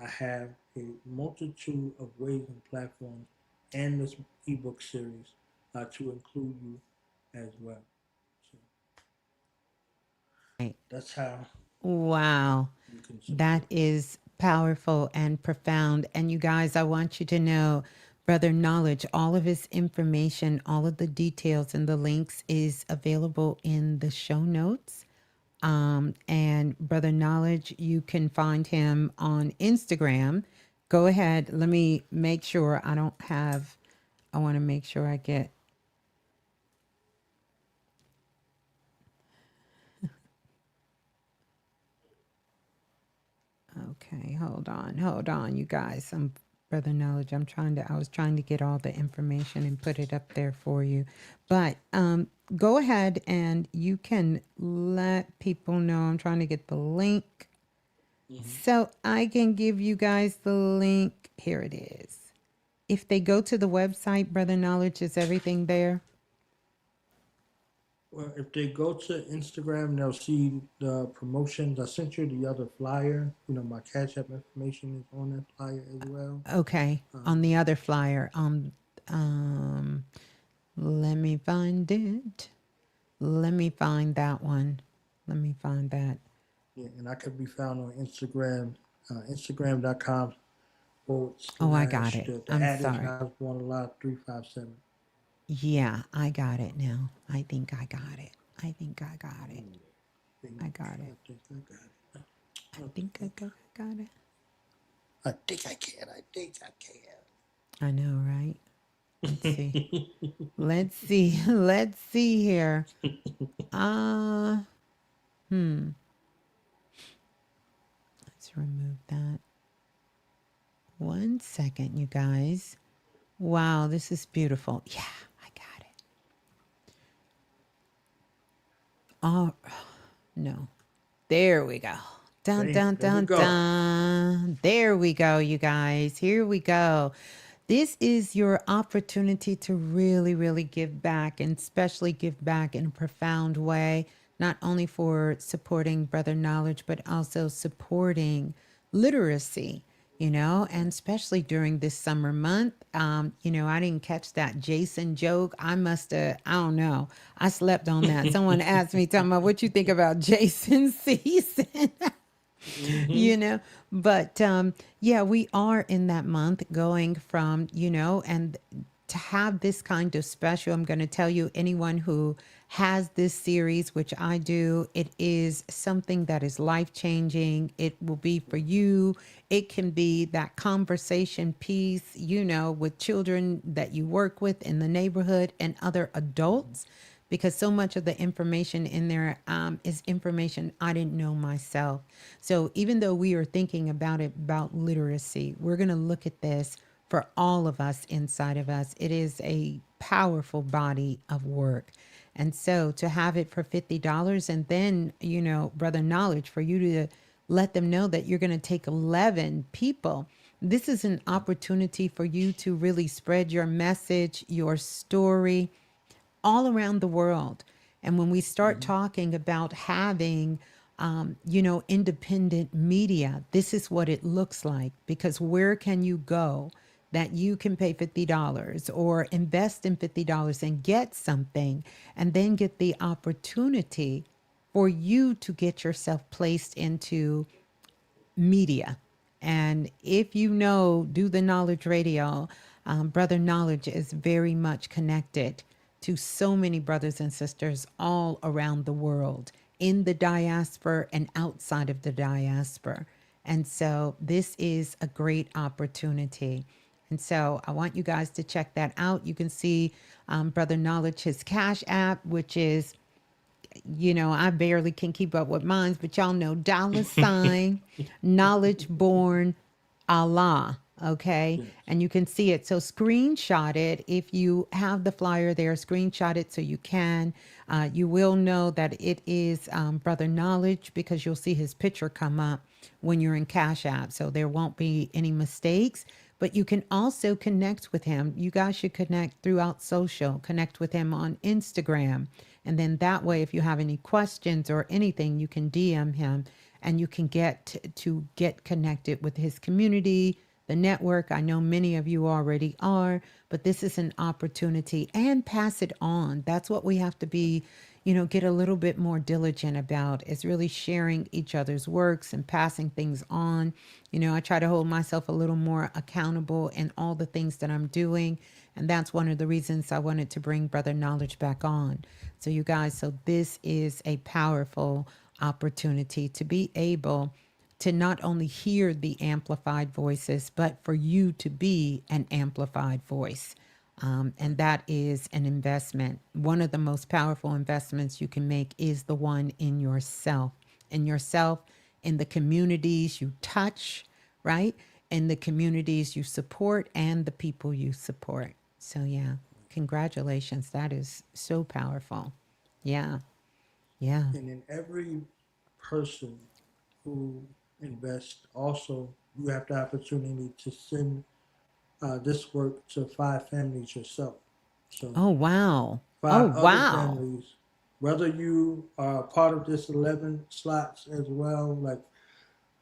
I have a multitude of ways and platforms and this ebook series to include you as well. So
Right.
that's how
Wow.
you can
That
support.
is powerful and profound. And you guys, I want you to know, Brother Knowledge, all of his information, all of the details and the links is available in the show notes. And Brother Knowledge, you can find him on Instagram. Go ahead. Let me make sure I don't have, I want to make sure I get, okay, hold on, you guys. Brother Knowledge, I was trying to get all the information and put it up there for you. But go ahead and you can let people know. I'm trying to get the link.
Mm-hmm.
So I can give you guys the link. Here it is. If they go to the website, Brother Knowledge, is everything there?
Well, if they go to Instagram, they'll see the promotions. I sent you the other flyer. You know, my Cash App information is on that flyer as well.
Okay. On the other flyer. Um, let me find it. Let me find that one. Let me find that.
Yeah, and I could be found on Instagram, Instagram.com forward
Oh, I got
slash
it.
the
I'm
ad is
sorry.
Osborne Alive 357.
Yeah, I got it now. I think I got it. I think I got it.
Think,
I got it.
I think I got it.
I
I think
think
I
I got it.
I think I can. I think I
I know, right? Let's see.
can.
Let's see. Let's see here. Uh, let's remove that. One second, you guys. Wow, this is beautiful. Yeah, I got it. Oh, no. There we go. Dun,
Bam,
dun,
there we
dun,
go.
dun. There we go, you guys. Here we go. This is your opportunity to really, really give back, and especially give back in a profound way, not only for supporting Brother Knowledge, but also supporting literacy, and especially during this summer month. I didn't catch that Jason joke. I must have, I don't know. I slept on that. Someone asked me, talking about what you think about Jason season.
Mm-hmm.
you know but yeah, we are in that month going from, and to have this kind of special, I'm going to tell you, anyone who has this series, which I do, it is something that is life changing. It will be for you. It can be that conversation piece, with children that you work with in the neighborhood and other adults, because so much of the information in there is information I didn't know myself. So even though we are thinking about it, about literacy, we're going to look at this for all of us inside of us. It is a powerful body of work. And so to have it for $50, and then, Brother Knowledge, for you to let them know that you're going to take 11 people. This is an opportunity for you to really spread your message, your story, all around the world. And when we start
Mm-hmm.
talking about having, independent media, this is what it looks like. Because where can you go that you can pay $50 or invest in $50 and get something, and then get the opportunity for you to get yourself placed into media? And if do the Knowledge Radio, Brother Knowledge is very much connected to so many brothers and sisters all around the world, in the diaspora and outside of the diaspora. And so this is a great opportunity. And so I want you guys to check that out. You can see Brother Knowledge, his Cash App, which is, I barely can keep up with mine, but y'all know, $ knowledge born Allah. Okay.
Yes.
And you can see it. So screenshot it. If you have the flyer there, screenshot it so you can. You will know that it is Brother Knowledge, because you'll see his picture come up when you're in Cash App. So there won't be any mistakes. But you can also connect with him. You guys should connect throughout social, connect with him on Instagram. And then that way, if you have any questions or anything, you can DM him, and you can get to get connected with his community, the network. I know many of you already are, but this is an opportunity, and pass it on. That's what we have to be, get a little bit more diligent about, is really sharing each other's works and passing things on. I try to hold myself a little more accountable in all the things that I'm doing. And that's one of the reasons I wanted to bring Brother Knowledge back on. So, you guys, so this is a powerful opportunity to be able to not only hear the amplified voices, but for you to be an amplified voice. And that is an investment. One of the most powerful investments you can make is the one in yourself, in the communities you touch, right? In the communities you support and the people you support. So, yeah, congratulations. That is so powerful. Yeah, yeah,
And in every person who invests, also you have the opportunity to send this work to 5 families yourself. So
oh, wow. Oh,
5 other
wow.
families, whether you are part of this 11 slots as well, like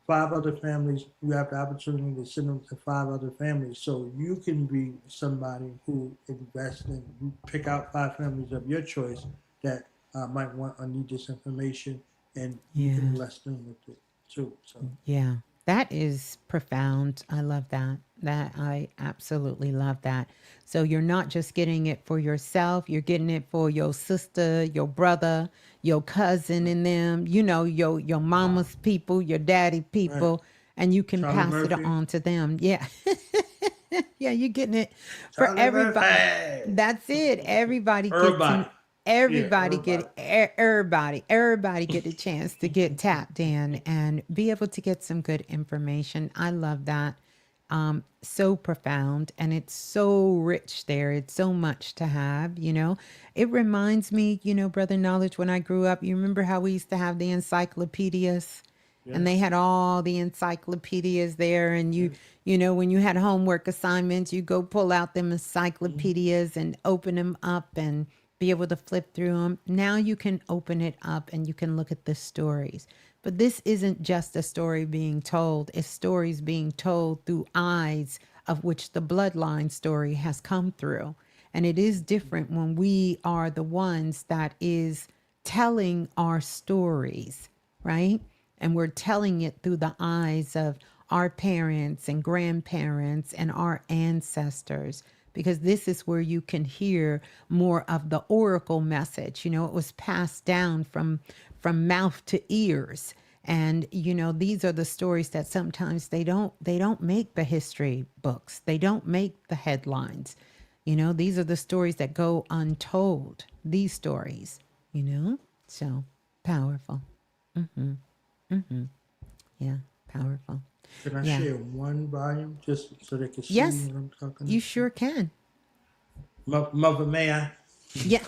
5 other families, you have the opportunity to send them to 5 other families. So you can be somebody who invests in, you pick out 5 families of your choice that might want or need this information, and you can
Yeah.
bless them with it too. So
Yeah, that is profound. I love that. I absolutely love that. So you're not just getting it for yourself, you're getting it for your sister, your brother, your cousin
right,
and them, your mama's people, your daddy
right.
people, and you can
Charlie
pass it
Murphy,
on to them. Yeah. Yeah, you're getting it for
Charlie
everybody.
Murphy,
That's it. Everybody gets
everybody,
in.
yeah,
Everybody
everybody.
get everybody get a chance to get tapped in and be able to get some good information. I love that. So profound, and it's so rich there. It's so much to have. It reminds me, Brother Knowledge, when I grew up, you remember how we used to have the encyclopedias? And
Yes,
they had all the encyclopedias there, and
yes.
when you had homework assignments, you go pull out them
Mm-hmm.
encyclopedias and open them up and be able to flip through them. Now you can open it up and you can look at the stories. But this isn't just a story being told, it's stories being told through eyes of which the bloodline story has come through. And it is different when we are the ones that is telling our stories, right? And we're telling it through the eyes of our parents and grandparents and our ancestors, because this is where you can hear more of the oracle message. It was passed down from mouth to ears. And these are the stories that sometimes they don't make the history books, they don't make the headlines. These are the stories that go untold, these stories. you know so powerful. Mm-hmm. Mm-hmm. Yeah, powerful.
Can I
Yeah.
share one volume just so they can see
Yes,
what I'm talking
you
about?
sure can.
Mother, may I?
Yeah.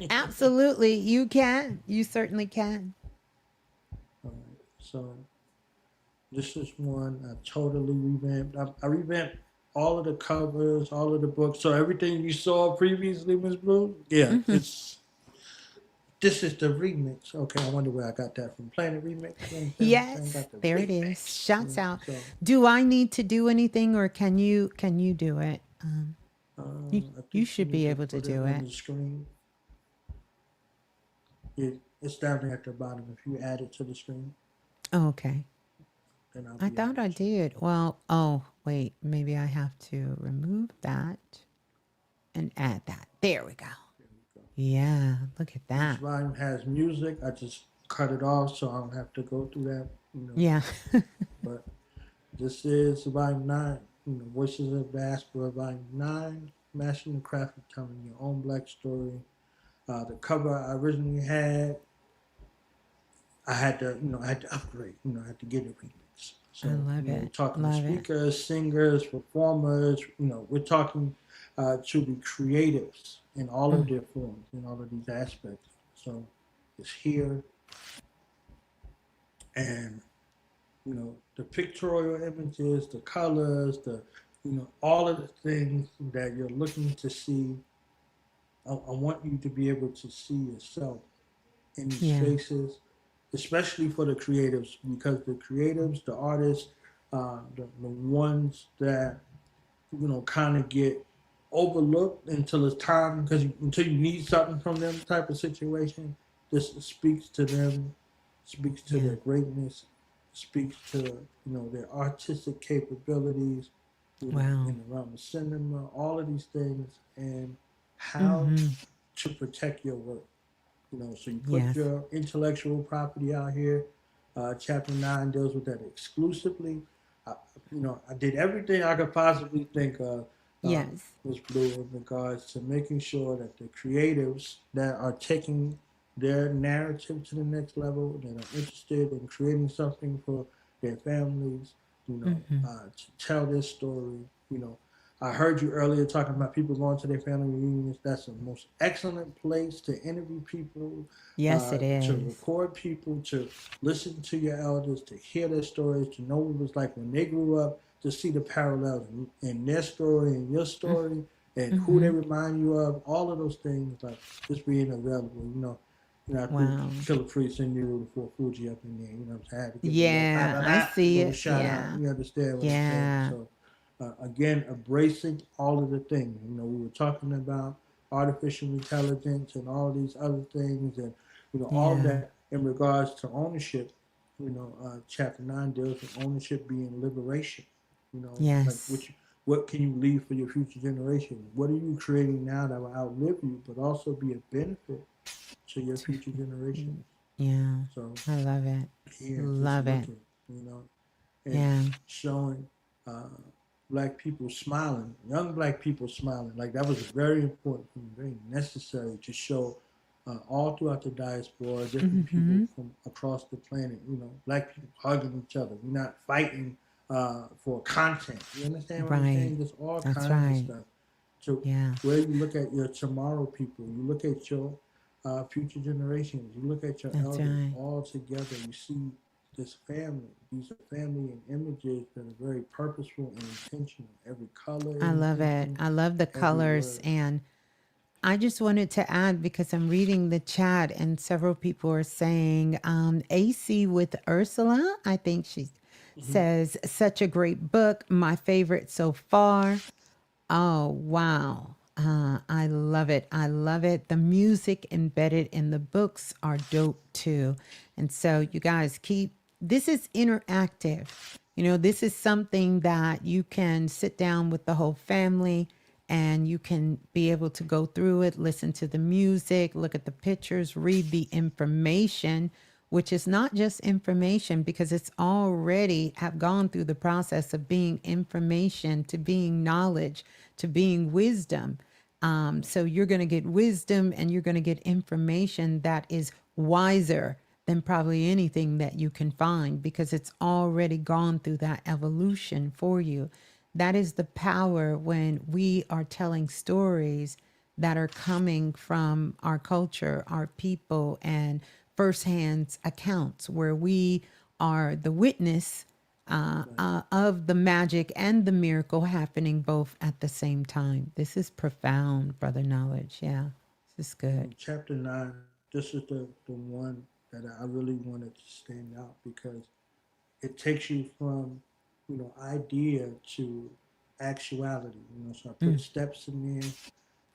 Absolutely. You can. You certainly can.
All right. So this is one I totally revamped. I revamped all of the covers, all of the books. So everything you saw previously, Ms.Blue, yeah,
Hmm.
it's this is the remix. Okay, I wonder where I got that from. Planet Remix. You understand what I'm saying?
Yes,
Got the
there it is.
remix.
Shouts out.
So
Do I need to do anything, or can you do it? You
I
you
think you
should
need
be
to
able to
put it
do
on
it.
the screen. It's down there at the bottom. If you add it to the screen,
Oh, okay.
then I'll
I
be
thought
able
I
to.
did. Well, oh, wait, maybe I have to remove that and add that. There we go.
There we go.
Yeah, look at
Each
that.
volume has music. I just cut it off so I don't have to go through that.
Yeah.
But this is volume 9. Voices of Diaspora, volume 9. Mastering the craft of telling your own black story. The cover I originally had, I had to upgrade. I had to get a remix. So,
I love
we're
it.
talking to
Love it.
speakers, singers, performers. We're talking to the creatives in all of
Mm,
their forms, in all of these aspects. So, it's here, and the pictorial images, the colors, all of the things that you're looking to see. I want you to be able to see yourself in these
yeah.
spaces, especially for the creatives, because the creatives, the artists, the ones that kind of get overlooked until it's time because until you need something from them type of situation. This speaks to them, speaks to
Yeah.
their greatness, speaks to their artistic capabilities,
Wow.
in the realm of cinema, all of these things, and how
Mm-hmm.
to protect your work. So you put
Yes.
your intellectual property out here. Chapter 9 deals with that exclusively. I, I did everything I could possibly think of,
Yes.
Ms. Blue, in regards to making sure that the creatives that are taking their narrative to the next level, that are interested in creating something for their families,
Mm-hmm.
to tell their story. I heard you earlier talking about people going to their family reunions. That's the most excellent place to interview people,
Yes, it
to
is.
record people, to listen to your elders, to hear their stories, to know what it was like when they grew up, to see the parallels in their story and your story, and who
Mm-hmm.
they remind you of. All of those things, like just being available. I threw
Wow.
Killer Priest and you for Fuji up in there. I'm saying? I had to give them that
Yeah, I see
little
it.
shout out.
Yeah.
You understand what I'm saying?
Yeah.
So again, embracing all of the things. We were talking about artificial intelligence and all these other things, and all of
Yeah.
that in regards to ownership. Chapter 9 deals with ownership being liberation. Like
Yes.
what can you leave for your future generations? What are you creating now that will outlive you, but also be a benefit to your
To-
future generations?
Yeah.
So
I love it.
here, just
Love it.
looking, you know, and
Yeah.
showing uh, black people smiling, young black people smiling. Like that was very important, very necessary to show all throughout the diaspora, different people
Mm-hmm.
from across the planet. Black people hugging each other. We're not fighting for content. You understand what I'm
Right.
saying? Just all
That's
kinds of
right.
stuff. So
Yeah.
where you look at your tomorrow people, you look at your future generations, you look at your
That's
elders
right.
all together. You see this family. These are family and images that are very purposeful and intentional. Every color
I
is
love it.
intentional.
I love the
Every
colors.
word.
And I just wanted to add because I'm reading the chat and several people are saying, AC with Ursula, I think she
Mm-hmm.
says, such a great book, my favorite so far. Oh, wow. I love it. I love it. The music embedded in the books are dope too. And so, you guys keep this is interactive. This is something that you can sit down with the whole family and you can be able to go through it, listen to the music, look at the pictures, read the information, which is not just information because it's already have gone through the process of being information to being knowledge to being wisdom. So you're going to get wisdom and you're going to get information that is wiser than probably anything that you can find because it's already gone through that evolution for you. That is the power when we are telling stories that are coming from our culture, our people, and firsthand accounts where we are the witness
Right.
of the magic and the miracle happening both at the same time. This is profound, Brother Knowledge. Yeah, this is good.
Chapter 9, this is the one that I really wanted to stand out because it takes you from, idea to actuality. So I put steps in there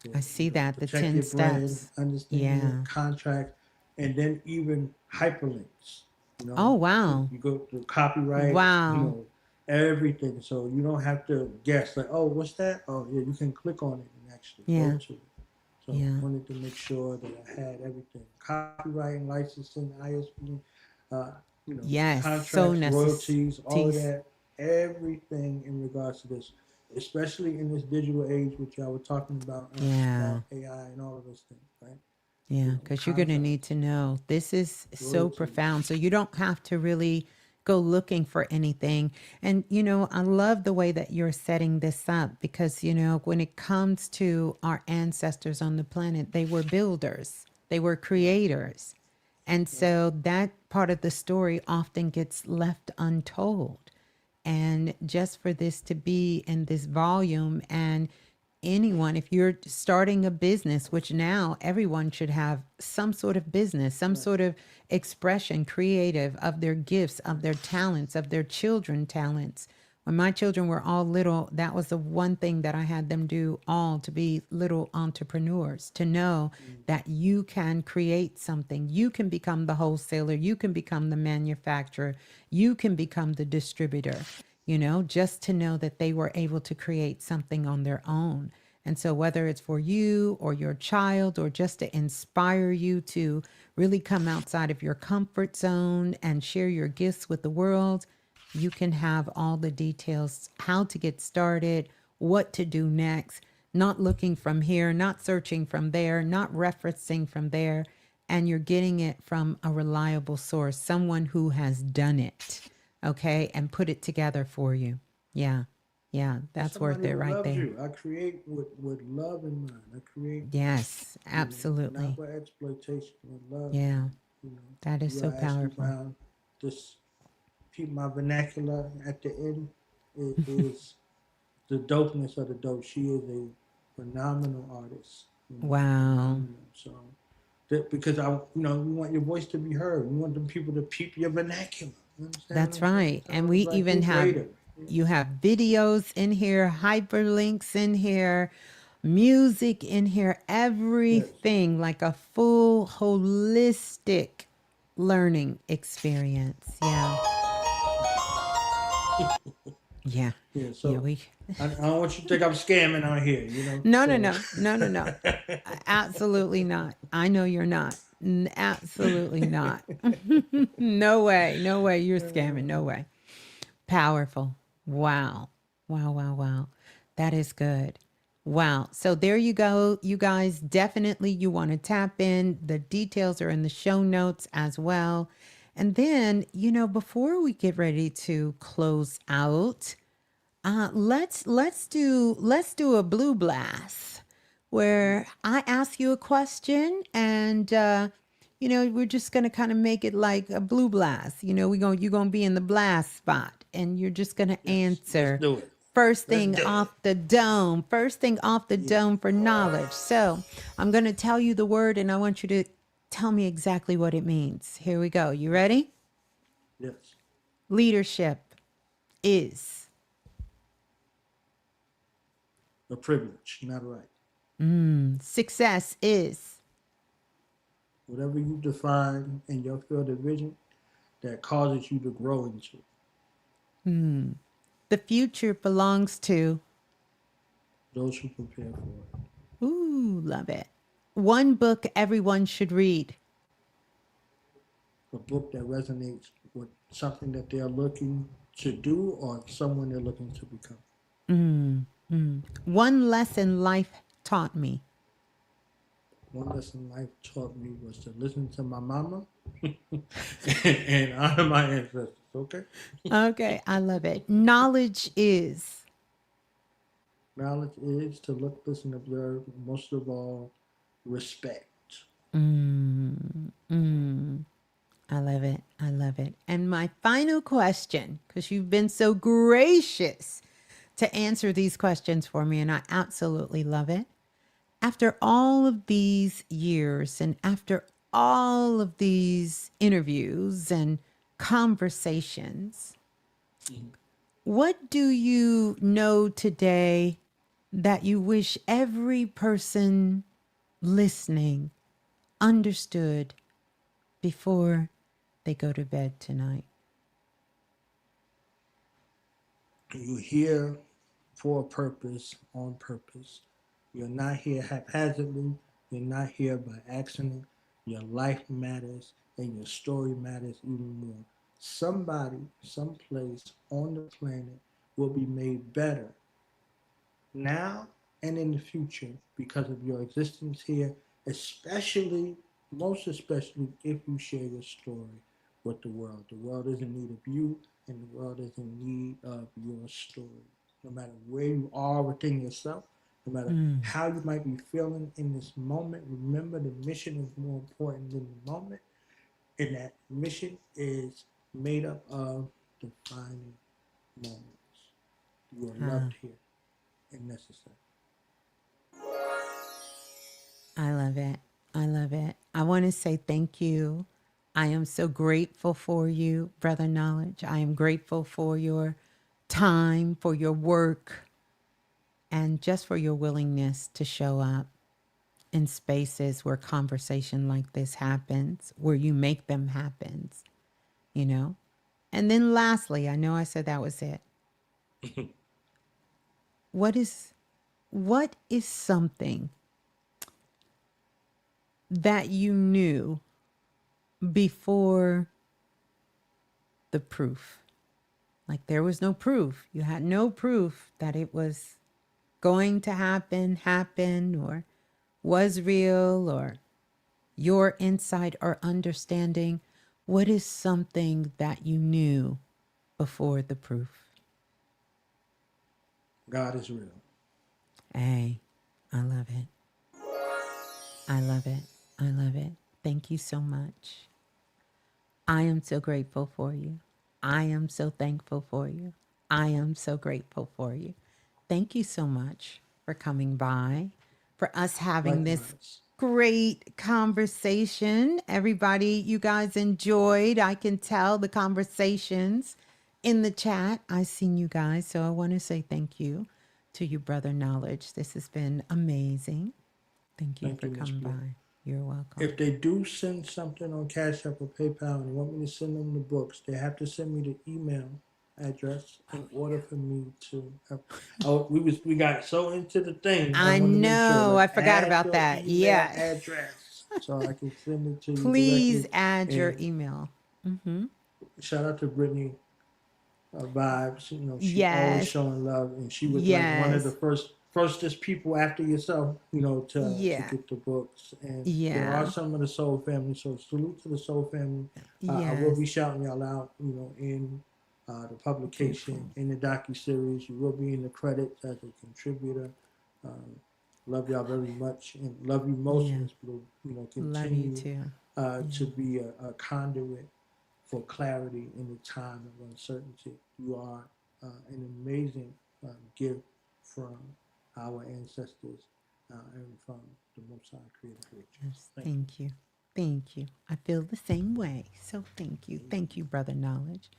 to
I see that, the
protect
10
your brand,
steps.
understanding
Yeah.
it, contracts, and then even hyperlinks.
Oh,
So
wow.
you go to copyright,
Wow.
everything. So you don't have to guess like, oh, what's that? Oh, yeah, you can click on it and actually go
Yeah.
to it. So
Yeah.
wanted to make sure that I had everything: copyright, licensing, ISP, uh,
Yes. So
contracts,
necessary.
royalties, all of that, everything in regards to this, especially in this digital age, which I was talking
Yeah.
about AI and all of those things, right?
Yeah, because you're going to need
Contracts,
to know. This is so
royalties,
profound. So you don't have to really go looking for anything. And, I love the way that you're setting this up because, when it comes to our ancestors on the planet, they were builders, they were
right,
creators. And
right,
so that part of the story often gets left untold. And just for this to be in this volume and anyone, if you're starting a business, which now everyone should have some sort of business, some
Right.
sort of expression, creative of their gifts, of their talents, of their children talents. When my children were all little, that was the one thing that I had them do all, to be little entrepreneurs, to know
Mm.
that you can create something. You can become the wholesaler. You can become the manufacturer. You can become the distributor, just to know that they were able to create something on their own. And so, whether it's for you or your child, or just to inspire you to really come outside of your comfort zone and share your gifts with the world, you can have all the details, how to get started, what to do next, not looking from here, not searching from there, not referencing from there. And you're getting it from a reliable source, someone who has done it, okay, and put it together for you. Yeah. Yeah.
And
That's worth
somebody
it
who
right
loves
there.
you. I create with love in mind. I create,
Yes,
not
absolutely.
for exploitation, with love in
Yeah.
mind.
That is
You
so
are actually
powerful.
found this. My vernacular at the end is the dopeness of the dope. She is a phenomenal artist,
Wow.
phenomenal. So that, because we want your voice to be heard. We want the people to peep your vernacular. You understand what
That's
I'm saying?
right. And
So
we
it's like,
even
who
have,
greater? Yeah.
you have videos in here, hyperlinks in here, music in here,
Yes.
everything like a full holistic learning experience. Yeah. Yeah.
Yeah.
Yeah.
So I don't want you to think I'm scamming out here.
No, no,
So
no, no, no, no. Absolutely not. I know you're not. Absolutely not. No way. No way. You're scamming. No way. Powerful. Wow. Wow, wow, wow. That is good. Wow. So there you go. You guys, definitely you want to tap in. The details are in the show notes as well. And then, before we get ready to close out, let's do a blue blast where I ask you a question, and we're just gonna kind of make it like a blue blast. You're gonna be in the blast spot, and you're just gonna
yes, let's
answer
do it.
first
Let's
thing
do it.
off the dome. First thing off the
Yeah.
dome for knowledge. So I'm gonna tell you the word, and I want you to tell me exactly what it means. Here we go. You ready?
Yes.
Leadership is.
A privilege, not a right.
Success is.
Whatever you define in your field of vision that causes you to grow into.
The future belongs to.
Those who prepare for it.
Ooh, love it. One book everyone should read.
A book that resonates with something that they're looking to do or someone they're looking to become.
One lesson life taught me.
One lesson life taught me was to listen to my mama and honor my ancestors. Okay?
Okay, I love it. Knowledge is.
Knowledge is to look, listen, observe, most of all, respect.
I love it. I love it. And my final question, because you've been so gracious to answer these questions for me, and I absolutely love it. After all of these years and after all of these interviews and conversations, what do you know today that you wish every person listening understood before they go to bed tonight?
You're here for a purpose, on purpose. You're not here haphazardly. You're not here by accident. Your life matters and your story matters even more. Somebody, someplace on the planet will be made better now and in the future because of your existence here, especially, most especially, if you share your story with the world. The world is in need of you, and the world is in need of your story. No matter where you are within yourself, no matter how you might be feeling in this moment, remember the mission is more important than the moment, and that mission is made up of defining moments. You are
Ah,
loved here and necessary.
I love it. I love it. I want to say thank you. I am so grateful for you, Brother Knowledge. I am grateful for your time, for your work, and just for your willingness to show up in spaces where conversation like this happens, where you make them happen, you know? And then lastly, I know I said that was it. What is something that you knew before the proof? Like there was no proof. You had no proof that it was going to happen, or was real, or your insight or understanding. What is something that you knew before the proof?
God is real.
Hey, I love it. I love it. I love it. Thank you so much. I am so grateful for you. I am so thankful for you. I am so grateful for you. Thank you so much for coming by, for us having this
Likewise.
great conversation. Everybody, you guys enjoyed. I can tell the conversations in the chat. I've seen you guys. So I want to say thank you to you, Brother Knowledge. This has been amazing. Thank you
Thank
for
you, Miss
coming
Blue.
by. You're welcome.
If they do send something on Cash App or PayPal and they want me to send them the books, they have to send me the email address in order for me to have. Oh, we got so into the thing. I
I
wanted to make sure,
know.
like,
I forgot
add
about
your
that.
email
Yeah.
address so I can send it to you
Please
directly.
add your
And
email. Mm-hmm.
shout out to Brittany vibes. You know, she always
Yes.
showing love, and she was like one of the
Yes.
firstest people after yourself, you know, to
Yeah.
get the books. And there are
Yeah.
some of the Soul family, so salute to the Soul family. I will
Yes.
be shouting y'all out, you know, in the
Beautiful.
publication, in the docu series. You will be in the credits as a contributor. Um, love y'all very much, and love you most,
Yeah.
Miss Blue. You know,
Love you
continue
too.
to
Yeah.
be a conduit for clarity in the time of uncertainty. You are an amazing gift from our ancestors and from the Most High Creator Creatures.
Yes.
Thank you.
Thank you. Thank you. I feel the same way. So thank you. Thank you, Brother Knowledge.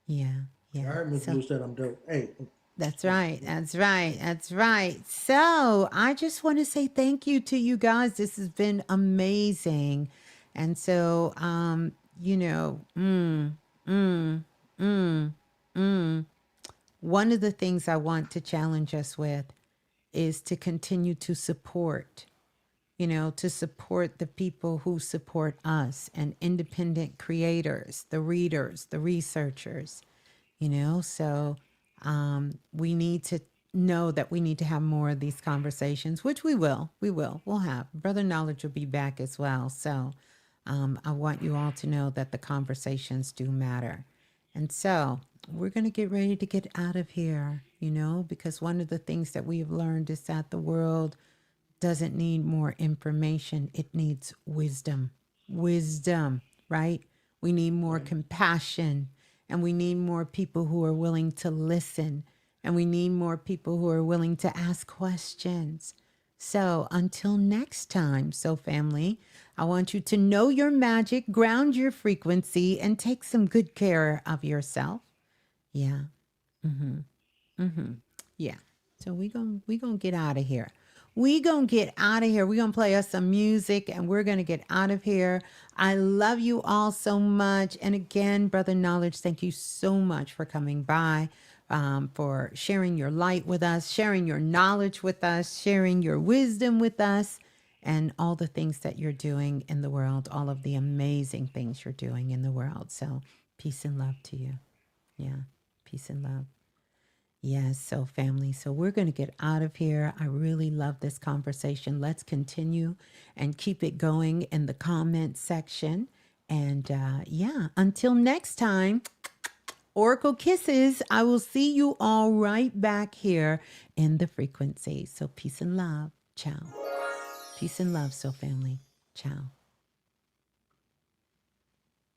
Yeah.
I
Yeah.
heard Ms.
So
Blue said I'm dope. Hey,
that's
hey,
right. That's right. That's right. So I just want to say thank you to you guys. This has been amazing. And so, you know, one of the things I want to challenge us with is to continue to support, you know, to support the people who support us and independent creators, the readers, the researchers, you know. So we need to know that we need to have more of these conversations, which we'll have. Brother Knowledge will be back as well. So I want you all to know that the conversations do matter. And so we're going to get ready to get out of here, you know, because one of the things that we have learned is that the world doesn't need more information, it needs wisdom. Wisdom, right? We need more
right.
compassion, and we need more people who are willing to listen, and we need more people who are willing to ask questions. So until next time, so family, I want you to know your magic, ground your frequency, and take some good care of yourself. Yeah. Yeah. So we gonna get out of here. We gonna get out of here. We gonna play us some music and we're gonna get out of here. I love you all so much. And again, Brother Knowledge, thank you so much for coming by, for sharing your light with us, sharing your knowledge with us, sharing your wisdom with us, and all the things that you're doing in the world, all of the amazing things you're doing in the world. So peace and love to you. Yeah. Peace and love. Yes, so family. So we're going to get out of here. I really love this conversation. Let's continue and keep it going in the comment section. And yeah, until next time, Oracle Kisses. I will see you all right back here in the frequency. So peace and love. Ciao. Peace and love, so family. Ciao.